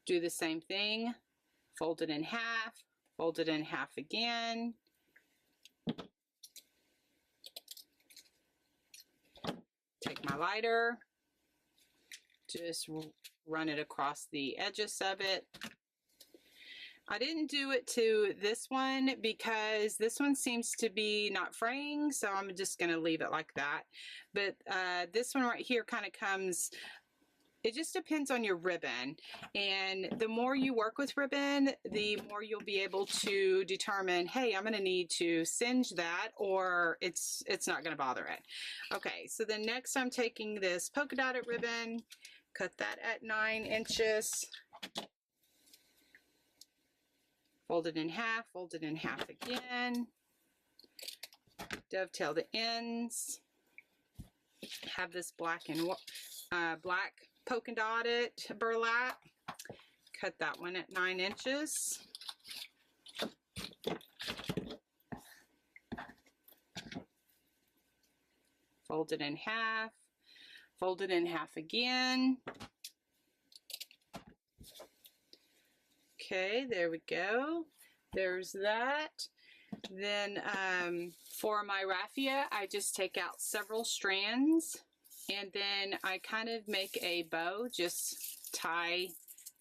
Do the same thing. Fold it in half. Fold it in half again. Take my lighter. Just run it across the edges of it. I didn't do it to this one because this one seems to be not fraying, so I'm just going to leave it like that. But this one right here kind of comes, it just depends on your ribbon. And the more you work with ribbon, the more you'll be able to determine, hey, I'm going to need to singe that, or it's not going to bother it. Okay, so then next I'm taking this polka dotted ribbon, cut that at 9 inches. Fold it in half again, dovetail the ends, have this black and black polka dotted burlap, cut that one at 9 inches. Fold it in half, fold it in half again. Okay, there we go. There's that. Then for my raffia, I just take out several strands, and then I kind of make a bow, just tie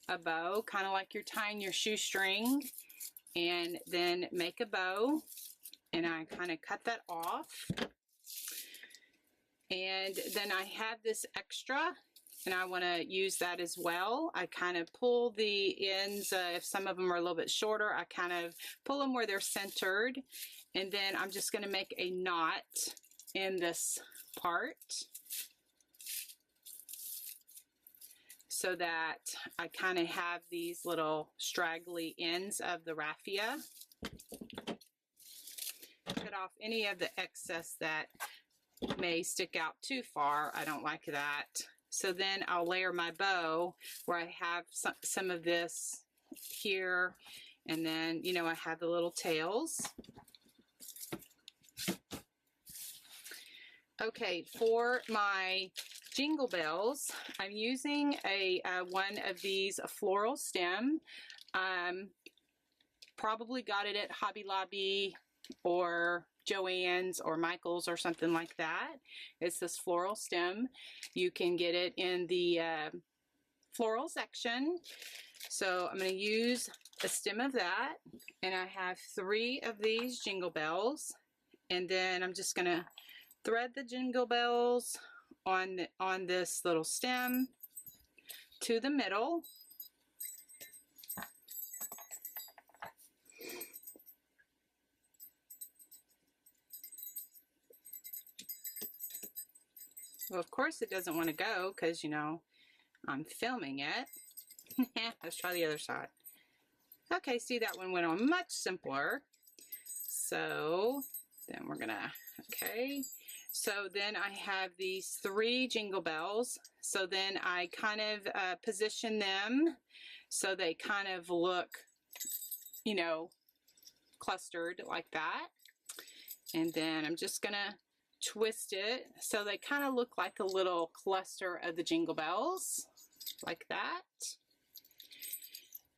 a bow, kind of like you're tying your shoestring, and then make a bow, and I kind of cut that off. And then I have this extra, and I want to use that as well. I kind of pull the ends, if some of them are a little bit shorter, I kind of pull them where they're centered, and then I'm just going to make a knot in this part so that I kind of have these little straggly ends of the raffia. Cut off any of the excess that may stick out too far. I don't like that. So then I'll layer my bow where I have some of this here, and then, you know, I have the little tails. Okay, for my jingle bells, I'm using a one of these floral stem. Probably got it at Hobby Lobby or Joann's or Michael's or something like that. It's this floral stem. You can get it in the floral section. So I'm going to use a stem of that, and I have 3 of these jingle bells, and then I'm just going to thread the jingle bells on this little stem to the middle. Well, of course it doesn't want to go because, you know, I'm filming it. Let's try the other side. Okay, see, that one went on much simpler. So then we're gonna, okay. So then I have these 3 jingle bells. So then I kind of position them so they kind of look, you know, clustered like that. And then I'm just gonna twist it so they kind of look like a little cluster of the jingle bells, like that.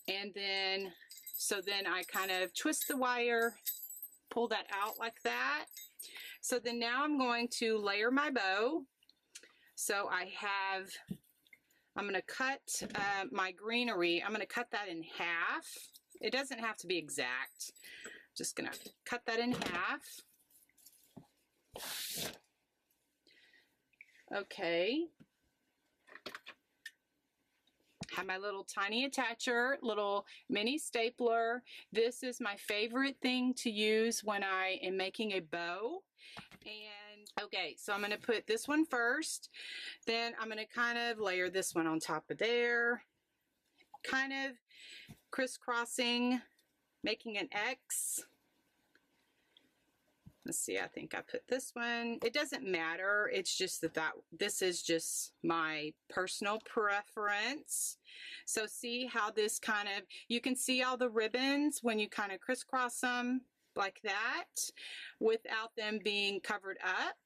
And then, so then I kind of twist the wire, pull that out like that. So then now I'm going to layer my bow. So I have, I'm going to cut my greenery, I'm going to cut that in half. It doesn't have to be exact. Just going to cut that in half. Okay. Have my little tiny attacher, little mini stapler. This is my favorite thing to use when I am making a bow. And okay, so I'm going to put this one first. Then I'm going to kind of layer this one on top of there. Kind of crisscrossing, making an X. Let's see, I think I put this one. It doesn't matter. It's just that this is just my personal preference. So see how this kind of, you can see all the ribbons when you kind of crisscross them like that without them being covered up.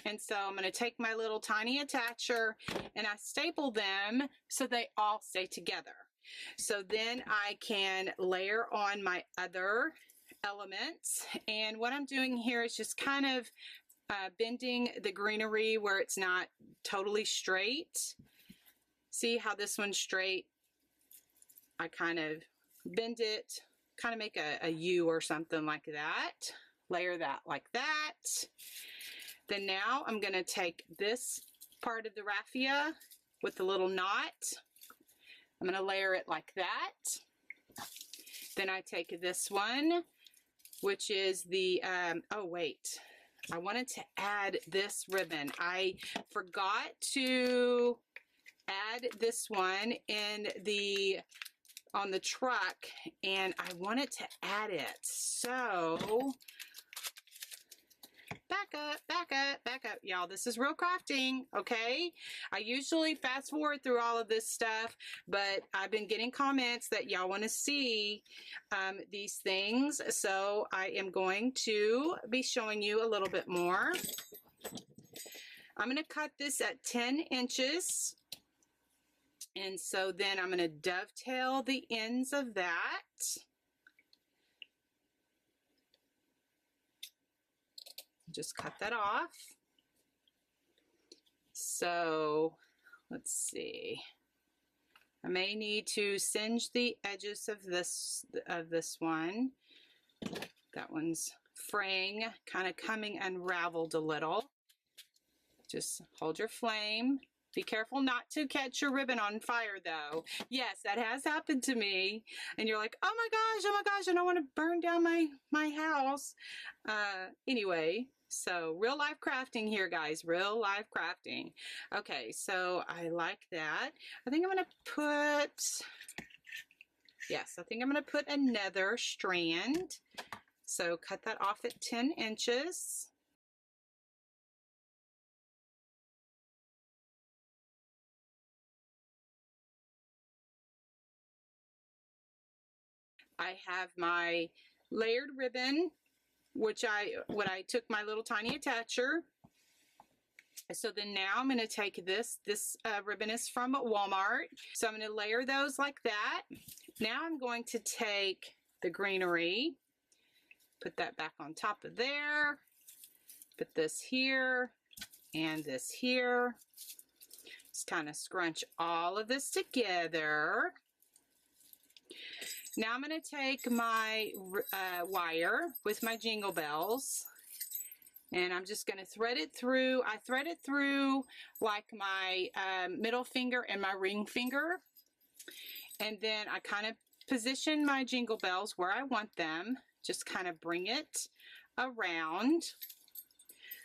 And so I'm going to take my little tiny attacher and I staple them so they all stay together. So then I can layer on my other elements, and what I'm doing here is just kind of bending the greenery where it's not totally straight. See how this one's straight? I kind of bend it, kind of make a U or something like that. Layer that like that. Then now I'm going to take this part of the raffia with the little knot. I'm going to layer it like that. Then I take this one, which is the, oh wait, I wanted to add this ribbon. I forgot to add this one in the, on the truck, and I wanted to add it. So back up, back up, back up. Y'all, this is real crafting, okay? I usually fast forward through all of this stuff, but I've been getting comments that y'all want to see these things, so I am going to be showing you a little bit more. I'm going to cut this at 10 inches. And so then I'm going to dovetail the ends of that. Just cut that off. So let's see. I may need to singe the edges of this one. That one's fraying, kind of coming unraveled a little. Just hold your flame. Be careful not to catch your ribbon on fire though. Yes, that has happened to me. And you're like, oh my gosh, I don't want to burn down my house. Anyway, so real life crafting here, guys, real life crafting. Okay, so I like that. I think I'm going to put, yes, I think I'm going to put another strand. So cut that off at 10 inches. I have my layered ribbon, which I took my little tiny attacher. So then now I'm going to take this ribbon is from Walmart. So I'm going to layer those like that. Now I'm going to take the greenery, put that back on top of there, put this here and this here. Just kind of scrunch all of this together. Now I'm going to take my wire with my jingle bells, and I'm just going to thread it through. I thread it through like my middle finger and my ring finger, and then I kind of position my jingle bells where I want them. Just kind of bring it around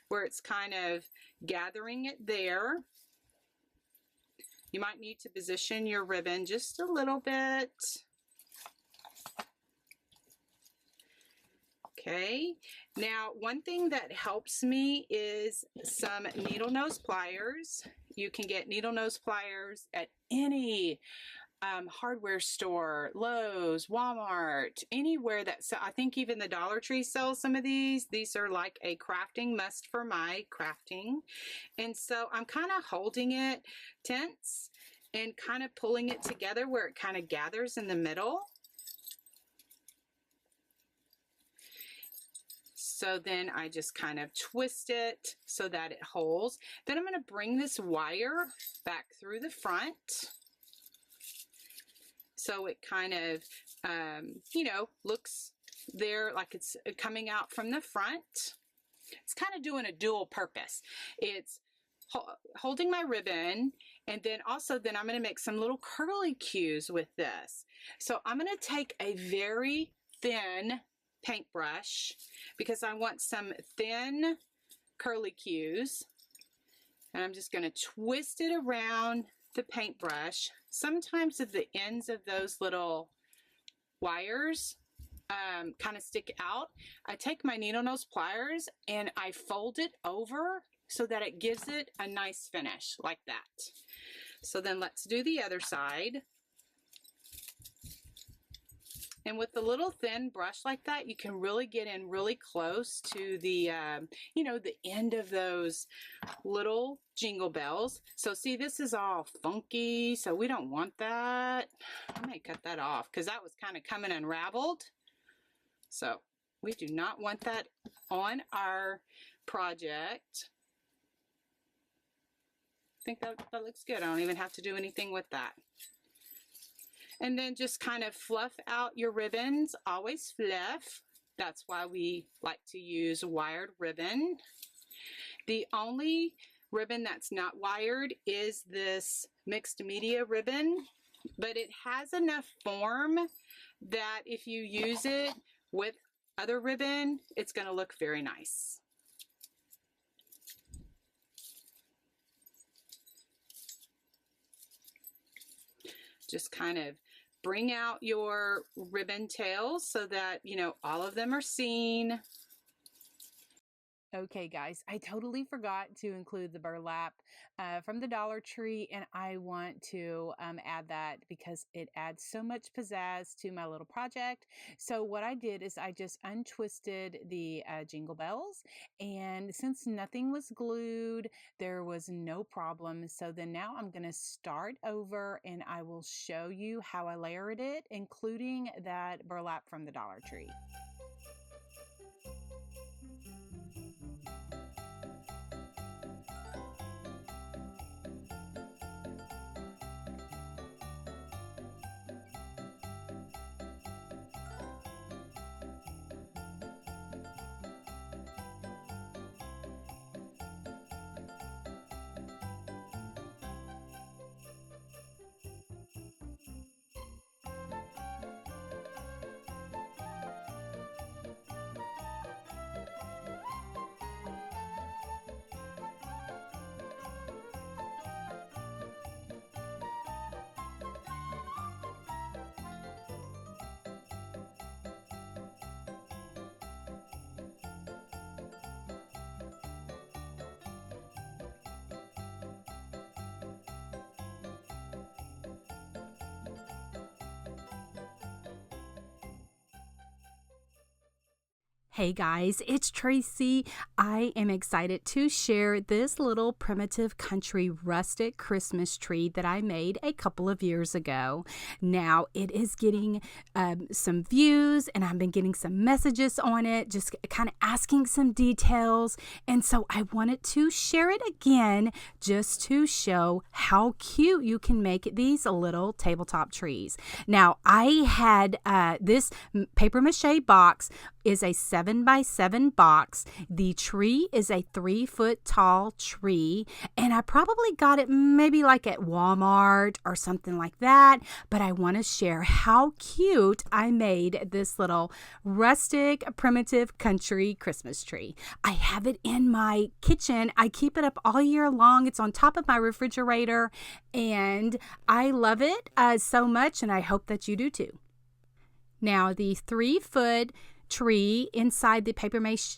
where it's kind of gathering it there. You might need to position your ribbon just a little bit. Okay, now one thing that helps me is some needle nose pliers. You can get needle nose pliers at any hardware store, Lowe's, Walmart, anywhere that, I think even the Dollar Tree sells some of these. These are like a crafting must for my crafting. And so I'm kind of holding it tense and kind of pulling it together where it kind of gathers in the middle. So then I just kind of twist it so that it holds. Then I'm going to bring this wire back through the front. So it kind of, you know, looks there like it's coming out from the front. It's kind of doing a dual purpose. It's holding my ribbon, and then also then I'm going to make some little curly cues with this. So I'm going to take a very thin paintbrush because I want some thin curly cues, and I'm just going to twist it around the paintbrush. Sometimes at the ends of those little wires kind of stick out. I take my needle nose pliers and I fold it over so that it gives it a nice finish like that. So then let's do the other side. And with the little thin brush like that, you can really get in really close to the, you know, the end of those little jingle bells. So see, this is all funky, so we don't want that. I may cut that off because that was kind of coming unraveled. So we do not want that on our project. I think that looks good. I don't even have to do anything with that. And then just kind of fluff out your ribbons. Always fluff. That's why we like to use wired ribbon. The only ribbon that's not wired is this mixed media ribbon, but it has enough form that if you use it with other ribbon, it's going to look very nice. Just kind of bring out your ribbon tails so that, you know, all of them are seen. Okay, guys, I totally forgot to include the burlap from the Dollar Tree, and I want to add that because it adds so much pizzazz to my little project. So what I did is I just untwisted the jingle bells, and since nothing was glued, there was no problem. So then now I'm going to start over, and I will show you how I layered it, including that burlap from the Dollar Tree. Hey guys, it's Tracy. I am excited to share this little primitive country rustic Christmas tree that I made a couple of years ago. Now it is getting some views, and I've been getting some messages on it, just kind of asking some details. And so I wanted to share it again just to show how cute you can make these little tabletop trees. Now I had this paper mache box is a 7x7 box. The tree is a 3-foot tall tree, and I probably got it maybe like at Walmart or something like that, but I want to share how cute I made this little rustic primitive country Christmas tree. I have it in my kitchen. I keep it up all year long. It's on top of my refrigerator, and I love it so much, and I hope that you do too. Now the 3-foot tree inside the paper mache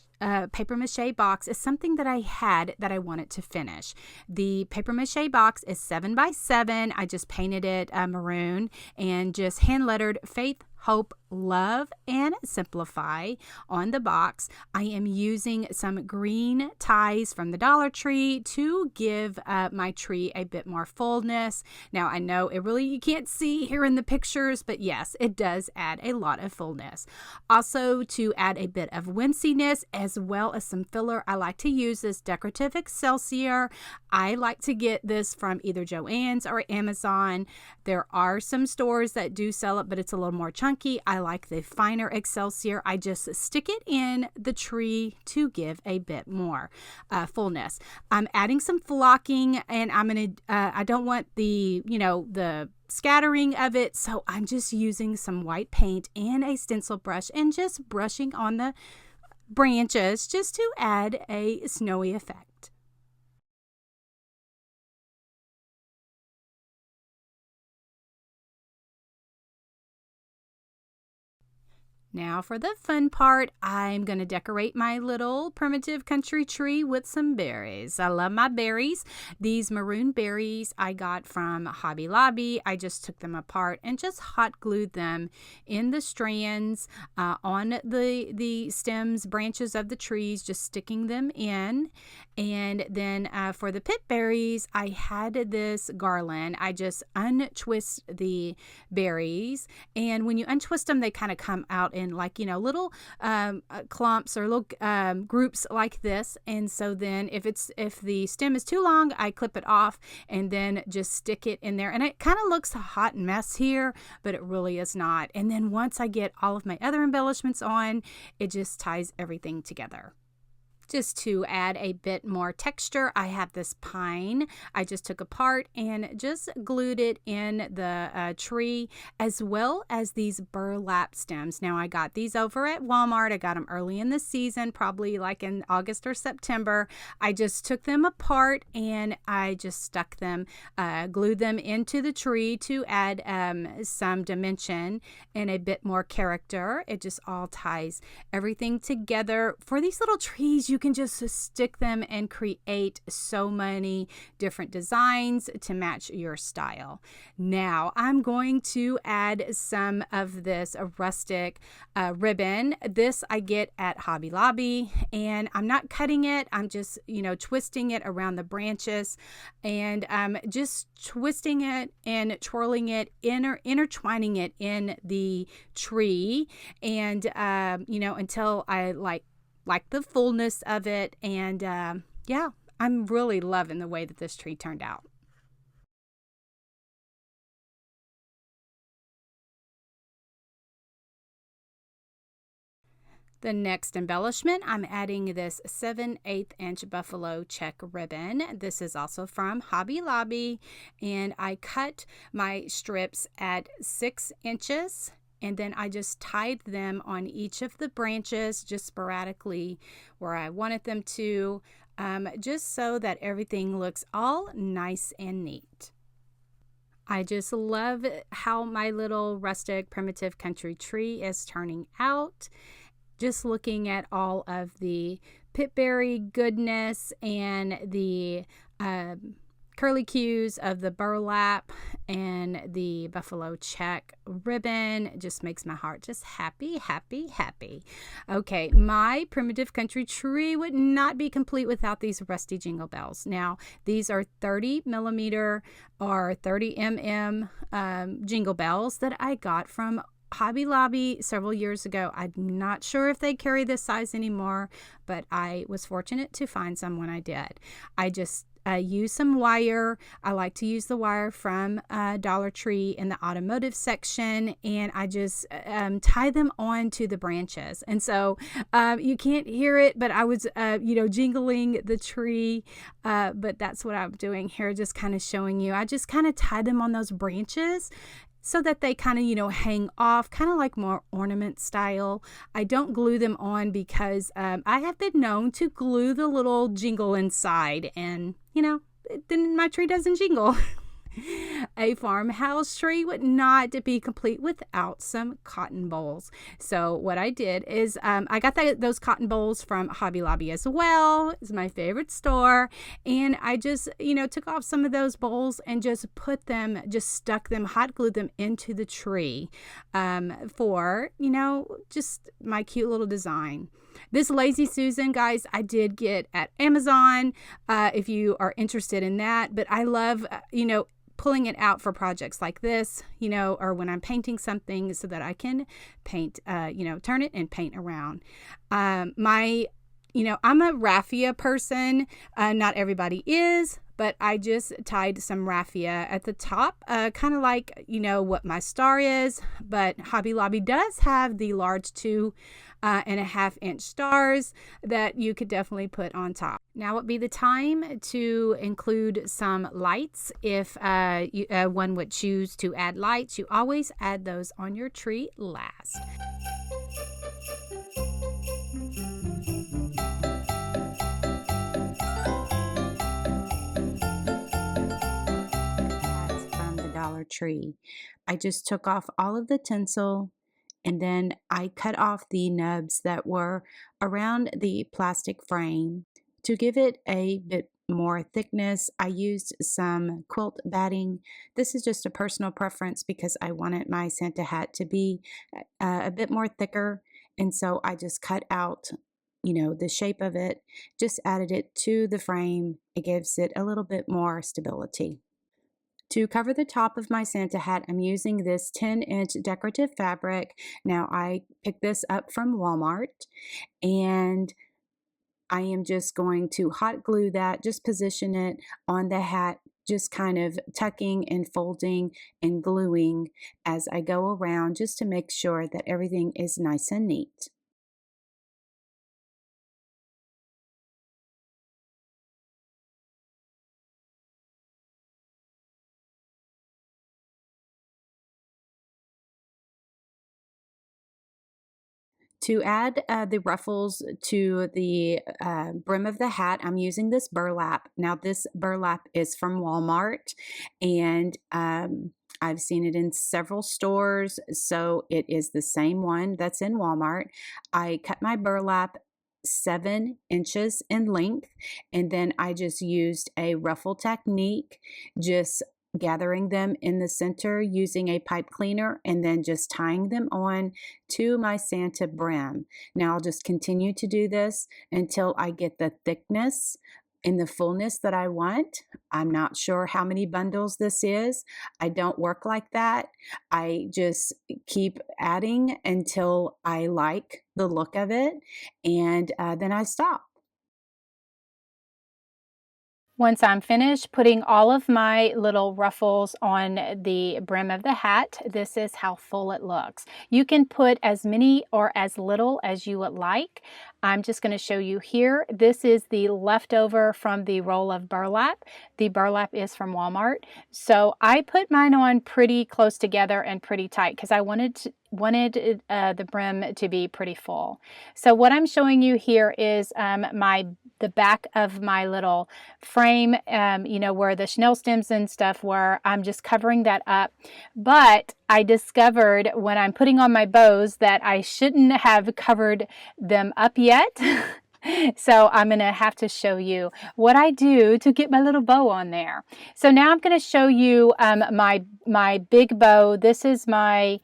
box is something that I had that I wanted to finish. The paper mache box is 7x7. I just painted it maroon and just hand lettered Faith, Hope, Love, and Simplify on the box. I am using some green ties from the Dollar Tree to give my tree a bit more fullness. Now I know you can't see here in the pictures, but yes, it does add a lot of fullness. Also, to add a bit of winciness as well as some filler, I like to use this decorative Excelsior. I like to get this from either Joann's or Amazon. There are some stores that do sell it, but it's a little more chunky. I like the finer Excelsior. I just stick it in the tree to give a bit more fullness. I'm adding some flocking, and I don't want the scattering of it, so I'm just using some white paint and a stencil brush and just brushing on the branches just to add a snowy effect. Now for the fun part, I'm going to decorate my little primitive country tree with some berries. I love my berries. These maroon berries I got from Hobby Lobby. I just took them apart and just hot glued them in the strands on the stems, branches of the trees, just sticking them in. And then for the pit berries, I had this garland. I just untwist the berries, and when you untwist them, they kind of come out in little clumps or little groups like this. And so then if the stem is too long, I clip it off and then just stick it in there, and it kind of looks a hot mess here, but it really is not. And then once I get all of my other embellishments on, it just ties everything together. Just to add a bit more texture, I have this pine I just took apart and just glued it in the tree, as well as these burlap stems. Now I got these over at Walmart. I got them early in the season, probably like in August or September. I just took them apart and I just stuck them, glued them into the tree to add some dimension and a bit more character. It just all ties everything together. For these little trees, you you can just stick them and create so many different designs to match your style. Now I'm going to add some of this rustic ribbon. This I get at Hobby Lobby, and I'm not cutting it. I'm just, twisting it around the branches, and just twisting it and twirling it, intertwining it in the tree, and until I like the fullness of it. And yeah, I'm really loving the way that this tree turned out. The next embellishment, I'm adding this 7/8 inch buffalo check ribbon. This is also from Hobby Lobby, and I cut my strips at 6 inches, and then I just tied them on each of the branches just sporadically where I wanted them to, just so that everything looks all nice and neat. I just love how my little rustic primitive country tree is turning out. Just looking at all of the pitberry goodness and the curlicues of the burlap and the buffalo check ribbon just makes my heart just happy, happy, happy. Okay, my primitive country tree would not be complete without these rusty jingle bells. Now, these are 30 millimeter or 30 jingle bells that I got from Hobby Lobby several years ago. I'm not sure if they carry this size anymore, but I was fortunate to find some when I did. I just use some wire. I like to use the wire from Dollar Tree in the automotive section, and I just tie them onto the branches. And so you can't hear it, but I was jingling the tree, but that's what I'm doing here, just kind of showing you. I just kind of tie them on those branches so that they kind of, hang off, kind of like more ornament style. I don't glue them on because I have been known to glue the little jingle inside, and, then my tree doesn't jingle. A farmhouse tree would not be complete without some cotton bowls. So what I did is I got those cotton bowls from Hobby Lobby as well. It's my favorite store. And I just, took off some of those bowls and just stuck them, hot glued them into the tree for, just my cute little design. This Lazy Susan, guys, I did get at Amazon if you are interested in that. But I love, pulling it out for projects like this, or when I'm painting something so that I can paint, turn it and paint around. I'm a raffia person. Not everybody is, but I just tied some raffia at the top, kind of like, what my star is. But Hobby Lobby does have the large 2.5 inch stars that you could definitely put on top. Now would be the time to include some lights. If one would choose to add lights, you always add those on your tree last. That's from the Dollar Tree. I just took off all of the tinsel, and then I cut off the nubs that were around the plastic frame. To give it a bit more thickness, I used some quilt batting. This is just a personal preference because I wanted my Santa hat to be a bit more thicker. And so I just cut out, the shape of it, just added it to the frame. It gives it a little bit more stability. To cover the top of my Santa hat, I'm using this 10-inch decorative fabric. Now, I picked this up from Walmart, and I am just going to hot glue that, just position it on the hat, just kind of tucking and folding and gluing as I go around, just to make sure that everything is nice and neat. To add the ruffles to the brim of the hat, I'm using this burlap. Now, this burlap is from Walmart, and I've seen it in several stores, so it is the same one that's in Walmart. I cut my burlap 7 inches in length, and then I just used a ruffle technique, just gathering them in the center using a pipe cleaner and then just tying them on to my Santa brim. Now I'll just continue to do this until I get the thickness in the fullness that I want. I'm not sure how many bundles this is. I don't work like that. I just keep adding until I like the look of it, and then I stop. Once I'm finished putting all of my little ruffles on the brim of the hat, this is how full it looks. You can put as many or as little as you would like. I'm just going to show you here. This is the leftover from the roll of burlap. The burlap is from Walmart. So I put mine on pretty close together and pretty tight because I wanted the brim to be pretty full. So what I'm showing you here is the back of my little frame, you know, where the chenille stems and stuff were. I'm just covering that up. But I discovered when I'm putting on my bows that I shouldn't have covered them up yet. So I'm going to have to show you what I do to get my little bow on there. So now I'm going to show you my big bow. This is my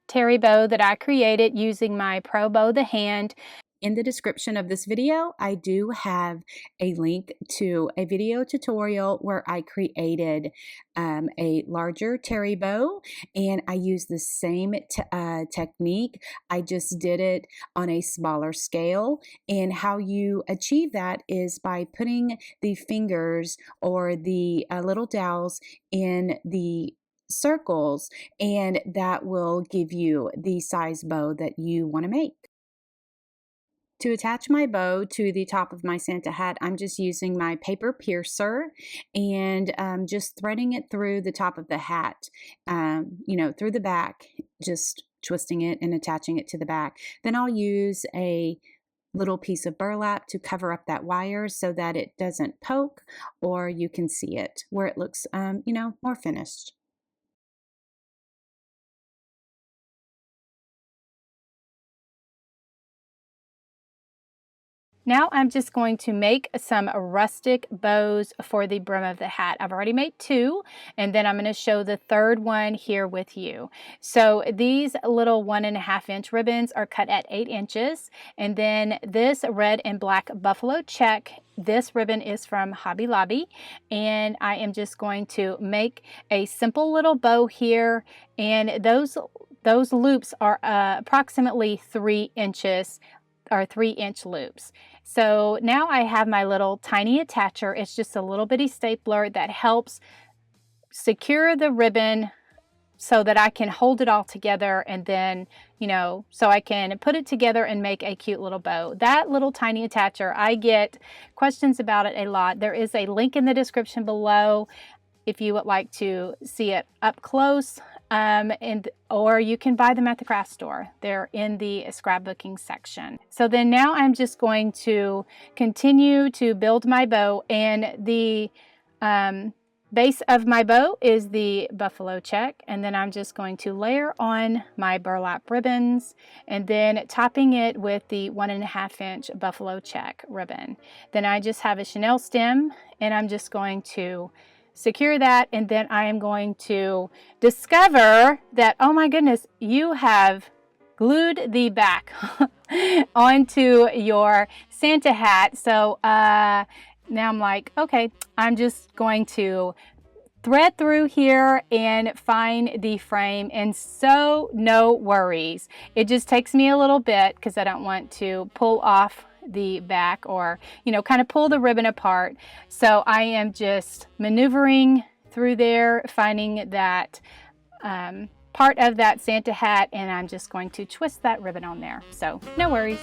terry bow that I created using my Pro Bow the Hand. In the description of this video, I do have a link to a video tutorial where I created a larger terry bow, and I used the same technique. I just did it on a smaller scale, and how you achieve that is by putting the fingers or the little dowels in the circles, and that will give you the size bow that you want to make. To attach my bow to the top of my Santa hat, I'm just using my paper piercer and just threading it through the top of the hat, you know, through the back, just twisting it and attaching it to the back. Then I'll use a little piece of burlap to cover up that wire so that it doesn't poke, or you can see it where it looks, you know, more finished. Now I'm just going to make some rustic bows for the brim of the hat. I've already made 2, and then I'm going to show the third one here with you. So these little 1.5 inch ribbons are cut at 8 inches, and then this red and black buffalo check, this ribbon is from Hobby Lobby, and I am just going to make a simple little bow here, and those loops are approximately 3 inches or 3-inch loops. So now I have my little tiny attacher. It's just a little bitty stapler that helps secure the ribbon so that I can hold it all together, and then, you know, so I can put it together and make a cute little bow. That little tiny attacher, I get questions about it a lot. There is a link in the description below if you would like to see it up close, or you can buy them at the craft store. They're in the scrapbooking section. So then now I'm just going to continue to build my bow, and the base of my bow is the buffalo check, and then I'm just going to layer on my burlap ribbons and then topping it with the 1.5 inch buffalo check ribbon. Then I just have a chenille stem, and I'm just going to secure that, and then I am going to discover that, oh my goodness, you have glued the back onto your Santa hat. So now I'm like, okay, I'm just going to thread through here and find the frame, and so no worries. It just takes me a little bit because I don't want to pull off the back, or, you know, kind of pull the ribbon apart. So I am just maneuvering through there, finding that part of that Santa hat, and I'm just going to twist that ribbon on there. So no worries.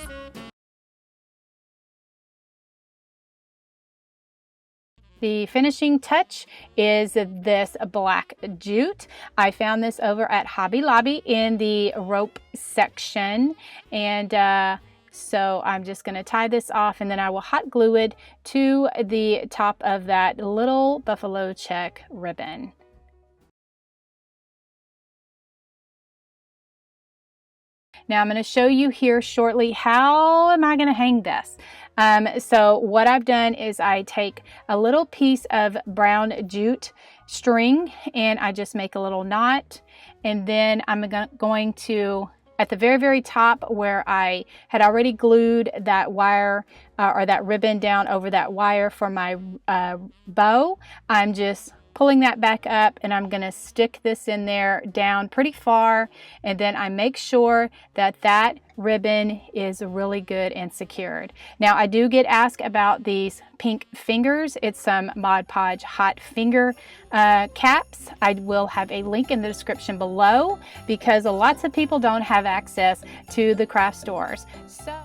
The finishing touch is this black jute. I found this over at Hobby Lobby in the rope section, and so I'm just going to tie this off, and then I will hot glue it to the top of that little buffalo check ribbon. Now I'm going to show you here shortly how am I going to hang this. So what I've done is I take a little piece of brown jute string and I just make a little knot, and then I'm going to, at the very, very top where I had already glued that wire or that ribbon down over that wire for my bow, I'm just pulling that back up, and I'm going to stick this in there down pretty far, and then I make sure that that ribbon is really good and secured. Now I do get asked about these pink fingers. It's some Mod Podge hot finger caps. I will have a link in the description below because lots of people don't have access to the craft stores. So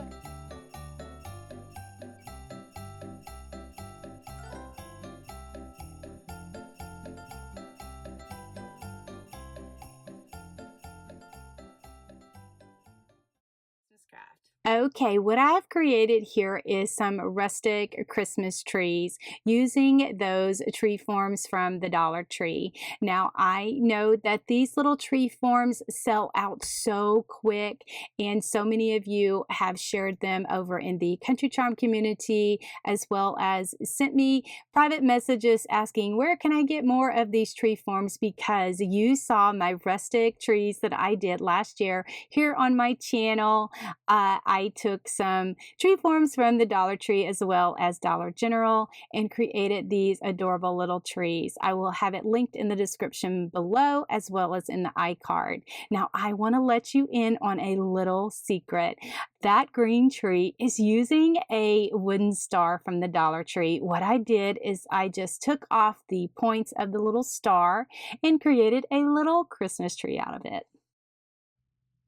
okay, what I've created here is some rustic Christmas trees using those tree forms from the Dollar Tree. Now, I know that these little tree forms sell out so quick, and so many of you have shared them over in the Country Charm community, as well as sent me private messages asking, where can I get more of these tree forms? Because you saw my rustic trees that I did last year here on my channel. I took some tree forms from the Dollar Tree as well as Dollar General and created these adorable little trees. I will have it linked in the description below as well as in the iCard. Now I want to let you in on a little secret. That green tree is using a wooden star from the Dollar Tree. What I did is I just took off the points of the little star and created a little Christmas tree out of it.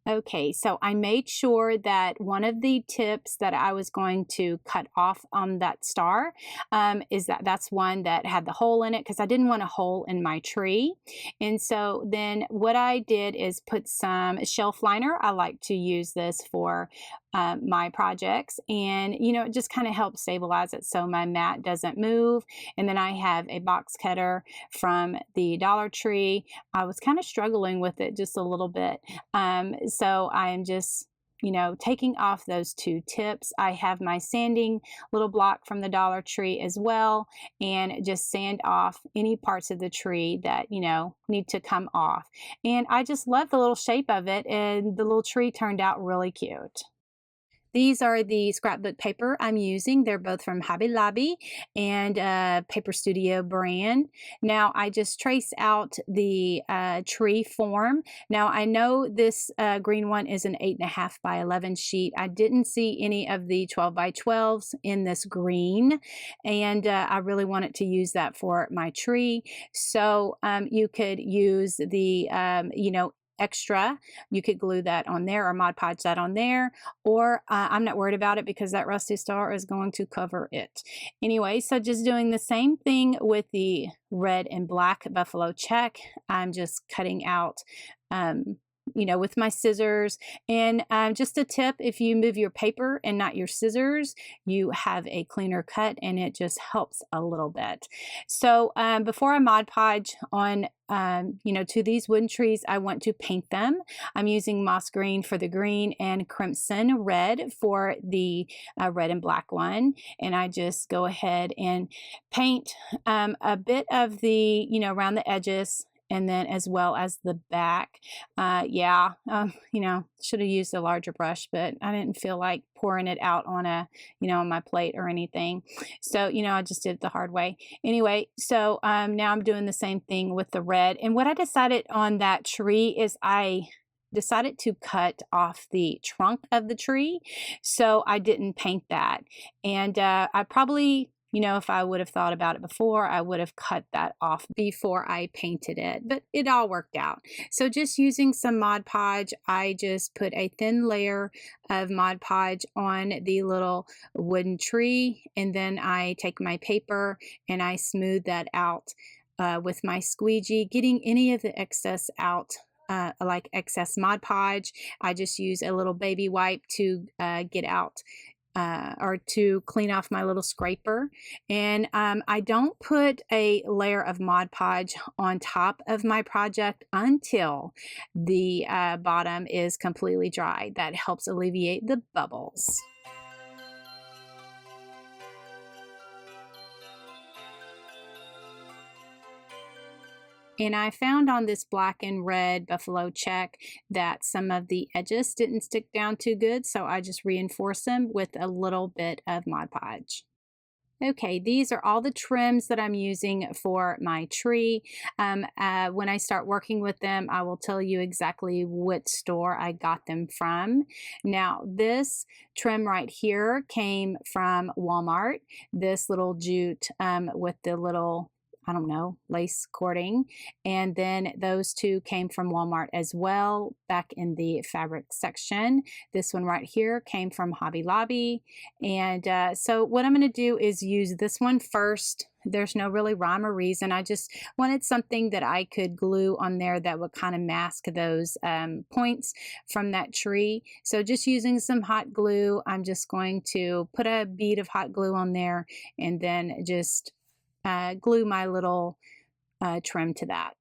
Okay, so I made sure that one of the tips that I was going to cut off on that star is that's one that had the hole in it because I didn't want a hole in my tree. And so then what I did is put some shelf liner. I like to use this for my projects, and you know, it just kind of helps stabilize it so my mat doesn't move. And then I have a box cutter from the Dollar Tree. I was kind of struggling with it just a little bit. So I am just, you know, taking off those two tips. I have my sanding little block from the Dollar Tree as well, and just sand off any parts of the tree that, you know, need to come off. And I just love the little shape of it, and the little tree turned out really cute. These are the scrapbook paper I'm using. They're both from Hobby Lobby and Paper Studio brand. Now I just trace out the tree form. Now I know this green one is an 8.5 by 11 sheet. I didn't see any of the 12 by 12s in this green, and I really wanted to use that for my tree. So you could use the you know, extra, you could glue that on there or Mod Podge that on there, or I'm not worried about it because that rusty star is going to cover it anyway. So just doing the same thing with the red and black buffalo check. I'm just cutting out you know, with my scissors. And just a tip, if you move your paper and not your scissors, you have a cleaner cut, and it just helps a little bit. So before I Mod Podge on you know, to these wooden trees, I want to paint them. I'm using moss green for the green and crimson red for the red and black one. And I just go ahead and paint a bit of the, you know, around the edges, and then as well as the back. You know, should have used a larger brush, but I didn't feel like pouring it out on a, you know, on my plate or anything. So, you know, I just did it the hard way. Anyway, so now I'm doing the same thing with the red. And what I decided on that tree is I decided to cut off the trunk of the tree. So I didn't paint that. And I probably, you know, if I would have thought about it before, I would have cut that off before I painted it, but it all worked out. So just using some Mod Podge, I just put a thin layer of Mod Podge on the little wooden tree, and then I take my paper and I smooth that out with my squeegee, getting any of the excess out. Like excess Mod Podge, I just use a little baby wipe to get out or to clean off my little scraper. And I don't put a layer of Mod Podge on top of my project until the bottom is completely dry. That helps alleviate the bubbles. And I found on this black and red buffalo check that some of the edges didn't stick down too good, so I just reinforced them with a little bit of Mod Podge. Okay, these are all the trims that I'm using for my tree. When I start working with them, I will tell you exactly what store I got them from. Now, this trim right here came from Walmart. This little jute with the little, I don't know, lace cording. And then those two came from Walmart as well, back in the fabric section. This one right here came from Hobby Lobby. And so what I'm going to do is use this one first. There's no really rhyme or reason. I just wanted something that I could glue on there that would kind of mask those points from that tree. So just using some hot glue, I'm just going to put a bead of hot glue on there and then just glue my little trim to that.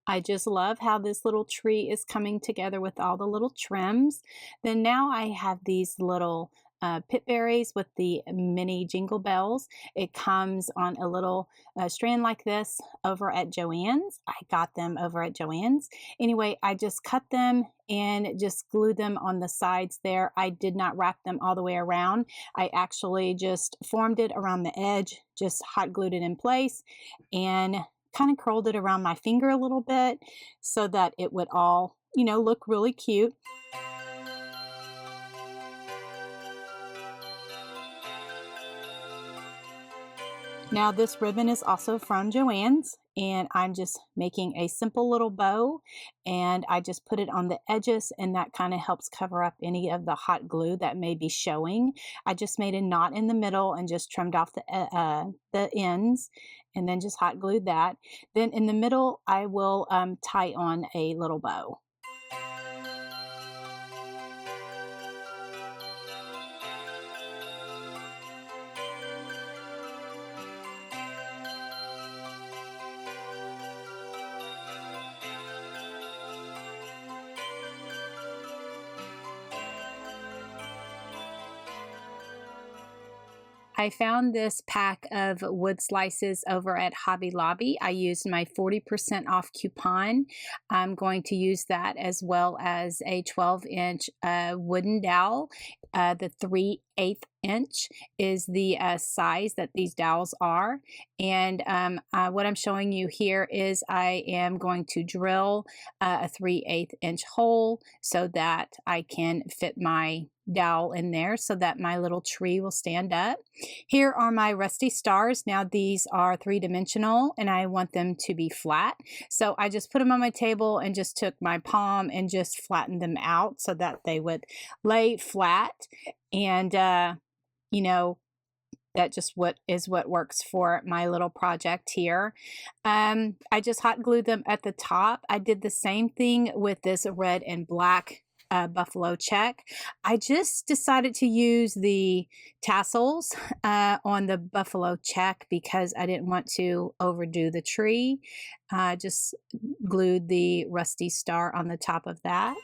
I just love how this little tree is coming together with all the little trims. Then now I have these little pit berries with the mini jingle bells. It comes on a little strand like this over at Joann's. I got them over at Joann's. Anyway, I just cut them and just glued them on the sides there. I did not wrap them all the way around. I actually just formed it around the edge, just hot glued it in place, and kind of curled it around my finger a little bit so that it would all, look really cute. Now this ribbon is also from Joann's, and I'm just making a simple little bow, and I just put it on the edges, and that kind of helps cover up any of the hot glue that may be showing. I just made a knot in the middle and just trimmed off the ends, and then just hot glued that. Then in the middle, I will tie on a little bow. I found this pack of wood slices over at Hobby Lobby. I used my 40% off coupon. I'm going to use that as well as a 12-inch wooden dowel. The 3/8 inch is the size that these dowels are. And what I'm showing you here is I am going to drill a 3/8 inch hole so that I can fit my dowel in there so that my little tree will stand up. Here are my rusty stars. Now these are 3-dimensional and I want them to be flat. So I just put them on my table and just took my palm and just flattened them out so that they would lay flat. And you know, that just what works for my little project here. I just hot glued them at the top. I did the same thing with this red and black buffalo check. I just decided to use the tassels on the buffalo check because I didn't want to overdo the tree. Just glued the rusty star on the top of that.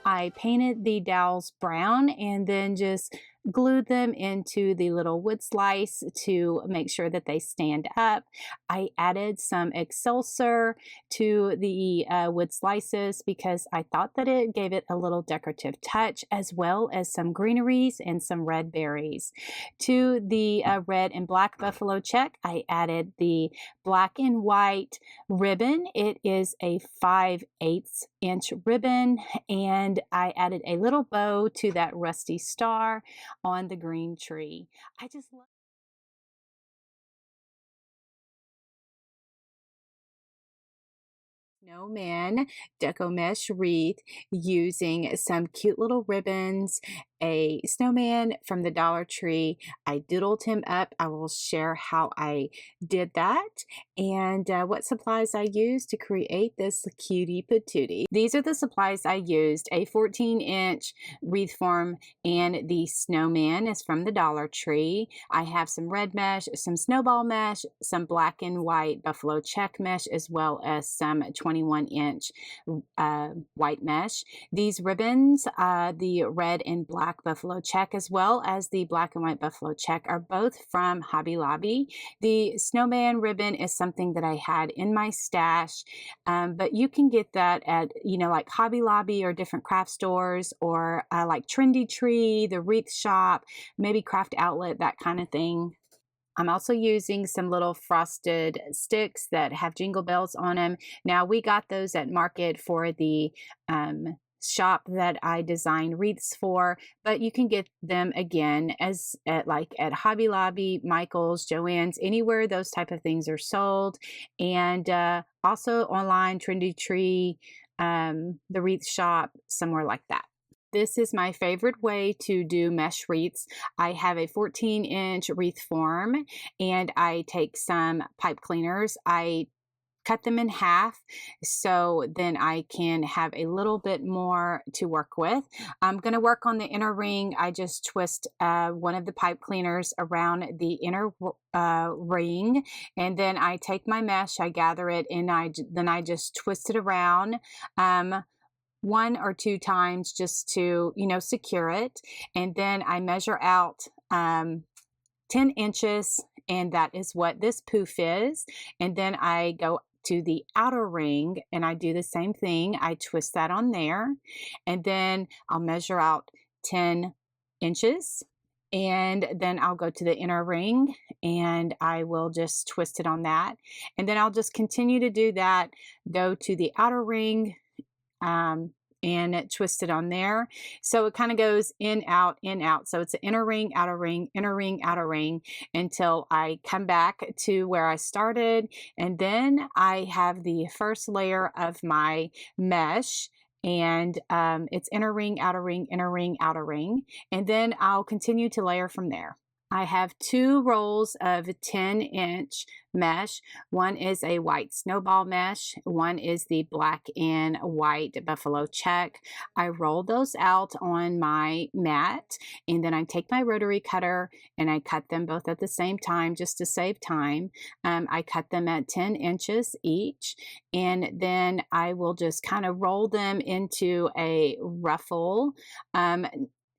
I painted the dowels brown and then just glued them into the little wood slice to make sure that they stand up. I added some excelsior to the wood slices because I thought that it gave it a little decorative touch, as well as some greeneries and some red berries. To the red and black buffalo check, I added the black and white ribbon. It is a 5/8 inch ribbon, and I added a little bow to that rusty star on the green tree. I just love Snowman Deco Mesh Wreath using some cute little ribbons, a snowman from the Dollar Tree. I doodled him up. I will share how I did that and what supplies I used to create this cutie patootie. These are the supplies I used: a 14-inch wreath form, and the snowman is from the Dollar Tree. I have some red mesh, some snowball mesh, some black and white buffalo check mesh, as well as some 21-inch white mesh. These ribbons, the red and black buffalo check, as well as the black and white buffalo check, are both from Hobby Lobby. The snowman ribbon is something that I had in my stash, but you can get that at, like Hobby Lobby or different craft stores, or like Trendy Tree, the Wreath Shop, maybe Craft Outlet, that kind of thing. I'm also using some little frosted sticks that have jingle bells on them. Now, we got those at Market for the shop that I design wreaths for, but you can get them again at Hobby Lobby, Michael's, Joann's, anywhere those type of things are sold, and also online, Trendy Tree, the Wreath Shop, somewhere like that. This is my favorite way to do mesh wreaths. I have a 14-inch wreath form, and I take some pipe cleaners. I cut them in half so then I can have a little bit more to work with. I'm going to work on the inner ring. I just twist one of the pipe cleaners around the inner ring, and then I take my mesh, I gather it, and then I just twist it around. 1 or 2 times just to, secure it. And then I measure out 10 inches, and that is what this poof is. And then I go to the outer ring and I do the same thing. I twist that on there, and then I'll measure out 10 inches. And then I'll go to the inner ring and I will just twist it on that. And then I'll just continue to do that, go to the outer ring, and twist it on there. So it kind of goes in, out, in, out. So it's an inner ring, outer ring, inner ring, outer ring, until I come back to where I started. And then I have the first layer of my mesh, and it's inner ring, outer ring, inner ring, outer ring, and then I'll continue to layer from there. I have 2 rolls of 10-inch mesh. One is a white snowball mesh. One is the black and white buffalo check. I roll those out on my mat, and then I take my rotary cutter and I cut them both at the same time just to save time. I cut them at 10 inches each, and then I will just kind of roll them into a ruffle.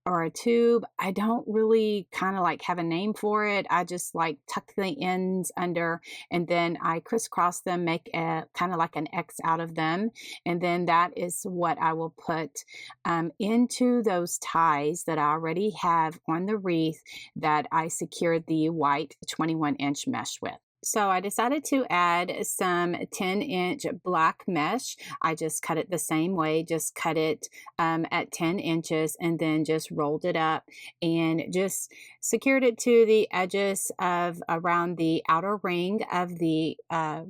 Or a tube. I don't really kind of like have a name for it. I just like tuck the ends under, and then I crisscross them, make a kind of like an X out of them. And then that is what I will put into those ties that I already have on the wreath that I secured the white 21-inch mesh with. So I decided to add some 10-inch black mesh. I just cut it the same way, just cut it at 10 inches and then just rolled it up and just secured it to the edges of around the outer ring of the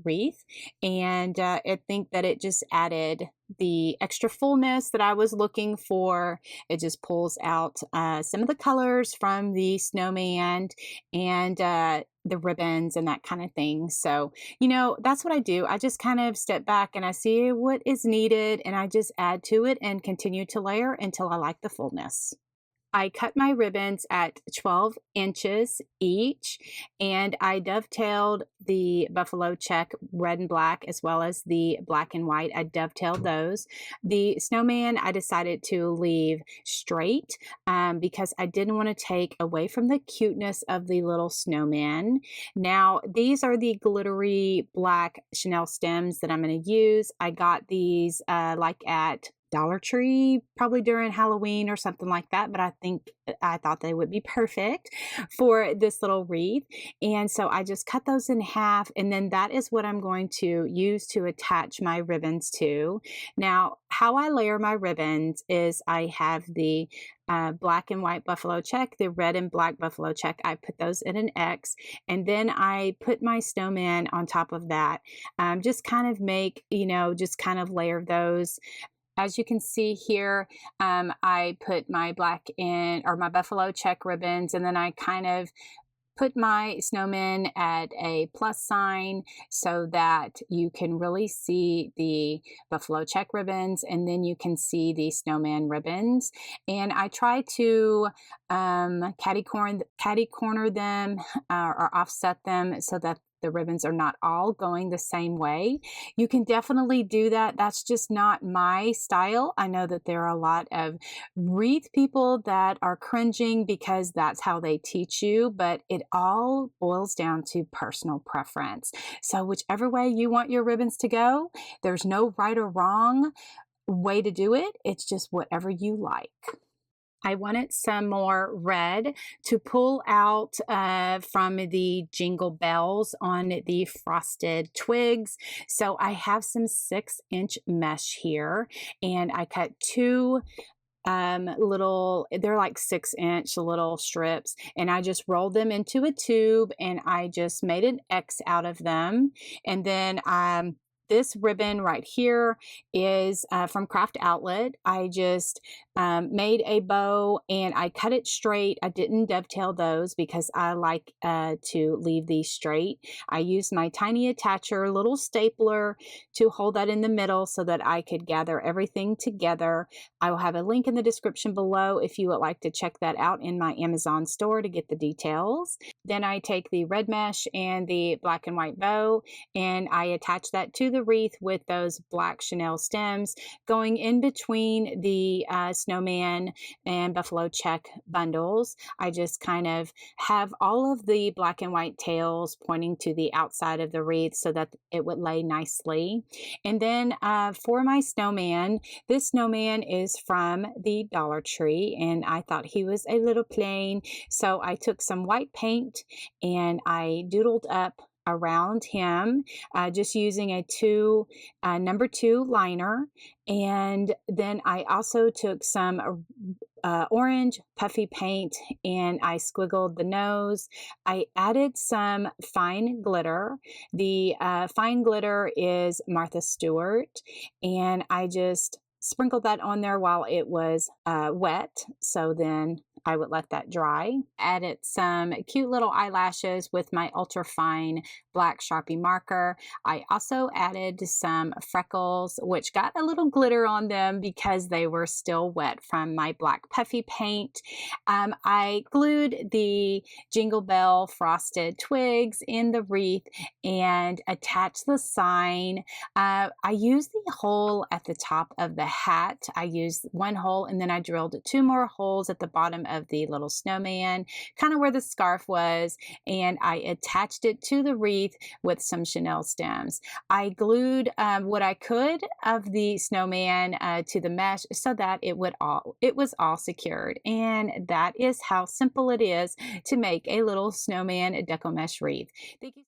wreath. And I think that it just added the extra fullness that I was looking for. It just pulls out some of the colors from the snowman and the ribbons and that kind of thing. So, you know, that's what I do. I just kind of step back and I see what is needed and I just add to it and continue to layer until I like the fullness. I cut my ribbons at 12 inches each, and I dovetailed the buffalo check red and black as well as the black and white. I dovetailed those. The snowman I decided to leave straight because I didn't want to take away from the cuteness of the little snowman. Now, these are the glittery black Chanel stems that I'm going to use. I got these like at Dollar Tree, probably during Halloween or something like that, but I thought they would be perfect for this little wreath. And so I just cut those in half, and then that is what I'm going to use to attach my ribbons to. Now, how I layer my ribbons is I have the black and white buffalo check, the red and black buffalo check. I put those in an X, and then I put my snowman on top of that. Just kind of make, just kind of layer those. As you can see here, I put my black in, or my buffalo check ribbons, and then I kind of put my snowman at a plus sign so that you can really see the buffalo check ribbons, and then you can see the snowman ribbons. And I try to catty corner them or offset them so that the ribbons are not all going the same way. You can definitely do that. That's just not my style. I know that there are a lot of wreath people that are cringing because that's how they teach you, but it all boils down to personal preference. So whichever way you want your ribbons to go, there's no right or wrong way to do it. It's just whatever you like. I wanted some more red to pull out from the jingle bells on the frosted twigs. So I have some 6-inch mesh here, and I cut 2 they're like 6-inch little strips, and I just rolled them into a tube and I just made an X out of them. And then this ribbon right here is from Craft Outlet. I just made a bow and I cut it straight. I didn't dovetail those because I like to leave these straight. I used my tiny attacher little stapler to hold that in the middle so that I could gather everything together. I will have a link in the description below if you would like to check that out in my Amazon store to get the details. Then I take the red mesh and the black and white bow and I attach that to the wreath with those black Chanel stems going in between the snowman and buffalo check bundles. I just kind of have all of the black and white tails pointing to the outside of the wreath so that it would lay nicely. And then for my snowman, this snowman is from the Dollar Tree and I thought he was a little plain, so I took some white paint and I doodled up around him just using a number 2 liner. And then I also took some orange puffy paint and I squiggled the nose. I added some fine glitter. The fine glitter is Martha Stewart, and I just sprinkled that on there while it was wet. So then I would let that dry. Added some cute little eyelashes with my ultra fine black Sharpie marker. I also added some freckles, which got a little glitter on them because they were still wet from my black puffy paint. I glued the Jingle Bell frosted twigs in the wreath and attached the sign. I used the hole at the top of the hat. I used one hole and then I drilled 2 more holes at the bottom of the little snowman, kind of where the scarf was, and I attached it to the wreath with some chenille stems. I glued what I could of the snowman to the mesh so that it was all secured. And that is how simple it is to make a little snowman Deco mesh wreath. Thank you.